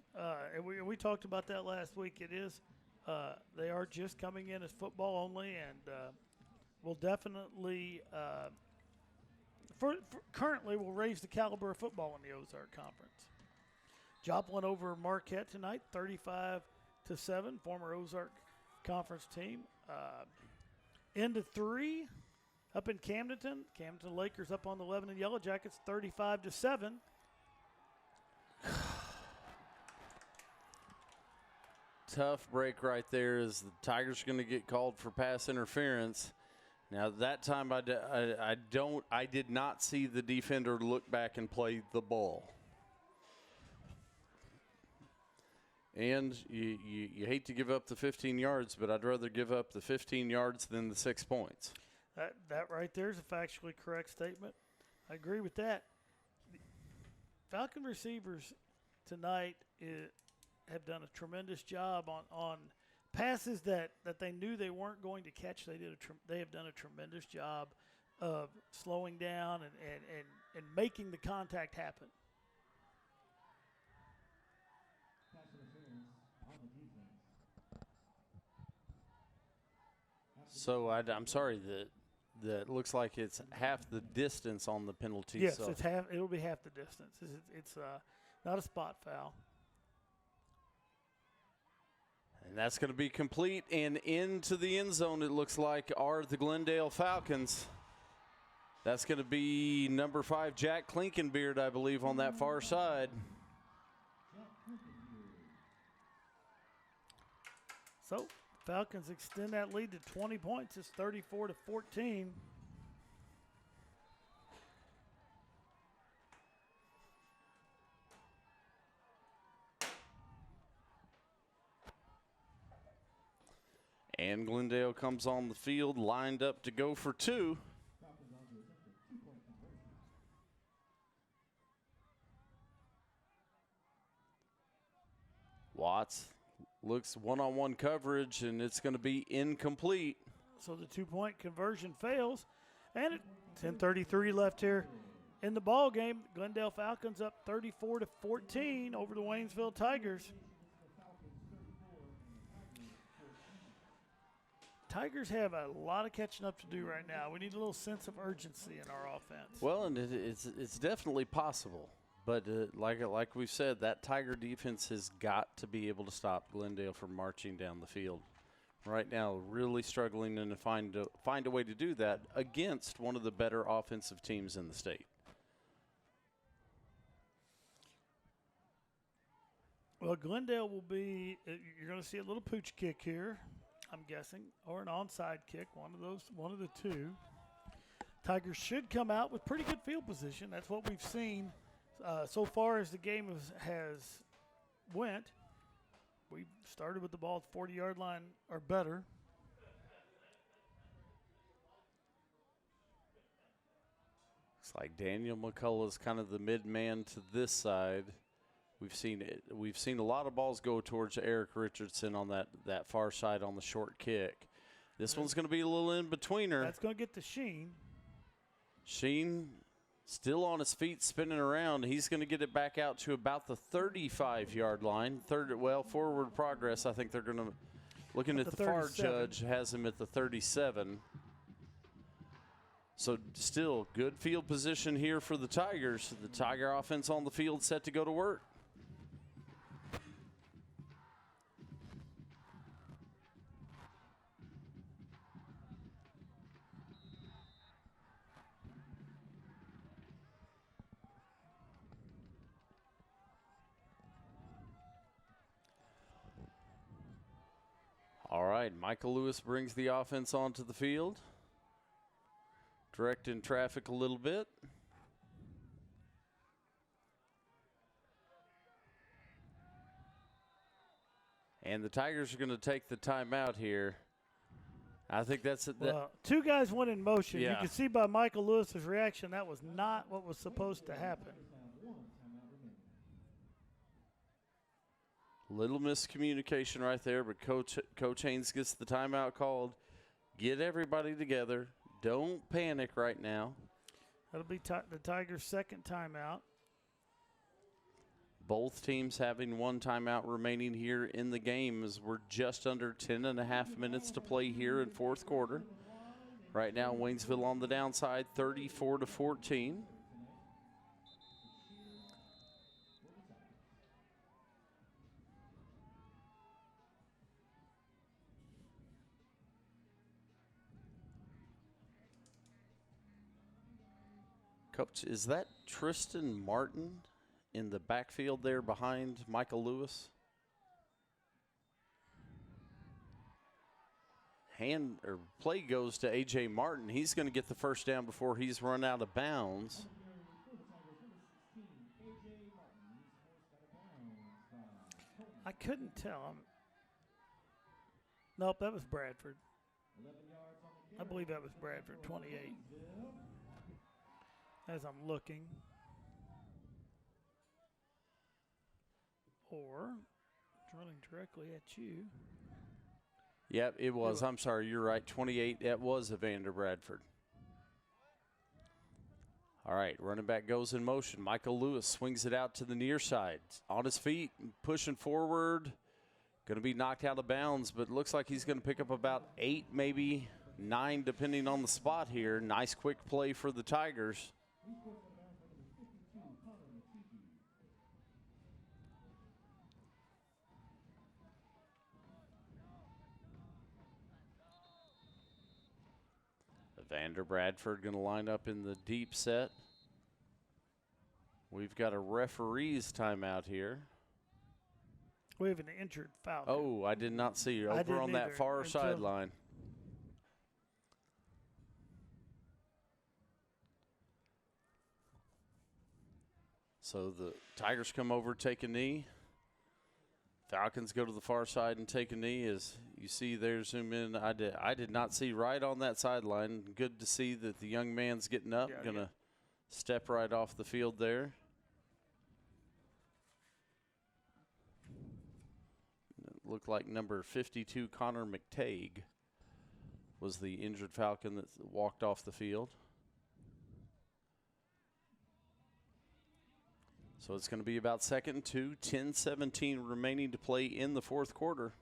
And we talked about that last week. It is. They are just coming in as football only, and will definitely, currently, will raise the caliber of football in the Ozark Conference. Joplin over Marquette tonight, 35-7, former Ozark Conference team. Into 3 up in Camdenton. Camdenton Lakers up on the Lebanon Yellow Jackets, 35-7. Tough break right there as the Tigers are going to get called for pass interference. Now that time I did not see the defender look back and play the ball. And you hate to give up the 15 yards, but I'd rather give up the 15 yards than the 6 points. That right there is a factually correct statement. I agree with that. Falcon receivers tonight have done a tremendous job on passes that they knew they weren't going to catch. They have done a tremendous job of slowing down and making the contact happen. So I'm sorry that looks like it's half the distance on the penalty. Yes, so. it's half. It'll be half the distance. It's not a spot foul. And that's going to be complete and into the end zone. It looks like are the Glendale Falcons. That's going to be number 5, Jack Klinkenbeard, I believe, on that far side. So Falcons extend that lead to 20 points. It's 34-14. And Glendale comes on the field, lined up to go for 2. Watts looks one-on-one coverage, and it's going to be incomplete. So the 2-point conversion fails. And 10:33 left here in the ball game. Glendale Falcons up 34-14 over the Waynesville Tigers. Tigers have a lot of catching up to do right now. We need a little sense of urgency in our offense. Well, and it's definitely possible. But like we've said, that Tiger defense has got to be able to stop Glendale from marching down the field. Right now, really struggling to find a way to do that against one of the better offensive teams in the state. Well, Glendale will be, you're going to see a little pooch kick here, I'm guessing, or an onside kick, one of the two. Tigers should come out with pretty good field position. That's what we've seen so far as the game has went. We started with the ball at the 40-yard line or better. It's like Daniel McCullough is kind of the mid-man to this side. We've seen a lot of balls go towards Eric Richardson on that far side on the short kick. This one's going to be a little in-betweener. That's going to get to Sheen. Sheen still on his feet, spinning around. He's going to get it back out to about the 35-yard line. Forward progress. I think they're going to, looking at the far judge, has him at the 37. So still good field position here for the Tigers. The Tiger offense on the field set to go to work. All right, Michael Lewis brings the offense onto the field, directing traffic a little bit. And the Tigers are going to take the timeout here. I think that's it. Well, two guys went in motion. Yeah. You can see by Michael Lewis's reaction that was not what was supposed to happen. Little miscommunication right there, but Coach Haynes gets the timeout called. Get everybody together. Don't panic right now. That'll be the Tigers' second timeout. Both teams having one timeout remaining here in the game as we're just under 10.5 minutes to play here in fourth quarter. Right now, Waynesville on the downside, 34-14. Coach, is that Tristan Martin in the backfield there behind Michael Lewis? Play goes to A.J. Martin. He's going to get the first down before he's run out of bounds. I couldn't tell. Nope, that was Bradford. I believe that was Bradford, 28. As I'm looking. Or it's running directly at you. Yep, it was. I'm sorry, you're right. 28, that was Evander Bradford. All right, running back goes in motion. Michael Lewis swings it out to the near side. On his feet, pushing forward. Going to be knocked out of bounds, but looks like he's going to pick up about 8, maybe 9, depending on the spot here. Nice quick play for the Tigers. Evander Bradford going to line up in the deep set. We've got a referee's timeout here. We have an injured Falcon. Oh, I did not see you over on that far sideline. So the Tigers come over, take a knee. Falcons go to the far side and take a knee. As you see there, zoom in. I did not see right on that sideline. Good to see that the young man's getting up, going to step right off the field there. It looked like number 52, Connor McTague, was the injured Falcon that walked off the field. So it's going to be about second and 2, 10-17 remaining to play in the fourth quarter.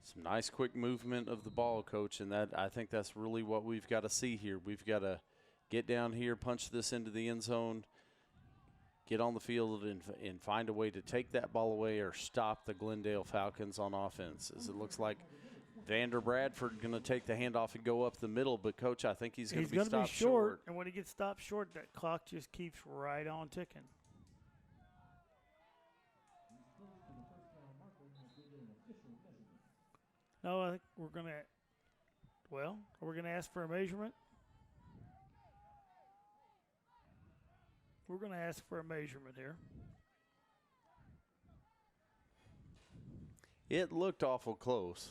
As Some nice quick movement of the ball, Coach, and that I think that's really what we've got to see here. We've got to get down here, punch this into the end zone, get on the field and find a way to take that ball away or stop the Glendale Falcons on offense. As it looks like Vander Bradford going to take the handoff and go up the middle, but Coach, I think he's going to be stopped short. And when he gets stopped short, that clock just keeps right on ticking. No, I think we're going to, well, are we going to ask for a measurement? We're going to ask for a measurement here. It looked awful close.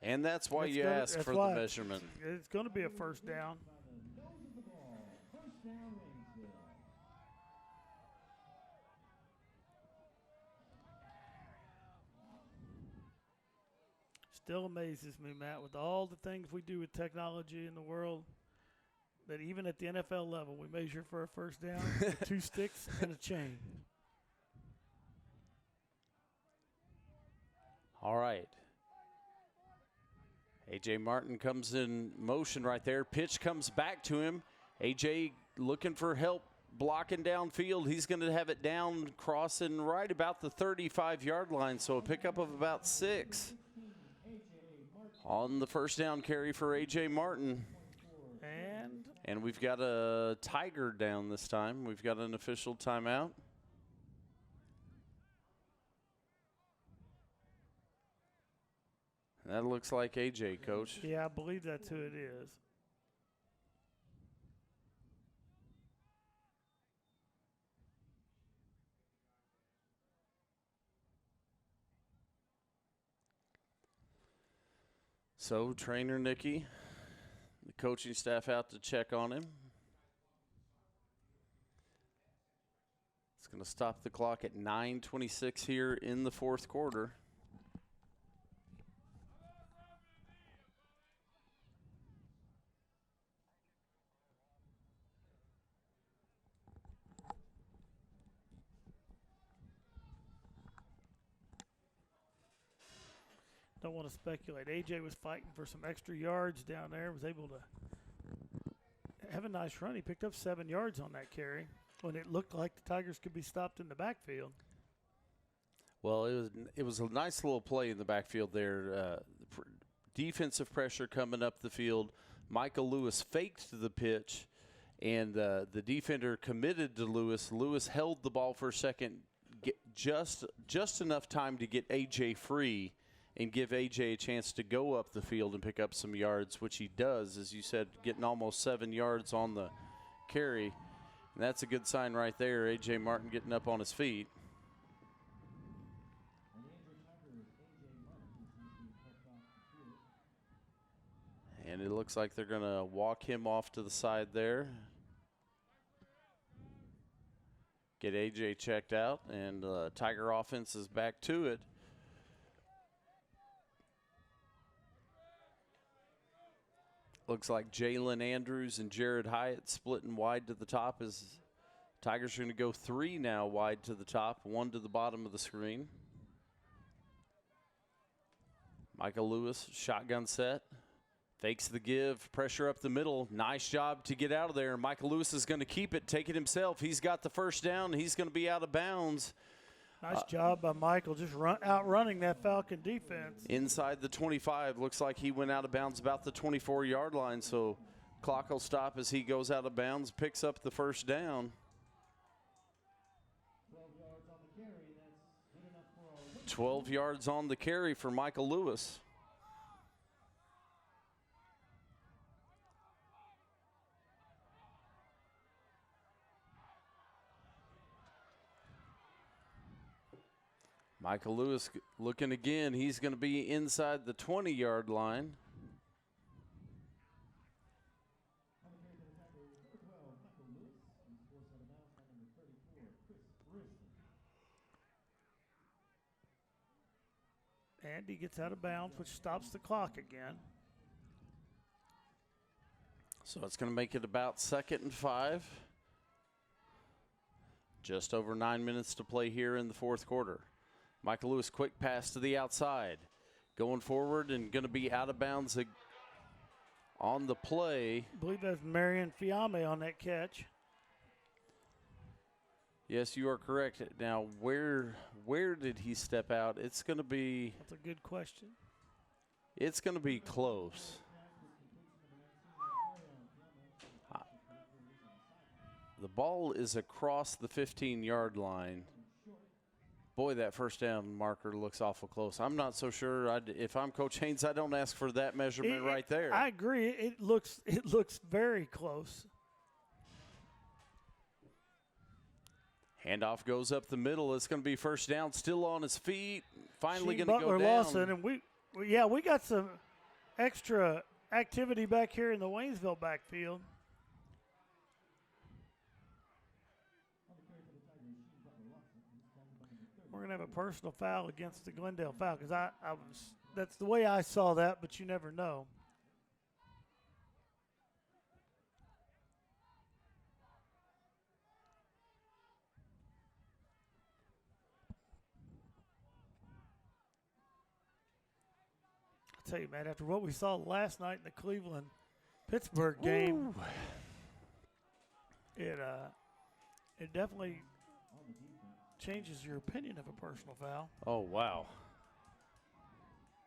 And that's why you ask for the measurement. It's going to be a first down. Still amazes me, Matt, with all the things we do with technology in the world, that even at the NFL level, we measure for a first down with 2 sticks and a chain. All right. A.J. Martin comes in motion right there. Pitch comes back to him. A.J. looking for help blocking downfield. He's going to have it down, crossing right about the 35-yard line, so a pickup of about 6 on the first down carry for A.J. Martin. And we've got a Tiger down this time. We've got an official timeout. That looks like A.J., Coach. Yeah, I believe that's who it is. So, trainer Nikki, the coaching staff out to check on him. It's going to stop the clock at 9:26 here in the fourth quarter. Don't want to speculate. A.J. was fighting for some extra yards down there, was able to have a nice run. He picked up 7 yards on that carry when it looked like the Tigers could be stopped in the backfield. Well, it was a nice little play in the backfield there. Defensive pressure coming up the field. Michael Lewis faked the pitch, and the defender committed to Lewis. Lewis held the ball for a second, just enough time to get A.J. free and give A.J. a chance to go up the field and pick up some yards, which he does, as you said, getting almost 7 yards on the carry. And that's a good sign right there, A.J. Martin getting up on his feet. And it looks like they're going to walk him off to the side there. Get A.J. checked out, and Tiger offense is back to it. Looks like Jalen Andrews and Jared Hyatt splitting wide to the top as Tigers are going to go 3 now wide to the top, 1 to the bottom of the screen. Michael Lewis, shotgun set, fakes the give, pressure up the middle. Nice job to get out of there. Michael Lewis is going to keep it, take it himself. He's got the first down. He's going to be out of bounds. Nice job by Michael, just outrunning that Falcon defense. Inside the 25, looks like he went out of bounds about the 24-yard line, so clock will stop as he goes out of bounds, picks up the first down. 12 yards on the carry for Michael Lewis. Michael Lewis looking again. He's going to be inside the 20-yard line. And he gets out of bounds, which stops the clock again. So it's going to make it about 2nd and 5. Just over 9 minutes to play here in the fourth quarter. Michael Lewis, quick pass to the outside. Going forward and going to be out of bounds on the play. I believe that's Marion Fiame on that catch. Yes, you are correct. Now, where did he step out? It's going to be. That's a good question. It's going to be close. The ball is across the 15-yard line. Boy, that first down marker looks awful close. I'm not so sure. If I'm Coach Haynes, I don't ask for that measurement right there. I agree. It looks very close. Handoff goes up the middle. It's going to be first down. Still on his feet. Finally going to go Butler down. Lawson, and we got some extra activity back here in the Waynesville backfield. We're going to have a personal foul against the Glendale Falcons. That's the way I saw that, but you never know. I'll tell you, man, after what we saw last night in the Cleveland-Pittsburgh game, it definitely changes your opinion of a personal foul. Oh, wow.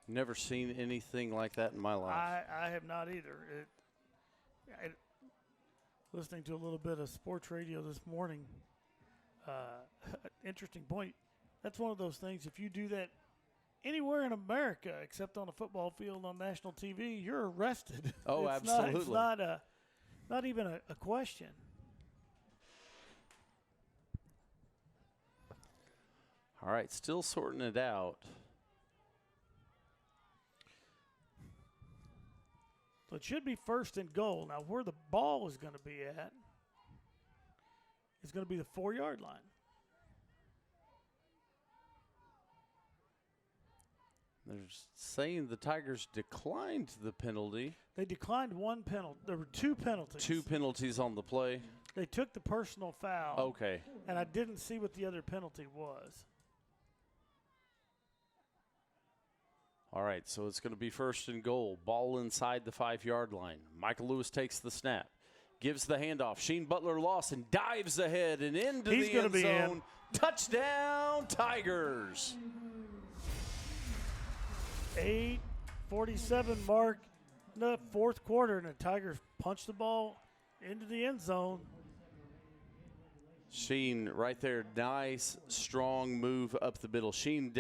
Never seen anything like that in my life. I have not either. Listening to a little bit of sports radio this morning, interesting point. That's one of those things, if you do that anywhere in America except on a football field on national TV, you're arrested. Oh, absolutely. It's not even a question. All right, still sorting it out. So it should be first and goal. Now, where the ball is going to be at is going to be the 4-yard line. They're saying the Tigers declined the penalty. They declined one penalty. There were two penalties. Two penalties on the play. They took the personal foul. Okay. And I didn't see what the other penalty was. All right, so it's going to be first and goal. Ball inside the 5-yard line. Michael Lewis takes the snap. Gives the handoff. Sheen Butler Lawson dives ahead and into the end zone. Touchdown, Tigers. 8:47 mark in the fourth quarter, and the Tigers punch the ball into the end zone. Sheen right there. Nice, strong move up the middle. Sheen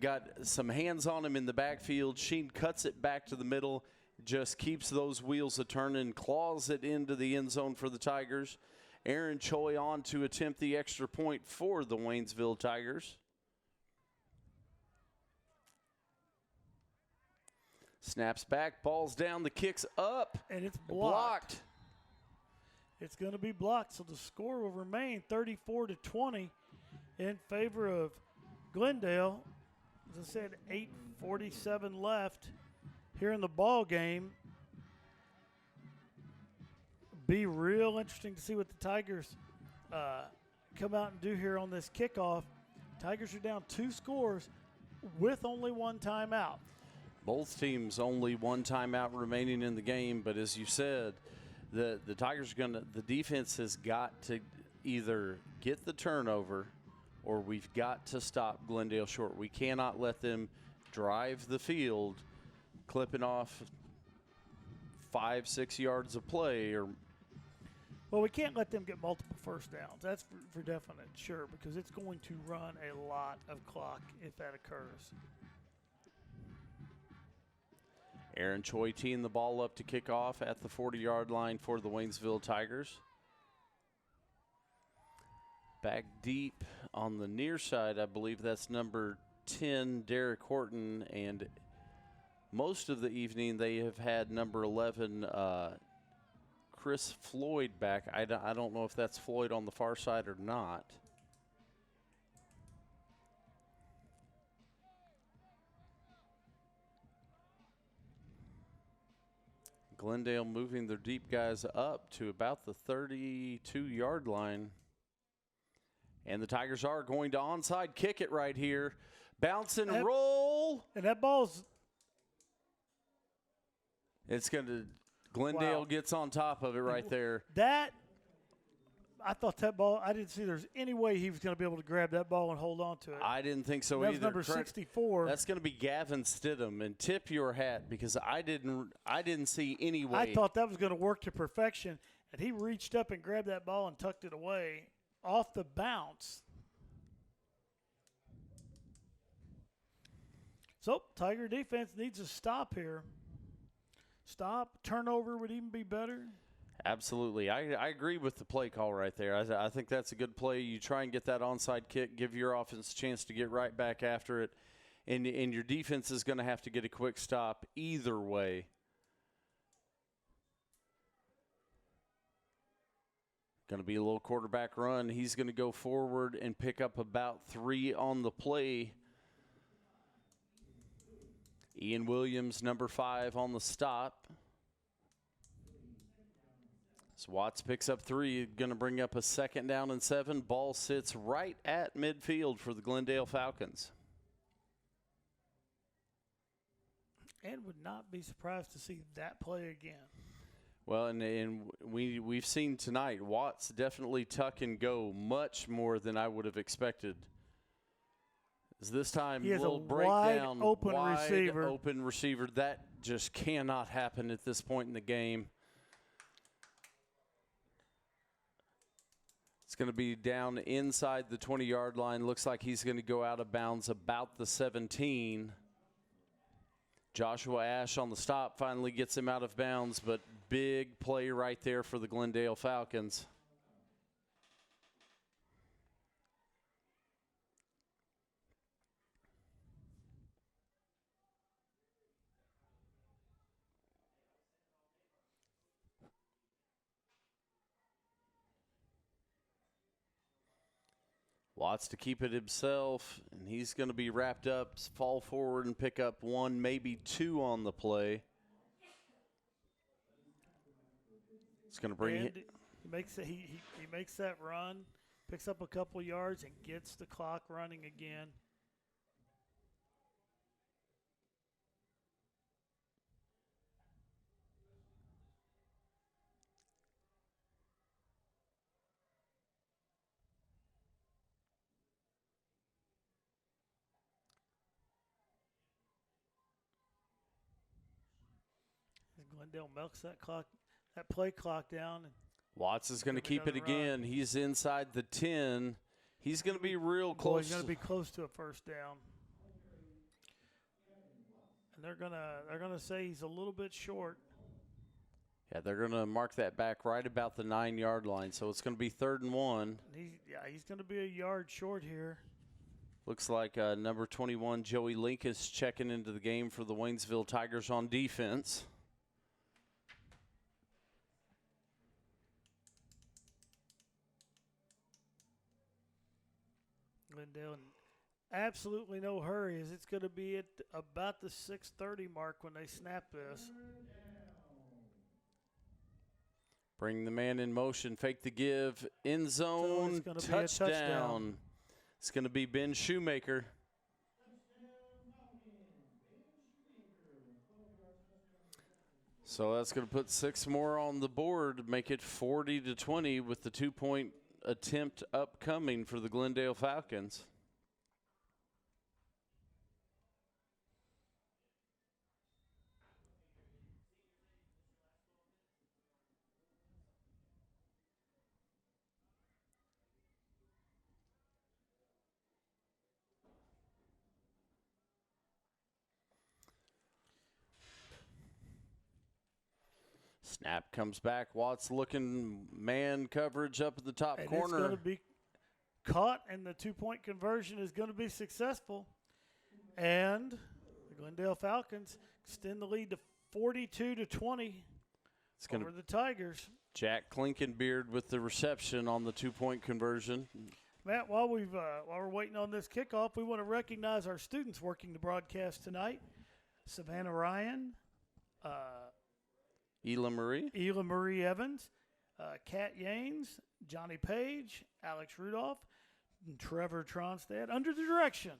got some hands on him in the backfield. Sheen cuts it back to the middle, just keeps those wheels a-turning, claws it into the end zone for the Tigers. Aaron Choi on to attempt the extra point for the Waynesville Tigers. Snaps back, ball's down, the kick's up. And it's blocked. It's going to be blocked, so the score will remain 34-20 in favor of Glendale. As I said, 8:47 left here in the ball game. Be real interesting to see what the Tigers come out and do here on this kickoff. Tigers are down 2 scores with only 1 timeout. Both teams only 1 timeout remaining in the game, but as you said, the Tigers the defense has got to either get the turnover or we've got to stop Glendale short. We cannot let them drive the field, clipping off 5-6 yards of play. Well, we can't let them get multiple first downs. That's for definite, sure, because it's going to run a lot of clock if that occurs. Aaron Choi teeing the ball up to kick off at the 40-yard line for the Waynesville Tigers. Back deep on the near side, I believe that's number 10, Derek Horton, and most of the evening they have had number 11, Chris Floyd back. I don't know if that's Floyd on the far side or not. Glendale moving their deep guys up to about the 32-yard line. And the Tigers are going to onside kick it right here. Bounce and roll. And that ball's – It's going to – Glendale gets on top of it right there. That – I thought that ball – I didn't see there's any way he was going to be able to grab that ball and hold on to it. I didn't think so that either. Was number 64. That's going to be Gavin Stidham. And tip your hat because I didn't see any way. I thought that was going to work to perfection, and he reached up and grabbed that ball and tucked it away off the bounce. So, Tiger defense needs a stop here. Stop. Turnover would even be better. Absolutely. I agree with the play call right there. I think that's a good play. You try and get that onside kick, give your offense a chance to get right back after it, and your defense is going to have to get a quick stop either way. Going to be a little quarterback run. He's going to go forward and pick up about 3 on the play. Ian Williams, number 5, on the stop. So Watts picks up 3, going to bring up a 2nd down and 7. Ball sits right at midfield for the Glendale Falcons. And would not be surprised to see that play again. Well, and we've seen tonight, Watts definitely tuck and go much more than I would have expected. As this time, he has little a breakdown, wide open receiver. That just cannot happen at this point in the game. It's going to be down inside the 20-yard line. Looks like he's going to go out of bounds about the 17. Joshua Ash on the stop finally gets him out of bounds, but big play right there for the Glendale Falcons. Watts to keep it himself, and he's going to be wrapped up, fall forward, and pick up 1, maybe 2 on the play. It's going to bring it. He makes that run, picks up a couple yards, and gets the clock running again. Glendale milks that play clock down. And Watts is going to keep it again. He's inside the 10. He's going to be real close. He's going to be close to a first down. And they're gonna say he's a little bit short. Yeah, they're going to mark that back right about the 9-yard line. So it's going to be 3rd and 1. He's going to be a yard short here. Looks like number 21, Joey Link, is checking into the game for the Waynesville Tigers on defense. Glendale in absolutely no hurry, as it's going to be at about the 6:30 mark when they snap this. Bring the man in motion, fake the give, end zone, touchdown. It's going to be Ben Shoemaker. So that's going to put 6 more on the board, make it 40-20 with the 2-point attempt upcoming for the Glendale Falcons. Snap comes back. Watts looking man coverage up at the top corner. It's going to be caught, and the 2-point conversion is going to be successful. And the Glendale Falcons extend the lead to 42-20 over the Tigers. Jack Klinkenbeard with the reception on the 2-point conversion. Matt, while we're waiting on this kickoff, we want to recognize our students working the broadcast tonight. Savannah Ryan, Ela Marie Evans, Kat Yanes, Johnny Page, Alex Rudolph, and Trevor Tronstad, under the direction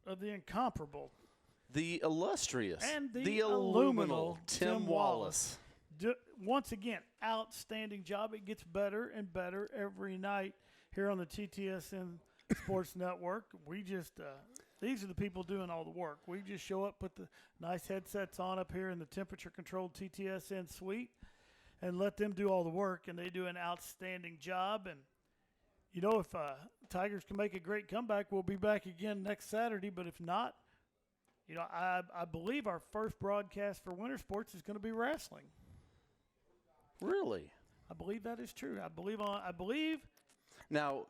of the incomparable, the illustrious, and the illuminal Tim Wallace. Once again, outstanding job. It gets better and better every night here on the TTSN Sports Network. We just these are the people doing all the work. We just show up, put the nice headsets on up here in the temperature-controlled TTSN suite, and let them do all the work, and they do an outstanding job. And, you know, if Tigers can make a great comeback, we'll be back again next Saturday. But if not, you know, I believe our first broadcast for winter sports is going to be wrestling. Really? I believe that is true. I believe. Now,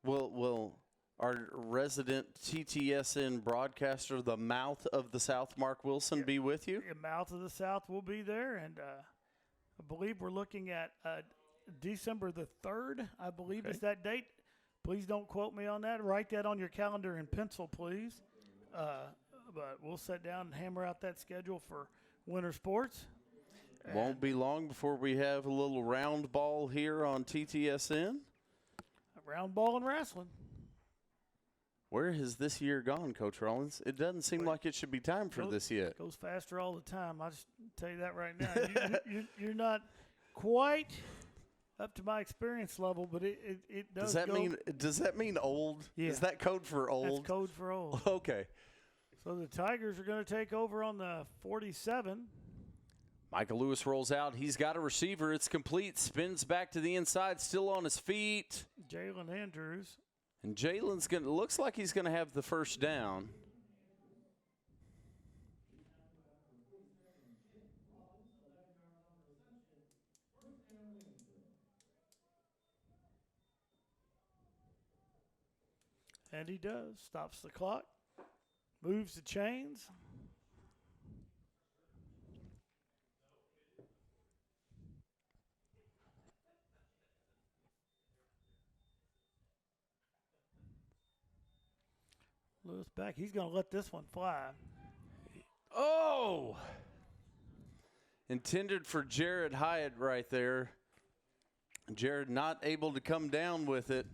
will our resident TTSN broadcaster, the mouth of the South, Mark Wilson, be with you? The mouth of the South will be there, and I believe we're looking at December the 3rd, I believe is that date. Please don't quote me on that. Write that on your calendar in pencil, please. But we'll sit down and hammer out that schedule for winter sports. Won't be long before we have a little round ball here on TTSN. Round ball and wrestling. Where has this year gone, Coach Rollins? It doesn't seem like it should be time for this yet. It goes faster all the time. I'll just tell you that right now. You're not quite up to my experience level, but it does. Does that mean old? Yeah. Is that code for old? That's code for old. Okay. So the Tigers are going to take over on the 47. Michael Lewis rolls out. He's got a receiver. It's complete. Spins back to the inside, still on his feet. Jalen Andrews. And Jalen's going to, looks like he's going to have the first down. And he does. Stops the clock. Moves the chains. Lewis back. He's going to let this one fly. Oh! Intended for Jared Hyatt right there. Jared not able to come down with it.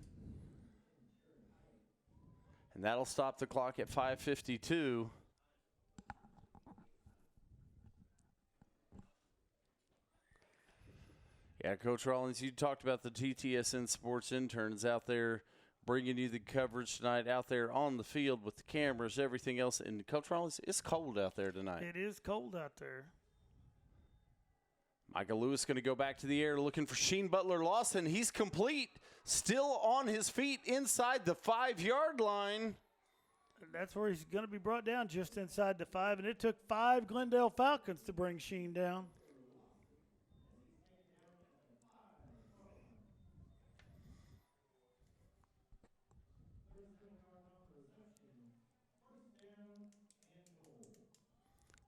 And that'll stop the clock at 5:52. Yeah, Coach Rollins, you talked about the TTSN sports interns out there bringing you the coverage tonight, out there on the field with the cameras, everything else. And Coach Rollins, it's cold out there tonight. It is cold out there. Michael Lewis going to go back to the air looking for Sheen Butler-Lawson. He's complete, still on his feet inside the 5-yard line. That's where he's going to be brought down, just inside the 5. And it took 5 Glendale Falcons to bring Sheen down.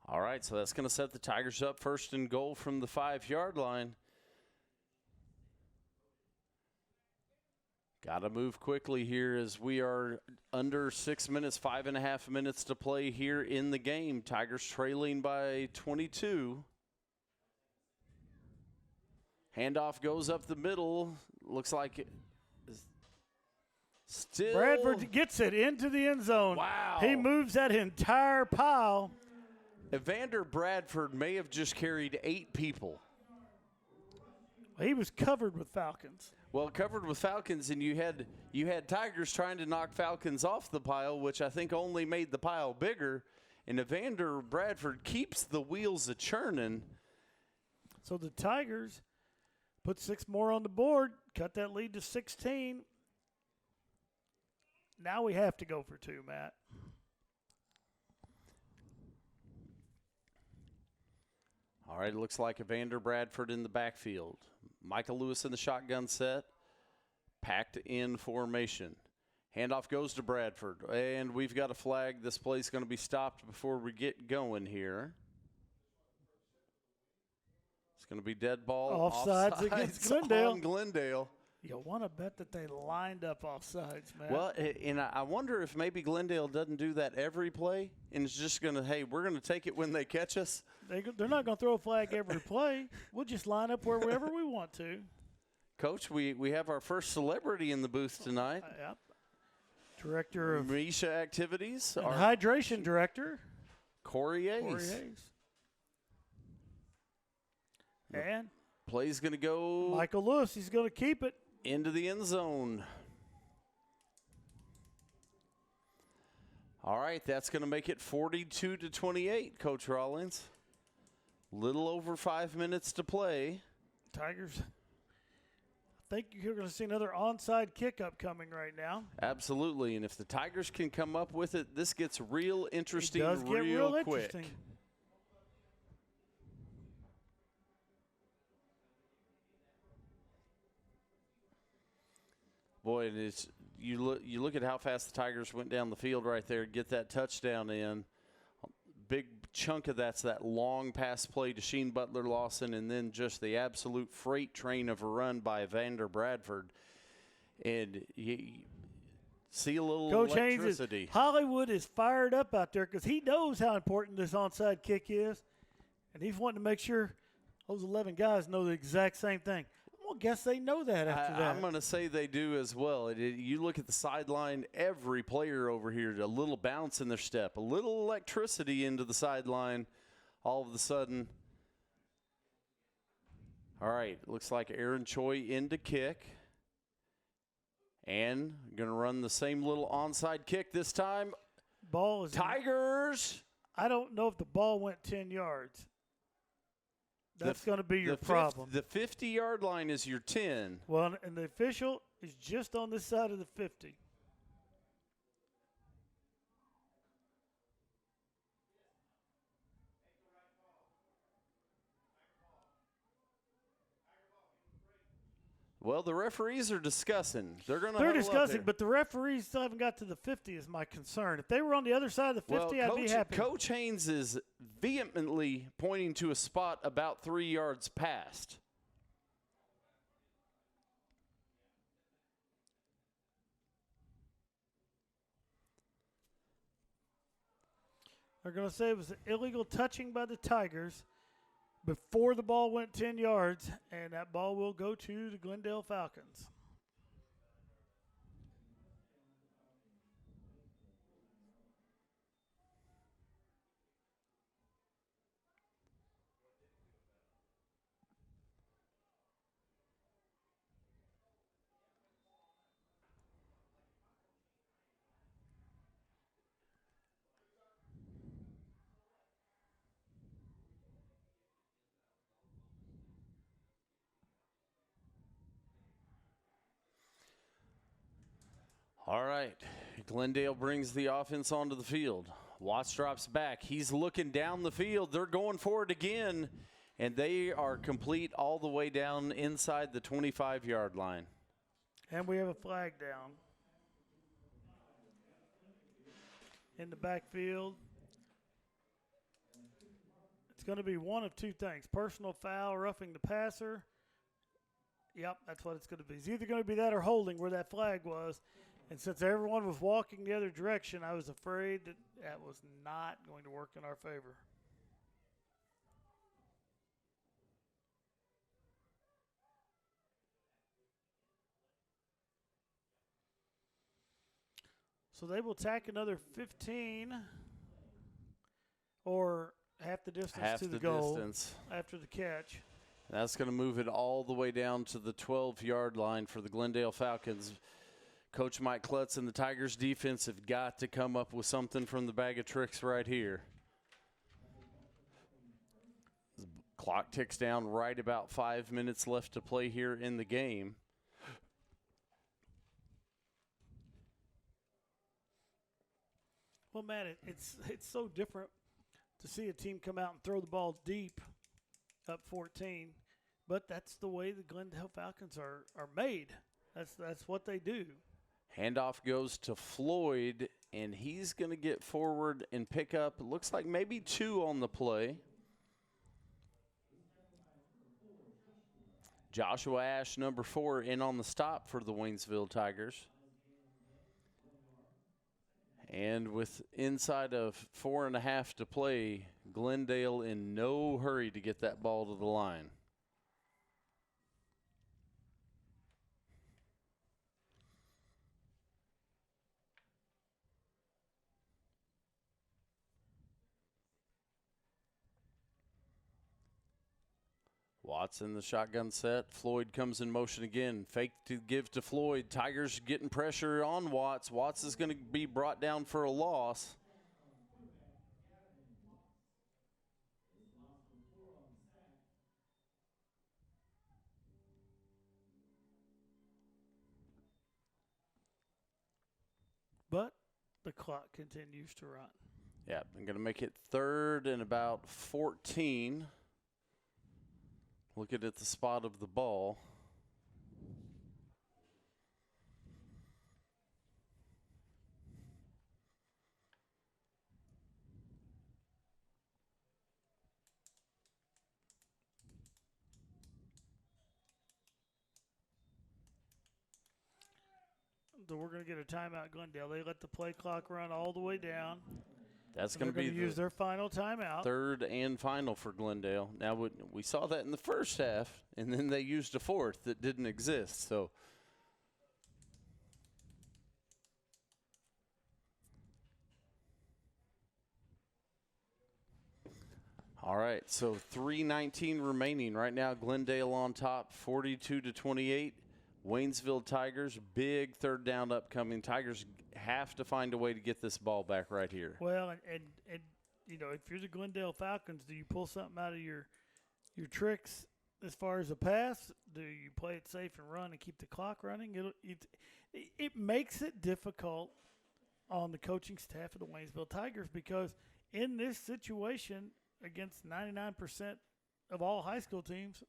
All right, so that's going to set the Tigers up first and goal from the 5-yard line. Got to move quickly here as we are under 6 minutes, 5.5 minutes to play here in the game. Tigers trailing by 22. Handoff goes up the middle. Looks like it is still. Bradford gets it into the end zone. Wow. He moves that entire pile. Evander Bradford may have just carried 8 people. He was covered with Falcons. Well, covered with Falcons, and you had Tigers trying to knock Falcons off the pile, which I think only made the pile bigger. And Evander Bradford keeps the wheels a churning. So the Tigers put 6 more on the board, cut that lead to 16. Now we have to go for 2, Matt. All right, it looks like Evander Bradford in the backfield. Michael Lewis in the shotgun set. Packed in formation. Handoff goes to Bradford. And we've got a flag. This play's going to be stopped before we get going here. It's going to be dead ball. Offsides against Glendale. On Glendale. You want to bet that they lined up offsides, man. Well, and I wonder if maybe Glendale doesn't do that every play and it's just going to, hey, we're going to take it when they catch us. They're not going to throw a flag every play. We'll just line up wherever we want to. Coach, we have our first celebrity in the booth tonight. Yep. Director of Misha activities. and hydration director, Corey Hayes. Corey Hayes. And Play's going to go Michael Lewis, he's going to keep it. into the end zone. All right, that's going to make it 42-28, Coach Rawlings. Little over 5 minutes to play. Tigers, I think you're going to see another onside kick upcoming right now. Absolutely, and if the Tigers can come up with it, this gets real interesting It does get real real quick. interesting. Boy, it is, you look at how fast the Tigers went down the field right there, get that touchdown in. Big chunk of that's that long pass play to Sheen Butler Lawson, and then just the absolute freight train of a run by Vander Bradford. And you see a little Coach electricity. Haynes, Hollywood is fired up out there because he knows how important this onside kick is, and he's wanting to make sure those 11 guys know the exact same thing. I guess they know that after that. I'm going to say they do as well. You look at the sideline, every player over here, a little bounce in their step, a little electricity into the sideline all of a sudden. All right, looks like Aaron Choi into kick. And going to run the same little onside kick this time. Ball is Tigers. I don't know if the ball went 10 yards. That's going to be your problem. The 50-yard line is your 10. Well, and the official is just on this side of the 50. Well, the referees are discussing. They're discussing, but the referees still haven't got to the 50 is my concern. If they were on the other side of the 50, I'd be happy. Coach Haynes is vehemently pointing to a spot about 3 yards past. They're going to say it was an illegal touching by the Tigers before the ball went 10 yards, and that ball will go to the Glendale Falcons. All right, Glendale brings the offense onto the field. Watts drops back. He's looking down the field. They're going for it again, and they are complete all the way down inside the 25-yard line. And we have a flag down. In the backfield. It's going to be one of two things. Personal foul, roughing the passer. Yep, that's what it's going to be. It's either going to be that or holding where that flag was. And since everyone was walking the other direction, I was afraid that that was not going to work in our favor. So they will tack another 15 or half the distance to the goal after the catch. That's going to move it all the way down to the 12-yard line for the Glendale Falcons. Coach Mike Klutz and the Tigers defense have got to come up with something from the bag of tricks right here. The clock ticks down, right about 5 minutes left to play here in the game. Well, man, it's so different to see a team come out and throw the ball deep up 14, but that's the way the Glendale Falcons are made. That's what they do. Handoff goes to Floyd, and he's going to get forward and pick up, it looks like maybe 2 on the play. Joshua Ash, number 4, in on the stop for the Waynesville Tigers. And with inside of 4.5 to play, Glendale in no hurry to get that ball to the line. Watts in the shotgun set. Floyd comes in motion again. Fake to give to Floyd. Tigers getting pressure on Watts. Watts is going to be brought down for a loss. But the clock continues to run. Yeah, I'm going to make it 3rd and about 14. Looking at the spot of the ball. So we're going to get a timeout, Glendale. They let the play clock run all the way down. That's going to be use their final timeout. 3rd and final for Glendale. Now, we saw that in the first half, and then they used a 4th that didn't exist. So, all right, so 3:19 remaining. Right now, Glendale on top, 42-28. Waynesville Tigers, big 3rd down upcoming. Tigers have to find a way to get this ball back right here. Well, and you know, if you're the Glendale Falcons, do you pull something out of your tricks as far as a pass? Do you play it safe and run and keep the clock running? It makes it difficult on the coaching staff of the Waynesville Tigers, because in this situation against 99% of all high school teams,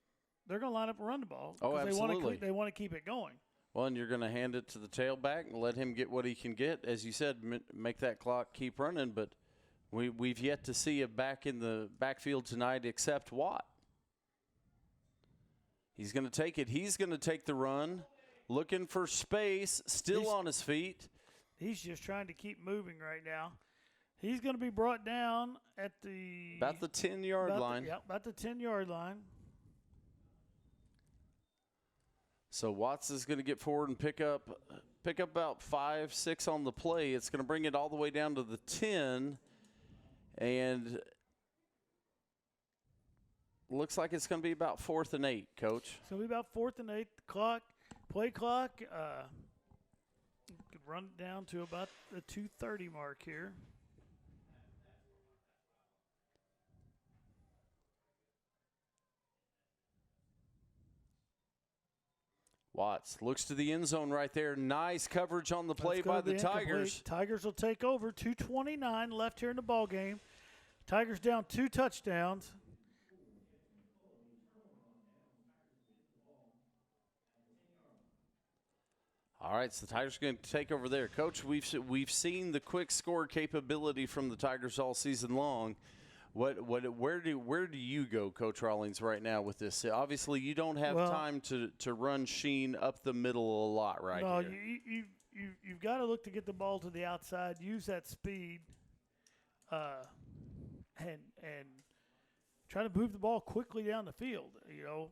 they're going to line up and run the ball. Oh, absolutely. They want to keep it going. Well, and you're going to hand it to the tailback and let him get what he can get. As you said, make that clock keep running. But we've yet to see a back in the backfield tonight except Watt. He's going to take it. He's going to take the run, looking for space, still on his feet. He's just trying to keep moving right now. He's going to be brought down at about the 10-yard line. About the 10-yard line. So Watts is going to get forward and pick up about 5-6 on the play. It's going to bring it all the way down to the 10, and looks like it's going to be about 4th and 8, Coach. It's going to be about 4th and 8. The play clock, could run it down to about the 2:30 mark here. Watts looks to the end zone right there. Nice coverage on the play by the Tigers. Tigers will take over. 2:29 left here in the ball game. Tigers down 2 touchdowns. All right, so the Tigers are going to take over there. Coach, we've seen the quick score capability from the Tigers all season long. Where do you go, Coach Rawlings, right now with this? Obviously, you don't have time to run Sheen up the middle a lot here. No, you've got to look to get the ball to the outside, use that speed, and try to move the ball quickly down the field. You know.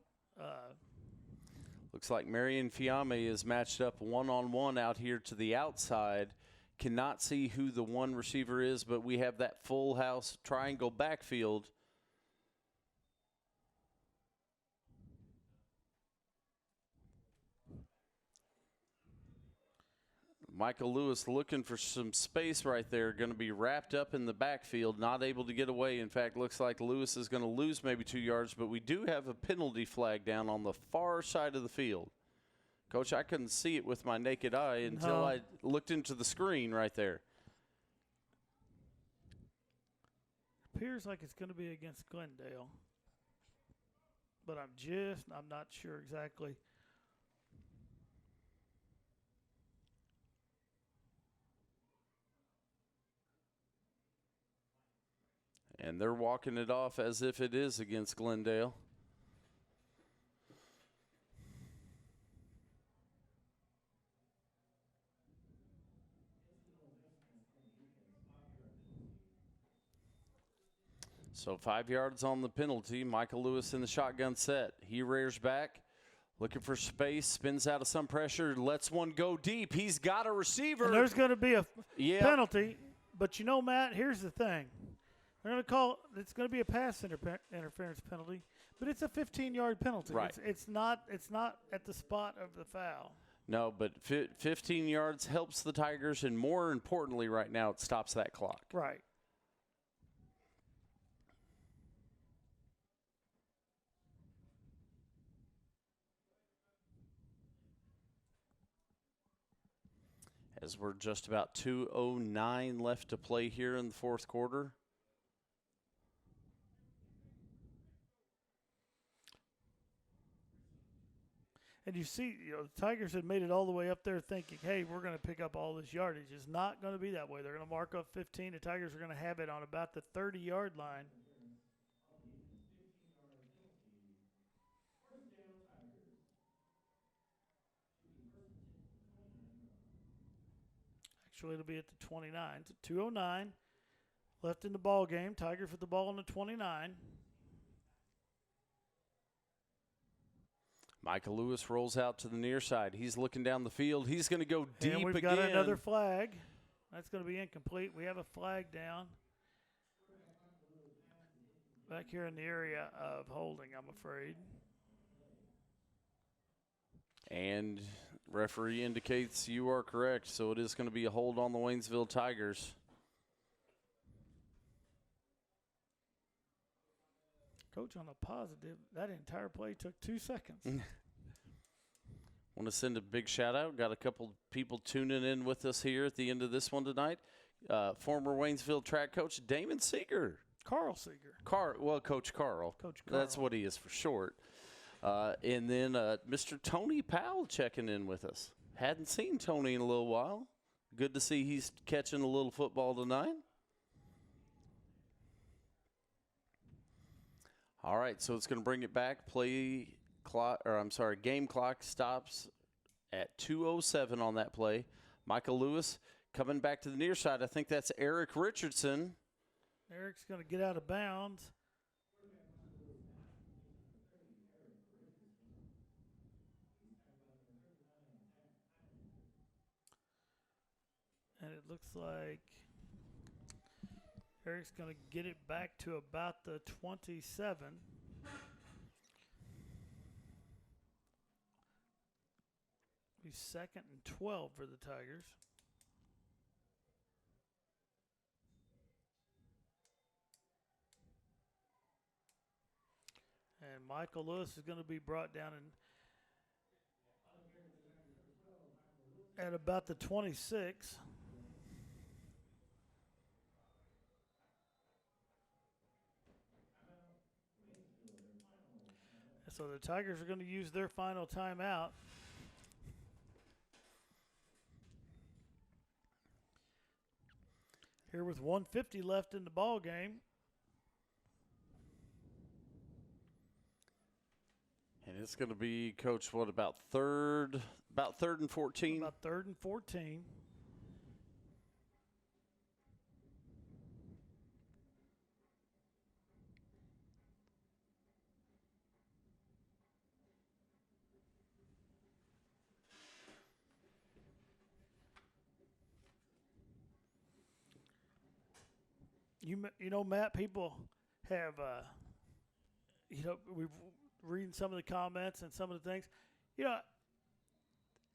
Looks like Marion Fiame is matched up one-on-one out here to the outside. Cannot see who the one receiver is, but we have that full house triangle backfield. Michael Lewis looking for some space right there, going to be wrapped up in the backfield, not able to get away. In fact, looks like Lewis is going to lose maybe 2 yards, but we do have a penalty flag down on the far side of the field. Coach, I couldn't see it with my naked eye until I looked into the screen right there. Appears like it's going to be against Glendale, but I'm not sure exactly. And they're walking it off as if it is against Glendale. So 5 yards on the penalty. Michael Lewis in the shotgun set. He rears back, looking for space, spins out of some pressure, lets one go deep. He's got a receiver. And there's going to be a penalty. But you know, Matt, here's the thing. They're going to call – it's going to be a pass interference penalty, but it's a 15-yard penalty. Right. It's not at the spot of the foul. No, but 15 yards helps the Tigers, and more importantly right now, it stops that clock. Right. As we're just about 2:09 left to play here in the fourth quarter. And you see, the Tigers had made it all the way up there thinking, hey, we're going to pick up all this yardage. It's not going to be that way. They're going to mark up 15. The Tigers are going to have it on about the 30-yard line. Actually, it'll be at the 29. It's at 2:09 left in the ball game. Tigers with the ball on the 29. Michael Lewis rolls out to the near side. He's looking down the field. He's going to go deep and we've again. got another flag. That's going to be incomplete. We have a flag down. Back here in the area of holding, I'm afraid. And referee indicates you are correct, so it is going to be a hold on the Waynesville Tigers. Coach, on a positive, that entire play took 2 seconds. Want to send a big shout out. Got a couple people tuning in with us here at the end of this one tonight. Former Waynesville track coach Damon Seeger. Carl Seeger. Coach Carl. Coach Carl. That's what he is for short. And then Mr. Tony Powell checking in with us. Hadn't seen Tony in a little while. Good to see he's catching a little football tonight. All right, so it's going to bring it back. Game clock stops at 2:07 on that play. Michael Lewis coming back to the near side. I think that's Eric Richardson. Eric's going to get out of bounds. And it looks like Eric's going to get it back to about the 27. Be 2nd and 12 for the Tigers. And Michael Lewis is going to be brought down at about the 26. So the Tigers are going to use their final timeout. Here with 1:50 left in the ball game. And it's going to be, Coach, what, about third and 14? About 3rd and 14. You know, Matt, people have, we've reading some of the comments and some of the things.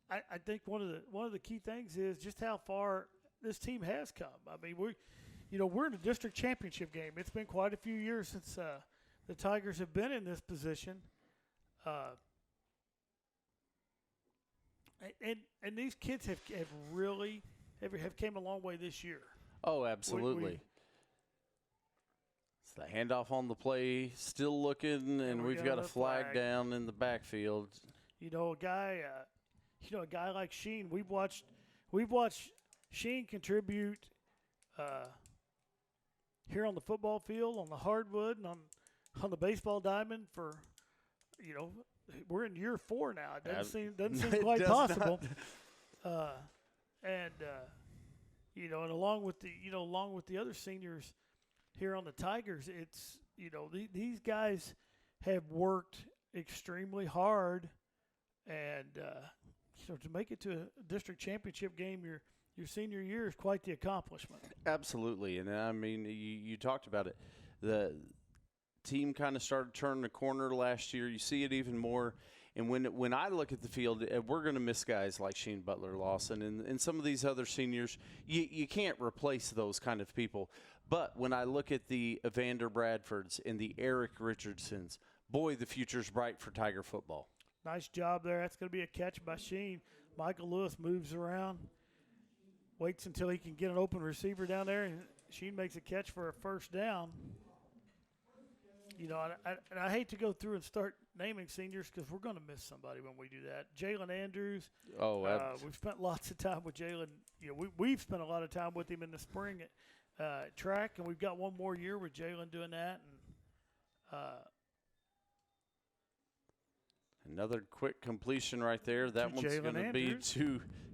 I think one of the key things is just how far this team has come. I mean, we're in a district championship game. It's been quite a few years since the Tigers have been in this position. And these kids have really came a long way this year. Oh, absolutely. It's the handoff on the play, still looking, and we've got a flag down in the backfield. A guy like Sheen. We've watched Sheen contribute here on the football field, on the hardwood, and on the baseball diamond for, we're in year 4 now. It doesn't seem quite possible. And along with the other seniors here on the Tigers, it's these guys have worked extremely hard, and to make it to a district championship game your senior year is quite the accomplishment. Absolutely, and I mean, you talked about it. The team kind of started turning the corner last year. You see it even more. And when I look at the field, we're going to miss guys like Sheen Butler-Lawson and some of these other seniors. You can't replace those kind of people. But when I look at the Evander Bradfords and the Eric Richardsons, boy, the future's bright for Tiger football. Nice job there. That's going to be a catch by Sheen. Michael Lewis moves around, waits until he can get an open receiver down there, and Sheen makes a catch for a first down. You know, and I hate to go through and start naming seniors because we're going to miss somebody when we do that. Jalen Andrews. We've spent lots of time with Jalen. You know, we've spent a lot of time with him in the spring at track, and we've got one more year with Jalen doing that. And another quick completion right there. That one's going to be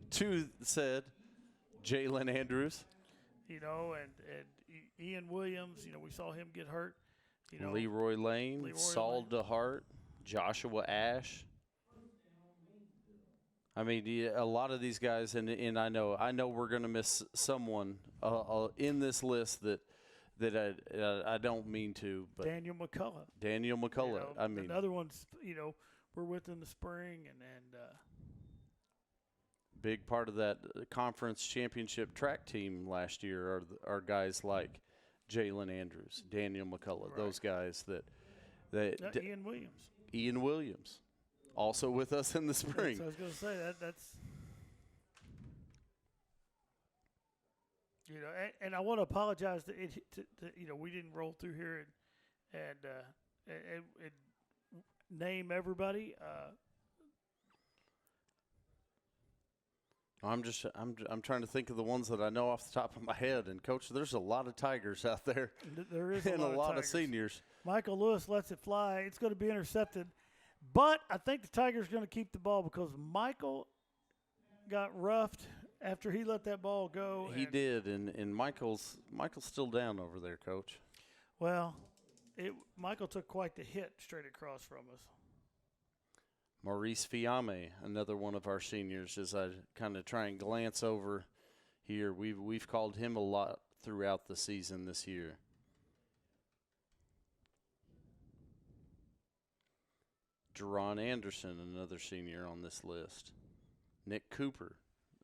to said Jalen Andrews. You know, and Ian Williams. You know, we saw him get hurt. You know, Leroy Lane, Saul DeHart, Joshua Ash. I mean, a lot of these guys, and I know we're going to miss someone in this list that I don't mean to. But Daniel McCullough. You know, I mean, another one's, you know, we're with in the spring and big part of that conference championship track team last year are guys like Jalen Andrews, Daniel McCullough, right. Those guys that Ian Williams, also with us in the spring. So I was going to say that's you know, and I want to apologize to you know, we didn't roll through here and name everybody. I'm trying to think of the ones that I know off the top of my head. And, Coach, there's a lot of Tigers out there. There is and a lot of seniors. Michael Lewis lets it fly. It's going to be intercepted. But I think the Tigers are going to keep the ball because Michael got roughed after he let that ball go. He did, and Michael's still down over there, Coach. Well, Michael took quite the hit straight across from us. Maurice Fiame, another one of our seniors, as I kind of try and glance over here. We've called him a lot throughout the season this year. Jerron Anderson, another senior on this list. Nick Cooper,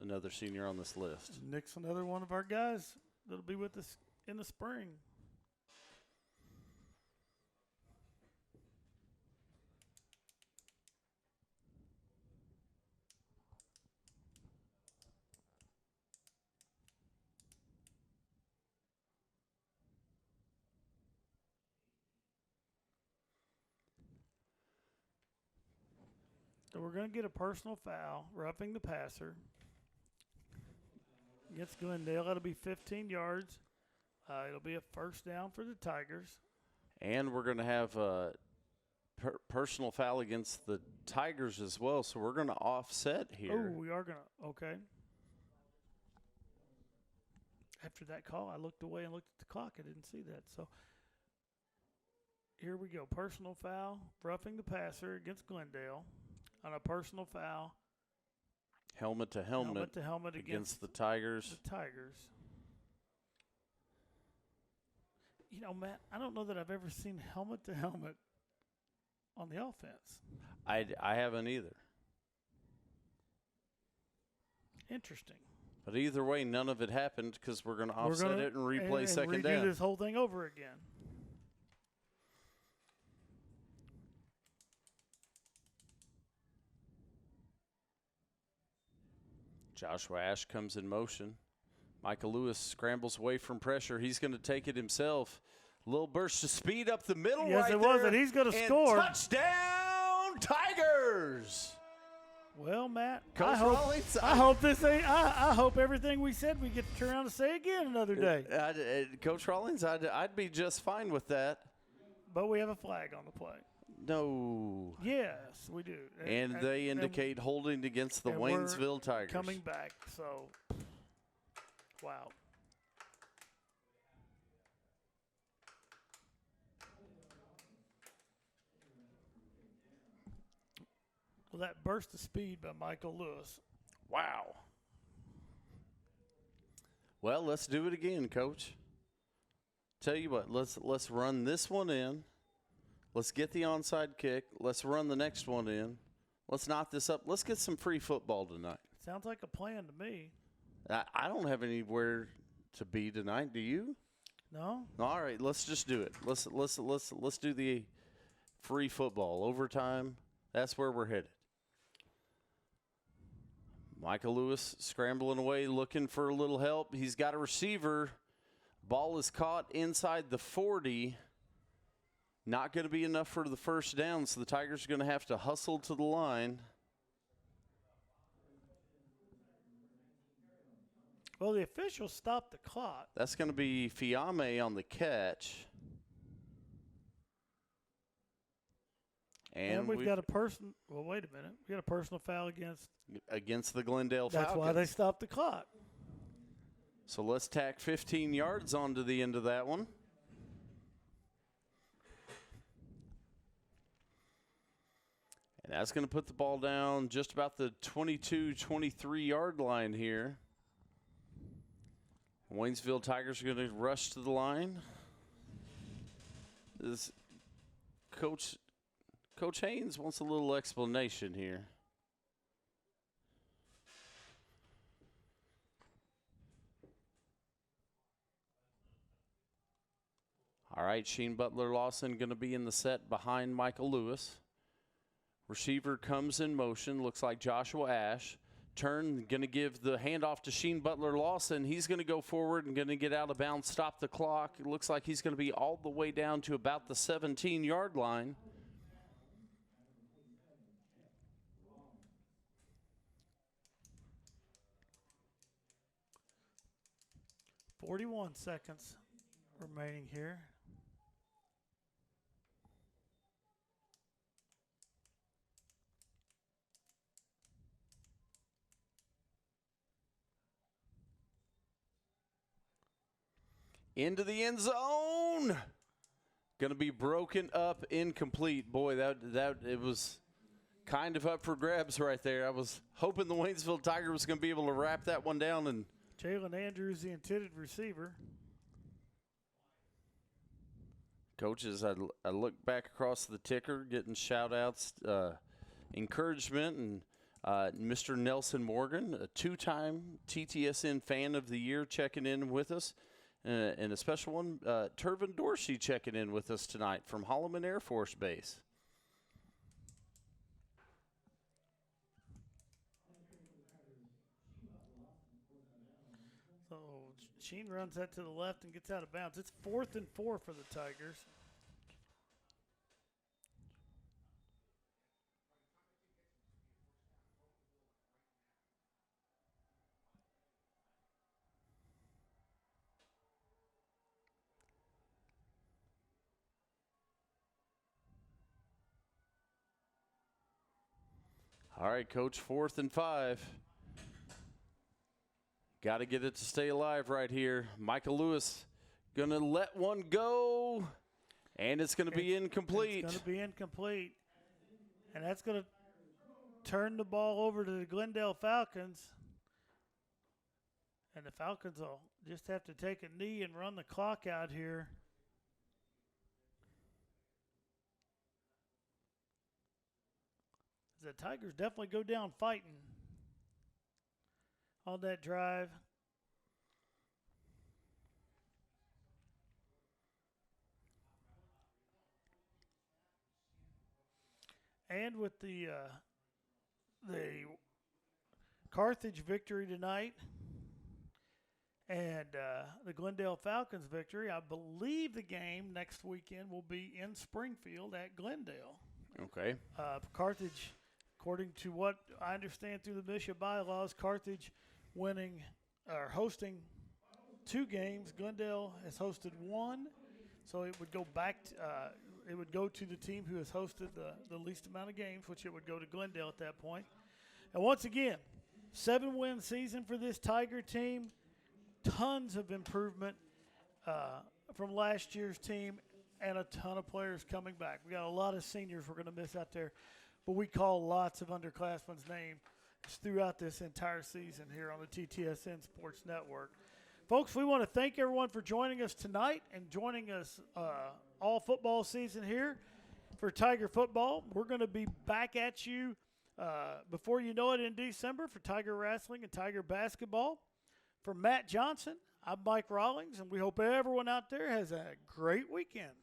another senior on this list. Nick's another one of our guys that'll be with us in the spring. So we're going to get a personal foul, roughing the passer. Against Glendale, that'll be 15 yards. It'll be a first down for the Tigers. And we're going to have a personal foul against the Tigers as well, so we're going to offset here. Oh, we are going to, okay. After that call, I looked away and looked at the clock. I didn't see that. So here we go. Personal foul, roughing the passer against Glendale. On a personal foul. Helmet to helmet against the Tigers. The Tigers. You know, Matt, I don't know that I've ever seen helmet to helmet on the offense. I haven't either. Interesting. But either way, none of it happened because we're going to offset it and replay second down. And redo this whole thing over again. Joshua Ash comes in motion. Michael Lewis scrambles away from pressure. He's going to take it himself. A little burst of speed up the middle right there. Yes, it was, and he's going to score. Touchdown, Tigers! Well, Matt, Coach Rawlings, I hope this ain't. I hope everything we said we get to turn around and say again another day. Coach Rawlings, I'd be just fine with that. But we have a flag on the play. No. Yes, we do. And they indicate holding against the Waynesville Tigers. Coming back, so wow. Well, that burst of speed by Michael Lewis. Wow. Well, let's do it again, Coach. Tell you what, let's run this one in. Let's get the onside kick. Let's run the next one in. Let's knot this up. Let's get some free football tonight. Sounds like a plan to me. I don't have anywhere to be tonight. Do you? No. All right, let's just do it. Let's do the free football overtime. That's where we're headed. Michael Lewis scrambling away, looking for a little help. He's got a receiver. Ball is caught inside the 40. Not going to be enough for the first down, so the Tigers are going to have to hustle to the line. Well, the officials stopped the clock. That's going to be Fiame on the catch. And we've got a person. Well, wait a minute. We got a personal foul against the Glendale Falcons. That's why they stopped the clock. So let's tack 15 yards onto the end of that one. And that's going to put the ball down just about the 22, 23-yard line here. Waynesville Tigers are going to rush to the line. This Coach Haynes wants a little explanation here. All right, Sheen Butler-Lawson going to be in the set behind Michael Lewis. Receiver comes in motion, looks like Joshua Ash. Turn, going to give the handoff to Sheen Butler-Lawson. He's going to go forward and going to get out of bounds, stop the clock. It looks like he's going to be all the way down to about the 17-yard line. "41 seconds remaining here." Into the end zone. Going to be broken up, incomplete. Boy, that it was kind of up for grabs right there. I was hoping the Waynesville Tiger was going to be able to wrap that one down. And Jalen Andrews, the intended receiver. Coaches, I look back across the ticker, getting shout-outs, encouragement, and Mr. Nelson Morgan, a two-time TTSN Fan of the Year, checking in with us. And a special one, Turvin Dorsey checking in with us tonight from Holloman Air Force Base. So Sheen runs that to the left and gets out of bounds. It's 4th and 4 for the Tigers. All right, Coach, 4th and 5. Got to get it to stay alive right here. Michael Lewis going to let one go, and it's going to be incomplete. It's going to be incomplete, and that's going to turn the ball over to the Glendale Falcons. And the Falcons will just have to take a knee and run the clock out here. The Tigers definitely go down fighting on that drive. And with the Carthage victory tonight and the Glendale Falcons victory, I believe the game next weekend will be in Springfield at Glendale. Okay. Carthage, according to what I understand through the MSHSAA bylaws, Carthage winning or hosting 2 games. Glendale has hosted 1, so it would go back. It would go to the team who has hosted the least amount of games, which it would go to Glendale at that point. And once again, 7-win season for this Tiger team. Tons of improvement from last year's team, and a ton of players coming back. We got a lot of seniors we're going to miss out there, but we call lots of underclassmen's names throughout this entire season here on the TTSN Sports Network. Folks, we want to thank everyone for joining us tonight and joining us all football season here for Tiger football. We're going to be back at you before you know it in December for Tiger wrestling and Tiger basketball. For Matt Johnson, I'm Mike Rawlings, and we hope everyone out there has a great weekend.